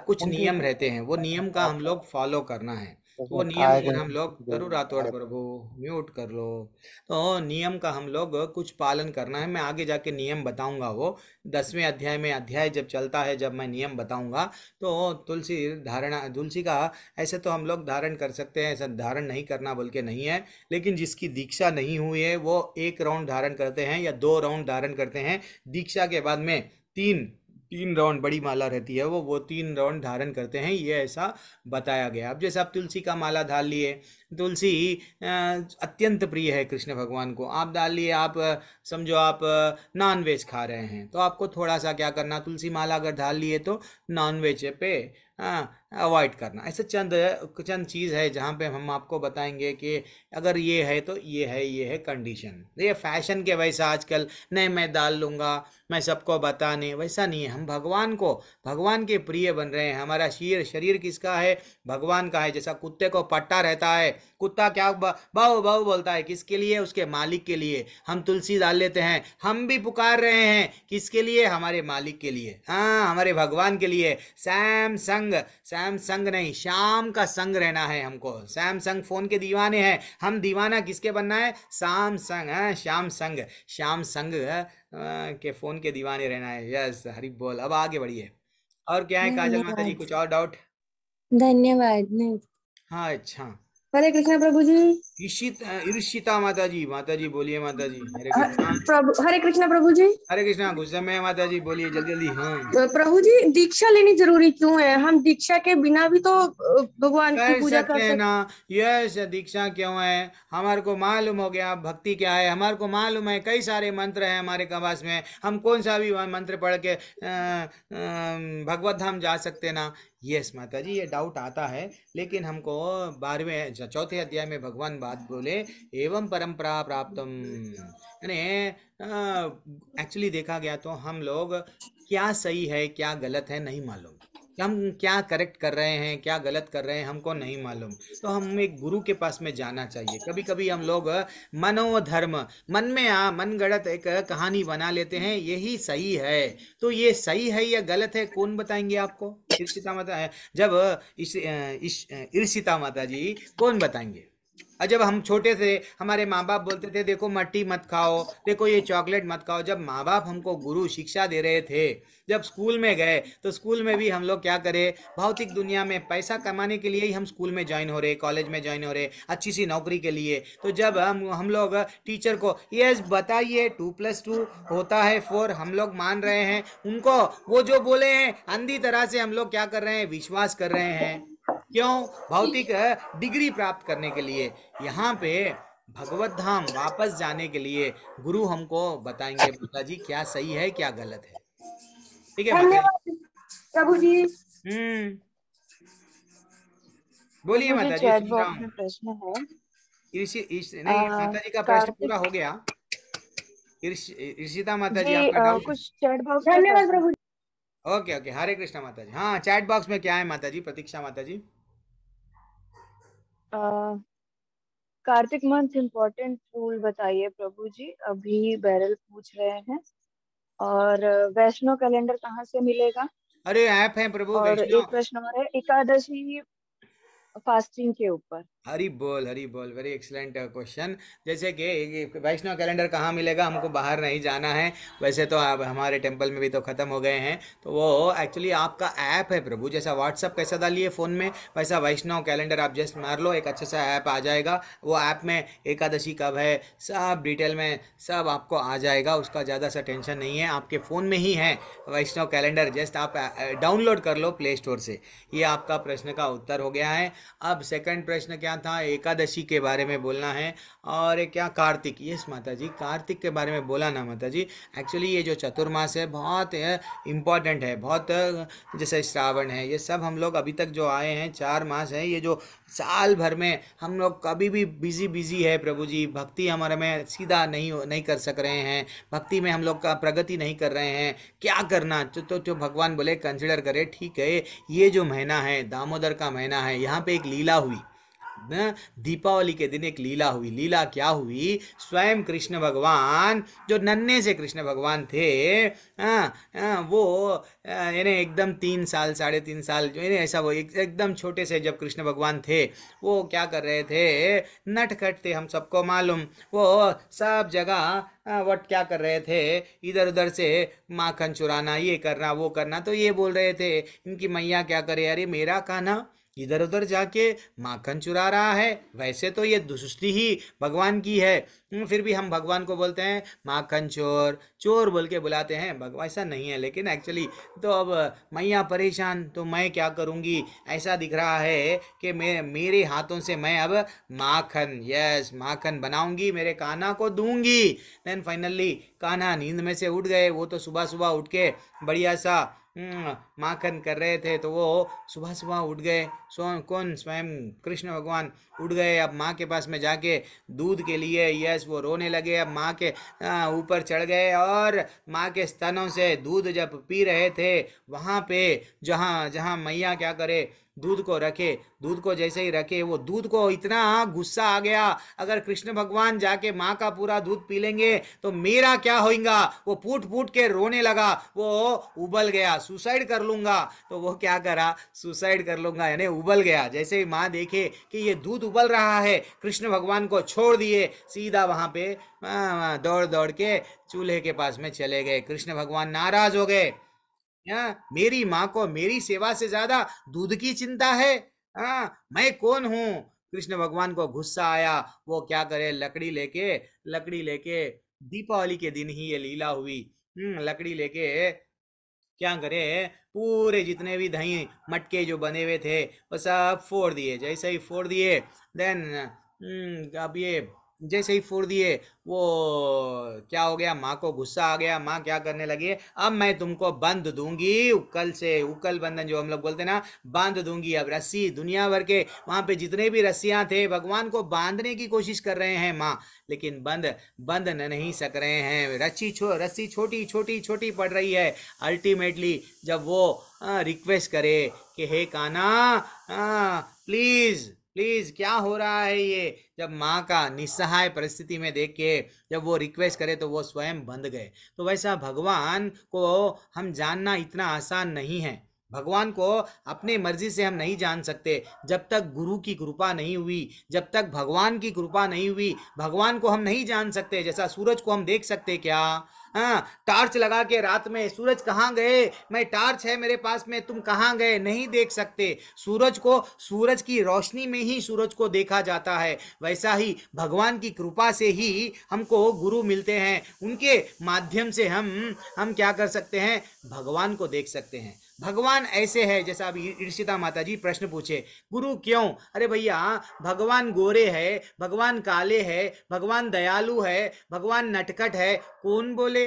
S1: कुछ नियम रहते हैं, वो नियम का हम लोग फॉलो करना है। वो नियम अगर हम लोग जरूर रातोड़ प्रभु म्यूट कर लो, तो नियम का हम लोग कुछ पालन करना है। मैं आगे जाके नियम बताऊंगा, वो 10वें अध्याय में, अध्याय जब चलता है जब मैं नियम बताऊंगा। तो तुलसी का ऐसे तो हम लोग धारण कर सकते हैं, ऐसा धारण नहीं करना बोल के नहीं है। लेकिन जिसकी दीक्षा नहीं हुई है वो 1 राउंड धारण करते हैं या 2 राउंड धारण करते हैं। दीक्षा के बाद में 3 राउंड बड़ी माला रहती है, वो 3 राउंड धारण करते हैं, ये ऐसा बताया गया। अब जैसे आप तुलसी का माला धार लिए, तुलसी अत्यंत प्रिय है कृष्ण भगवान को, आप डाल लिए, आप समझो आप नॉन वेज खा रहे हैं, तो आपको थोड़ा सा क्या करना, तुलसी माला अगर धार लिए तो नॉन वेज पे अवॉइड करना। ऐसे चंद चीज़ है जहाँ पे हम आपको बताएंगे कि अगर ये है तो ये है कंडीशन। ये फैशन के वैसा आजकल नहीं मैं डाल लूँगा, मैं सबको बताने, वैसा नहीं है। हम भगवान के प्रिय बन रहे हैं। हमारा शरीर किसका है? भगवान का है। जैसा कुत्ते को पट्टा रहता है, कुत्ता क्या बाऊ बाऊ बोलता है, किसके लिए? उसके मालिक के लिए। हम तुलसी डाल लेते हैं, हम भी पुकार रहे हैं किसके लिए? हमारे मालिक के लिए, हाँ हमारे भगवान के लिए। सैमसंग नहीं, श्याम का संग रहना है हमको। सैमसंग फोन के दीवाने हैं हम, दीवाना किसके बनना है? श्याम संग के फोन के दीवाने रहना है। यस हरि बोल। अब आगे बढ़िए। और क्या है काजल माता जी, कुछ और डाउट?
S5: धन्यवाद। नहीं।
S1: हाँ अच्छा
S12: हरे कृष्णा प्रभु जी।
S1: ईर्षिता माता जी बोलिए माता जी। हरे कृष्णा।
S12: प्रभु हरे कृष्णा प्रभु जी।
S1: हरे कृष्णा। गुस्से में है माता जी, बोलिए जल्दी जल्दी। हाँ,
S12: प्रभु जी दीक्षा लेनी जरूरी क्यों है? हम दीक्षा के बिना भी तो भगवान की
S1: कर
S12: पूजा कर
S1: सकते हैं
S12: सकते।
S1: ना। यस, दीक्षा क्यों है? हमारे को मालूम हो गया भक्ति क्या है, हमारे को मालूम है कई सारे मंत्र हैं हमारे पास में, हम कौन सा भी मंत्र पढ़ के भगवत धाम जा सकते ना। यस माता जी, ये डाउट आता है, लेकिन हमको 12वें चौथे अध्याय में भगवान बात बोले एवं परंपरा प्राप्तम, यानी एक्चुअली देखा गया तो हम लोग क्या सही है क्या गलत है नहीं मालूम, हम क्या करेक्ट कर रहे हैं क्या गलत कर रहे हैं हमको नहीं मालूम, तो हम एक गुरु के पास में जाना चाहिए। कभी कभी हम लोग मनोधर्म मन में मन गढ़त एक कहानी बना लेते हैं, यही सही है, तो ये सही है या गलत है कौन बताएंगे आपको? ईर्षिता माता, जब ईर्षिता माता जी कौन बताएंगे? और जब हम छोटे थे हमारे माँ बाप बोलते थे देखो मट्टी मत खाओ, देखो ये चॉकलेट मत खाओ, जब माँ बाप हमको गुरु शिक्षा दे रहे थे, जब स्कूल में गए तो स्कूल में भी हम लोग क्या करें, भौतिक दुनिया में पैसा कमाने के लिए ही हम स्कूल में ज्वाइन हो रहे, कॉलेज में ज्वाइन हो रहे, अच्छी सी नौकरी के लिए। तो जब हम लोग टीचर को यस बताइए 2+2 होता है 4, हम लोग मान रहे हैं उनको, वो जो बोले हैं अंधी तरह से हम लोग क्या कर रहे हैं, विश्वास कर रहे हैं। क्यों? भौतिक डिग्री प्राप्त करने के लिए। यहाँ पे भगवत धाम वापस जाने के लिए गुरु हमको बताएंगे माता जी क्या सही है क्या गलत है। ठीक है माता जी?
S12: प्रभु जी
S1: बोलिए
S13: प्रभु जी,
S1: माता जी,
S13: चैट
S1: सुन रहा
S13: बॉक्स में
S1: हूँ।
S13: प्रश्न है।
S1: नहीं, माता जी का प्रश्न
S13: कार्तिक
S1: पूरा हो गया। ईर्षिता माता जी
S13: जी,
S1: आपका डाउट।
S13: कुछ चैट बॉक्स में
S12: धन्यवाद
S13: प्रश्न।
S12: प्रभु जी।
S1: ओके ओके, हरे कृष्णा माता जी। हाँ, चैट बॉक्स में क्या है माता जी? प्रतीक्षा माता जी।
S13: कार्तिक मंथ इम्पोर्टेंट रूल बताइए प्रभु जी, अभी बैरल पूछ रहे हैं। और वैष्णव कैलेंडर कहाँ से मिलेगा?
S1: अरे ऐप है प्रभु
S13: और
S1: वैष्णव।
S13: एक प्रश्न और है, एकादशी फास्टिंग के ऊपर।
S1: हरी बोल वेरी एक्सलेंट क्वेश्चन। जैसे कि वैष्णव कैलेंडर कहाँ मिलेगा, हमको बाहर नहीं जाना है, वैसे तो अब हमारे टेंपल में भी तो ख़त्म हो गए हैं, तो वो एक्चुअली आपका ऐप है प्रभु। जैसा व्हाट्सअप कैसा डालिए फ़ोन में, वैसा वैष्णव कैलेंडर आप जस्ट मार लो, एक अच्छा सा ऐप आ जाएगा। वो ऐप में एकादशी कब है सब डिटेल में सब आपको आ जाएगा, उसका ज़्यादा सा टेंशन नहीं है, आपके फ़ोन में ही है वैष्णव कैलेंडर, जस्ट आप डाउनलोड कर लो प्ले स्टोर से। ये आपका प्रश्न का उत्तर हो गया है। अब सेकंड प्रश्न क्या था? एकादशी के बारे में बोलना है। और क्या कार्तिक? यस माता जी, कार्तिक के बारे में बोला ना माता जी। एक्चुअली ये जो चतुर्मास है बहुत इम्पॉर्टेंट है, बहुत जैसे श्रावण है, ये सब हम लोग अभी तक जो आए हैं 4 मास हैं, ये जो साल भर में हम लोग कभी भी बिजी है प्रभु जी, भक्ति हमारे में सीधा नहीं कर सक रहे हैं, भक्ति में हम लोग का प्रगति नहीं कर रहे हैं, क्या करना? तो भगवान बोले कंसिडर करे, ठीक है ये जो महीना है दामोदर का महीना है, यहाँ पे एक लीला हुई ना, दीपावली के दिन एक लीला हुई। लीला क्या हुई? स्वयं कृष्ण भगवान जो नन्हे से कृष्ण भगवान थे, वो यानी एकदम 3 साल 3.5 साल जो ऐसा, वो एकदम छोटे से जब कृष्ण भगवान थे, वो क्या कर रहे थे? नटखट थे, हम सबको मालूम। वो सब जगह वट क्या कर रहे थे? इधर उधर से माखन चुराना, ये करना वो करना। तो ये बोल रहे थे इनकी मैया क्या करे, अरे मेरा कान्हा इधर उधर जाके माखन चुरा रहा है, वैसे तो ये दुष्टि ही भगवान की है, फिर भी हम भगवान को बोलते हैं माखन चोर, चोर बोल के बुलाते हैं। भगवान ऐसा नहीं है, लेकिन एक्चुअली तो अब मैया परेशान, तो मैं क्या करूँगी? ऐसा दिख रहा है कि मेरे हाथों से मैं अब माखन बनाऊंगी, मेरे कान्हा को दूंगी। देन फाइनली कान्हा नींद में से उठ गए। वो तो सुबह सुबह उठ के बढ़िया सा माखन कर रहे थे, तो वो सुबह सुबह उठ गए। कौन? स्वयं कृष्ण भगवान उठ गए। अब माँ के पास में जाके दूध के लिए, यस वो रोने लगे। अब माँ के ऊपर चढ़ गए और माँ के स्तनों से दूध जब पी रहे थे, वहाँ पे जहाँ जहाँ मैया क्या करे, दूध को रखे, दूध को जैसे ही रखे, वो दूध को इतना गुस्सा आ गया, अगर कृष्ण भगवान जाके माँ का पूरा दूध पी लेंगे तो मेरा क्या होगा? वो फूट फूट के रोने लगा, वो उबल गया, सुसाइड कर लूंगा। तो वो क्या करा? सुसाइड कर लूंगा यानी उबल गया। जैसे ही माँ देखे कि ये दूध उबल रहा है, कृष्ण भगवान को छोड़ दिए, सीधा वहाँ पे दौड़ दौड़ के चूल्हे के पास में चले गए। कृष्ण भगवान नाराज हो गए, मेरी माँ को मेरी सेवा से ज्यादा दूध की चिंता है। मैं कौन हूँ? कृष्ण भगवान को गुस्सा आया, वो क्या करे, लकड़ी लेके दीपावली के दिन ही ये लीला हुई। लकड़ी लेके क्या करे, पूरे जितने भी दही मटके जो बने हुए थे वो सब फोड़ दिए। जैसे ही फोड़ दिए, देन अब ये जैसे ही फोड़ दिए, वो क्या हो गया, माँ को गुस्सा आ गया। माँ क्या करने लगी, अब मैं तुमको बांध दूंगी उकल से, उकल बंधन जो हम लोग बोलते ना, बांध दूंगी। अब रस्सी दुनिया भर के वहां पे जितने भी रस्सियां थे भगवान को बांधने की कोशिश कर रहे हैं माँ, लेकिन बंद नहीं सक रहे हैं। रस्सी छोटी छोटी छोटी पड़ रही है। अल्टीमेटली जब वो रिक्वेस्ट करे कि हे कान्हा, प्लीज प्लीज क्या हो रहा है ये, जब माँ का निस्सहाय परिस्थिति में देख के जब वो रिक्वेस्ट करे तो वो स्वयं बंध गए। तो वैसा भगवान को हम जानना इतना आसान नहीं है। भगवान को अपने मर्जी से हम नहीं जान सकते। जब तक गुरु की कृपा नहीं हुई, जब तक भगवान की कृपा नहीं हुई, भगवान को हम नहीं जान सकते। जैसा सूरज को हम देख सकते क्या, टार्च लगा के रात में सूरज कहाँ गए, मैं टार्च है मेरे पास में, तुम कहाँ गए, नहीं देख सकते। सूरज को सूरज की रोशनी में ही सूरज को देखा जाता है। वैसा ही भगवान की कृपा से ही हमको गुरु मिलते हैं। उनके माध्यम से हम क्या कर सकते हैं, भगवान को देख सकते हैं। भगवान ऐसे है, जैसा अभी ईर्षिता माता जी प्रश्न पूछे, गुरु क्यों? अरे भैया, भगवान गोरे है, भगवान काले है, भगवान दयालु है, भगवान नटखट है, कौन बोले?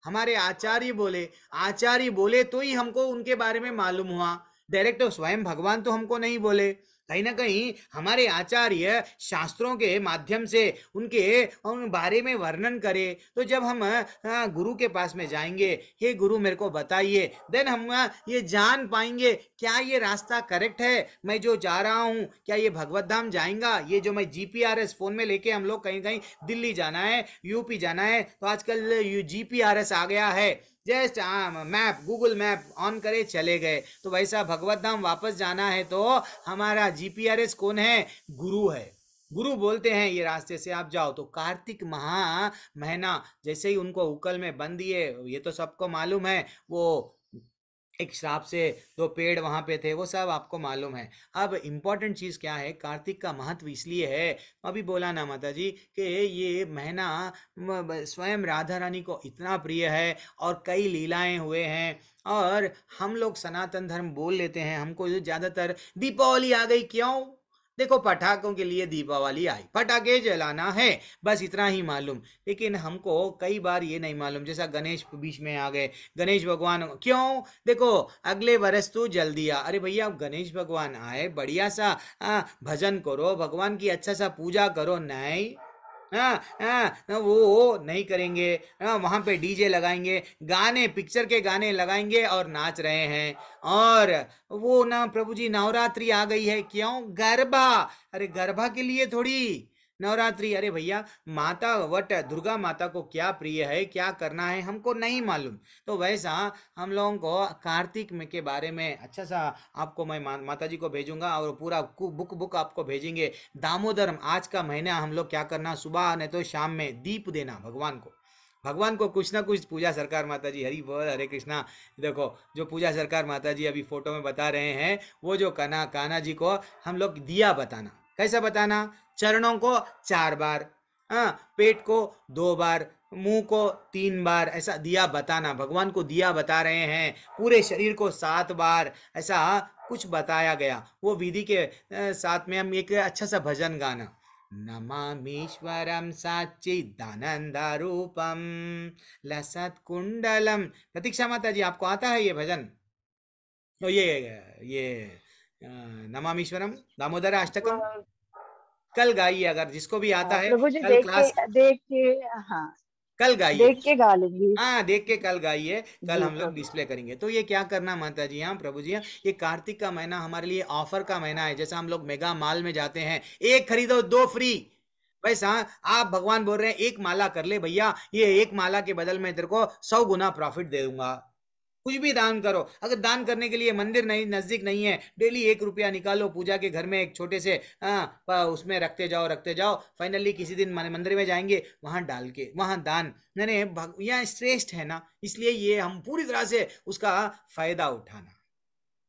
S1: हमारे आचार्य बोले। आचार्य बोले तो ही हमको उनके बारे में मालूम हुआ। डायरेक्ट तो स्वयं भगवान तो हमको नहीं बोले, कहीं ना कहीं हमारे आचार्य शास्त्रों के माध्यम से उन बारे में वर्णन करे। तो जब हम गुरु के पास में जाएंगे, हे गुरु मेरे को बताइए, देन हम ये जान पाएंगे क्या ये रास्ता करेक्ट है, मैं जो जा रहा हूँ क्या ये भगवत धाम जाएगा। ये जो मैं जीपीआरएस फोन में लेके हम लोग कहीं दिल्ली जाना है, यूपी जाना है, तो आजकल जीपीआरएस आ गया है, just map, Google map on करे चले गए। तो वैसा भगवत धाम वापस जाना है तो हमारा जीपीआरएस कौन है, गुरु है। गुरु बोलते हैं ये रास्ते से आप जाओ। तो कार्तिक महीना जैसे ही उनको उकल में बंद दिए, ये तो सबको मालूम है, वो एक श्राप से 2 पेड़ वहां पे थे, वो सब आपको मालूम है। अब इम्पोर्टेंट चीज क्या है, कार्तिक का महत्व इसलिए है, अभी बोला ना माता जी, कि ये महीना स्वयं राधा रानी को इतना प्रिय है और कई लीलाएं हुए हैं। और हम लोग सनातन धर्म बोल लेते हैं, हमको ज्यादातर दीपावली आ गई, क्यों? देखो पटाखों के लिए दीपावली आई, पटाखे जलाना है, बस इतना ही मालूम। लेकिन हमको कई बार ये नहीं मालूम, जैसा गणेश बीच में आ गए, गणेश भगवान क्यों, देखो अगले वर्ष तो जल दिया। अरे भैया, गणेश भगवान आए, बढ़िया सा भजन करो, भगवान की अच्छा सा पूजा करो। नहीं, वो नहीं करेंगे। वहां पे डीजे लगाएंगे, गाने, पिक्चर के गाने लगाएंगे और नाच रहे हैं। और वो ना प्रभु जी नवरात्रि आ गई है, क्यों? गरबा। अरे गरबा के लिए थोड़ी नवरात्रि। अरे भैया, माता वट दुर्गा माता को क्या प्रिय है, क्या करना है, हमको नहीं मालूम। तो वैसा हम लोगों को कार्तिक में के बारे में अच्छा सा आपको मैं माता जी को भेजूंगा और पूरा बुक आपको भेजेंगे। दामोदर, आज का महीना हम लोग क्या करना, सुबह नहीं तो शाम में दीप देना भगवान को कुछ ना कुछ। पूजा सरकार माता जी, हरि बोल, हरे कृष्णा। देखो जो पूजा सरकार माता जी अभी फोटो में बता रहे हैं, वो जो कान्हा जी को हम लोग दिया बताना। कैसा बताना? चरणों को 4 बार, पेट को 2 बार, मुंह को 3 बार, ऐसा दिया बताना। भगवान को दिया बता रहे हैं। पूरे शरीर को 7 बार, ऐसा कुछ बताया गया। वो विधि के साथ में हम एक अच्छा सा भजन गाना, नमामीश्वरम सच्चिदानंदरूपम लसत कुंडलम। प्रतीक्षा माता जी, आपको आता है ये भजन? तो ये नमामीश्वरम दामोदर अष्टकम कल गाइए, अगर जिसको भी आता है
S13: प्रभु जी
S1: कल क्लास
S13: देख के हाँ
S1: कल गाइए,
S13: देख के गा लेंगे।
S1: हाँ, देख के कल गाइए, कल हम लोग
S13: प्रभु।
S1: डिस्प्ले करेंगे। तो ये क्या करना माता जी, हाँ प्रभु जी, ये कार्तिक का महीना हमारे लिए ऑफर का महीना है। जैसा हम लोग मेगा माल में जाते हैं, 1 खरीदो 2 फ्री, वैसा आप भगवान बोल रहे हैं 1 माला कर ले भैया, ये 1 माला के बदल में तेरे को 100 गुना प्रॉफिट दे दूंगा। कुछ भी दान करो। अगर दान करने के लिए मंदिर नहीं, नजदीक नहीं है, डेली 1 रुपया निकालो, पूजा के घर में एक छोटे से उसमें रखते जाओ। फाइनली किसी दिन मंदिर में जाएंगे, वहां डाल के वहां दान, नहीं यह श्रेष्ठ है ना, इसलिए ये हम पूरी तरह से उसका फायदा उठाना।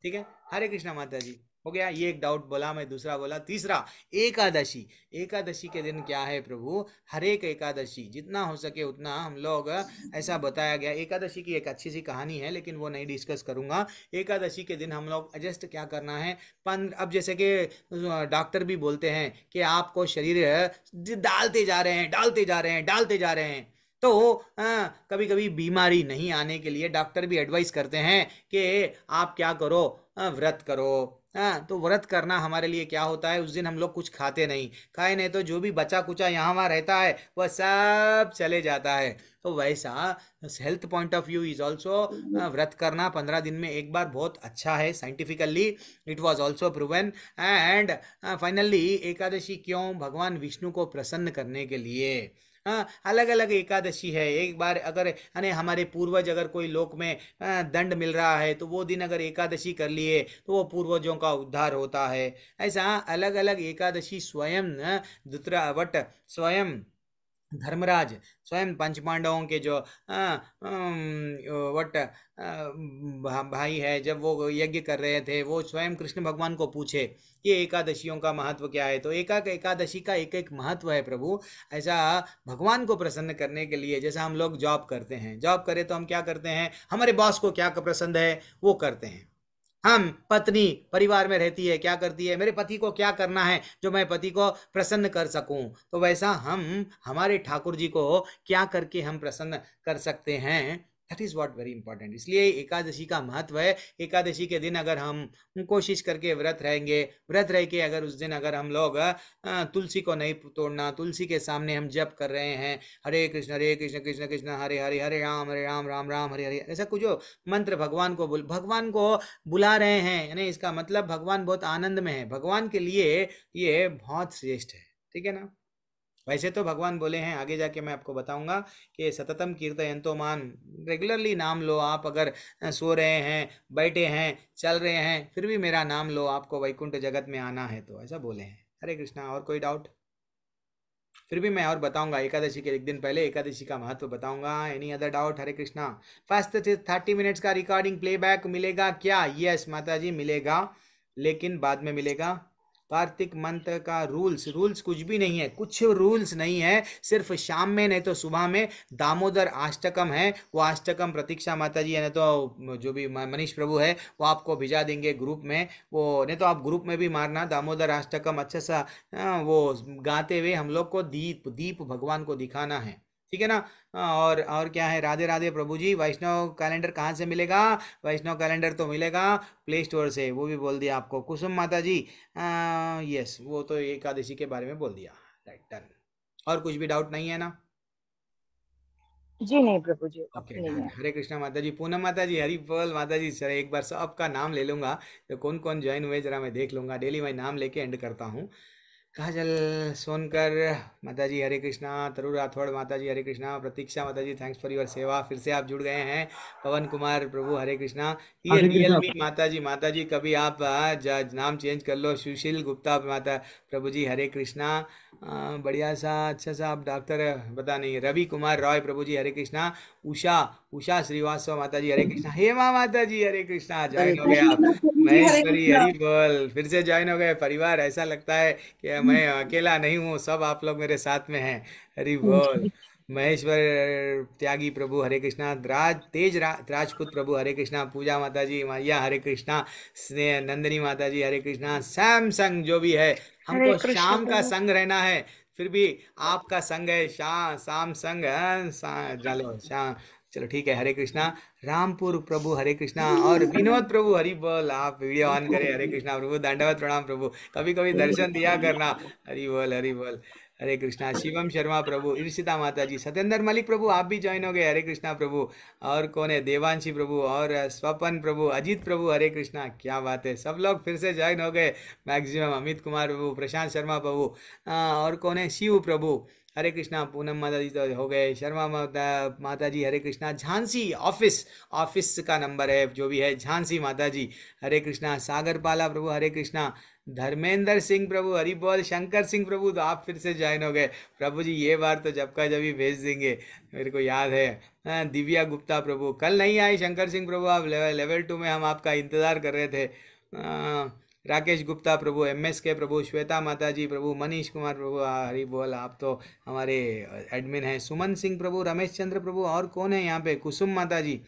S1: ठीक है, हरे कृष्णा माता जी। हो गया, ये एक डाउट बोला मैं, दूसरा बोला। तीसरा, एकादशी। एकादशी के दिन क्या है प्रभु? हर एक एकादशी जितना हो सके उतना हम लोग, ऐसा बताया गया। एकादशी की एक अच्छी सी कहानी है, लेकिन वो नहीं डिस्कस करूंगा। एकादशी के दिन हम लोग जस्ट क्या करना है, अब जैसे कि डॉक्टर भी बोलते हैं कि आपको शरीर डालते जा रहे हैं, डालते जा रहे हैं, डालते जा रहे हैं, तो कभी कभी बीमारी नहीं आने के लिए डॉक्टर भी एडवाइस करते हैं कि आप क्या करो, व्रत करो। हाँ, तो व्रत करना हमारे लिए क्या होता है, उस दिन हम लोग कुछ खाते नहीं, खाए नहीं तो जो भी बचा कुचा यहाँ वहाँ रहता है वह सब चले जाता है। तो वैसा health point of view is also व्रत करना 15 दिन में एक बार बहुत अच्छा है। Scientifically it was also proven. And finally Ekadashi क्यों? भगवान विष्णु को प्रसन्न करने के लिए। हाँ, अलग अलग एकादशी है। एक बार अगर हमारे पूर्वज अगर कोई लोक में दंड मिल रहा है तो वो दिन अगर एकादशी कर लिए तो वो पूर्वजों का उद्धार होता है। ऐसा अलग अलग एकादशी स्वयं धृतरावट, स्वयं धर्मराज, स्वयं पंच पांडवों के जो भाई है, जब वो यज्ञ कर रहे थे, वो स्वयं कृष्ण भगवान को पूछे कि एकादशियों का महत्व क्या है। तो एकादशी का एक एक महत्व है प्रभु। ऐसा भगवान को प्रसन्न करने के लिए, जैसा हम लोग जॉब करते हैं, जॉब करें तो हम क्या करते हैं, हमारे बॉस को क्या पसंद है वो करते हैं। हम पत्नी परिवार में रहती है, क्या करती है, मेरे पति को क्या करना है जो मैं पति को प्रसन्न कर सकूं। तो वैसा हम हमारे ठाकुर जी को क्या करके हम प्रसन्न कर सकते हैं, that is what very important. इसलिए एकादशी का महत्व है। एकादशी के दिन अगर हम कोशिश करके व्रत रहेंगे, व्रत रह के अगर उस दिन अगर हम लोग तुलसी को नहीं तोड़ना, तुलसी के सामने हम जप कर रहे हैं, हरे कृष्ण कृष्ण कृष्ण हरे हरे, हरे राम राम राम हरे हरे, ऐसा कुछ मंत्र भगवान को बुला रहे हैं, यानी इसका मतलब भगवान बहुत आनंद में है। भगवान के लिए ये बहुत श्रेष्ठ है, ठीक है ना। वैसे तो भगवान बोले हैं, आगे जाके मैं आपको बताऊंगा कि सततम कीर्तयन्तो मान, रेगुलरली नाम लो। आप अगर सो रहे हैं, बैठे हैं, चल रहे हैं, फिर भी मेरा नाम लो, आपको वैकुंठ जगत में आना है, तो ऐसा बोले हैं। हरे कृष्णा। और कोई डाउट? फिर भी मैं और बताऊंगा, एकादशी के एक दिन पहले एकादशी का महत्व बताऊंगा। Any other doubt? Hare Krishna. First 30 minutes का रिकॉर्डिंग प्लेबैक मिलेगा क्या? यस माता जी मिलेगा, लेकिन बाद में मिलेगा। कार्तिक मंत्र का रूल्स कुछ भी नहीं है, कुछ रूल्स नहीं है। सिर्फ शाम में नहीं तो सुबह में दामोदर अष्टकम है, वो अष्टकम प्रतीक्षा माता जी है, तो जो भी मनीष प्रभु है वो आपको भिजा देंगे ग्रुप में। वो नहीं तो आप ग्रुप में भी मारना दामोदर अष्टकम, अच्छा सा वो गाते हुए हम लोग को दीप भगवान को दिखाना है, ठीक है ना। और क्या है, राधे राधे प्रभु जी। वैष्णव कैलेंडर कहाँ से मिलेगा? वैष्णव कैलेंडर तो मिलेगा प्ले स्टोर से, वो भी बोल दिया आपको। कुसुम माता जी यस, वो तो एकादशी के बारे में बोल दिया, राइट डन। और कुछ भी डाउट नहीं है ना?
S13: जी नहीं प्रभु जी,
S1: ओके
S13: नहीं
S1: डन।
S13: है।
S1: हरे कृष्णा माता जी। पूनम माता जी, हरि बोल माता जी। सर एक बार सबका नाम ले लूंगा, तो कौन कौन ज्वाइन हुए जरा मैं देख लूंगा। डेली मैं नाम लेके एंड करता हूँ। काजल सोनकर माता जी हरे कृष्णा, तरुण राठौड़ माता जी हरे कृष्णा, प्रतीक्षा माता जी थैंक्स फॉर योर सेवा, फिर से आप जुड़ गए हैं। पवन कुमार प्रभु हरे कृष्णा। ये रियल मी माता जी कभी आप नाम चेंज कर लो। सुशील गुप्ता माता प्रभु जी हरे कृष्णा। बढ़िया सा अच्छा सा आप डॉक्टर पता नहीं। रवि कुमार रॉय प्रभु जी हरे कृष्णा। उषा श्रीवास्तव माता जी हरे कृष्णा। हेमा माता जी हरे कृष्णा, ज्वाइन हो गए आप। महेश्वरी हरि बोल, फिर से ज्वाइन हो गए परिवार। ऐसा लगता है कि मैं अकेला नहीं हूँ, सब आप लोग मेरे साथ में हैं। हरि बोल। महेश्वर त्यागी प्रभु हरे कृष्णा। राजपूत प्रभु हरे कृष्णा। पूजा माता जी मैया हरे कृष्णा। स्नेह नंदिनी माता जी हरे कृष्णा। सैमसंग जो भी है, हमको शाम का संग रहना है, फिर भी आपका संग है शाम संग चलो शाम, चलो ठीक है। हरे कृष्णा। रामपुर प्रभु हरे कृष्णा। और विनोद प्रभु हरि बोल, आप वीडियो ऑन करें। हरे कृष्णा प्रभु, दंडवत प्रणाम प्रभु, कभी कभी दर्शन दिया करना। हरि बोल हरि बोल। हरे कृष्णा। शिवम शर्मा प्रभु, ईर्षिता माता जी, सत्येंद्र मलिक प्रभु आप भी ज्वाइन हो गए। हरे कृष्णा प्रभु। और कौन है? देवांशी प्रभु और स्वपन प्रभु, अजीत प्रभु हरे कृष्णा। क्या बात है, सब लोग फिर से ज्वाइन हो गए मैक्सिमम। अमित कुमार प्रभु, प्रशांत शर्मा प्रभु, और कौन है? शिव प्रभु हरे कृष्णा। पूनम माता जी तो हो गए। शर्मा माता जी हरे कृष्णा। झांसी ऑफिस का नंबर है जो भी है, झांसी माता जी हरे कृष्णा। सागर पाला प्रभु हरे कृष्णा। धर्मेंद्र सिंह प्रभु हरि बोल। शंकर सिंह प्रभु तो आप फिर से ज्वाइन हो गए प्रभु जी, ये बार तो जब का जब ही भेज देंगे, मेरे को याद है। दिव्या गुप्ता प्रभु, कल नहीं आई शंकर सिंह प्रभु, आप लेवल 2 में हम आपका इंतज़ार कर रहे थे। राकेश गुप्ता प्रभु, MS के प्रभु, श्वेता माता जी प्रभु, मनीष कुमार प्रभु, हरी बोल, आप तो हमारे एडमिन हैं। सुमन सिंह प्रभु, रमेश चंद्र प्रभु, और कौन है यहाँ पे? कुसुम माता जी,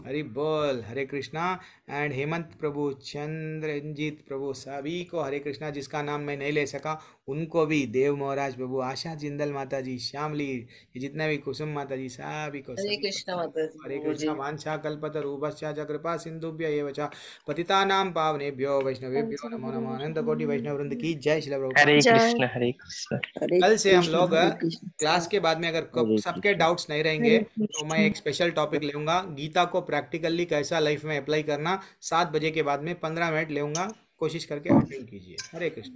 S1: हरी बोल, हरे कृष्णा। एंड हेमंत प्रभु, चंद्रजीत प्रभु, सभी को हरे कृष्णा। जिसका नाम मैं नहीं ले सका उनको भी, देव महाराज प्रभु, आशा जिंदल माता जी, श्यामली, ये जितने भी, कुसुम माता जी, सभी को
S4: हरे कृष्णा माता
S1: हरे
S4: जी।
S1: कृष्णा। वांछा कल्पतरुभ्यश्च कृपा सिंधुभ्य एव च पतितानां पावनेभ्यो वैष्णवेभ्यो नमो नमः। अनंत कोटि वैष्णव वृंद की जय। श्री प्रभुपाद।
S6: हरे कृष्ण हरे कृष्ण।
S1: कल से हम लोग क्लास के बाद में अगर सबके डाउट्स नहीं रहेंगे तो मैं एक स्पेशल टॉपिक लूंगा, गीता को प्रैक्टिकली कैसा लाइफ में अप्लाई करना। 7 बजे के बाद में 15 मिनट लूंगा, कोशिश करके अटेंड कीजिए। हरे कृष्ण।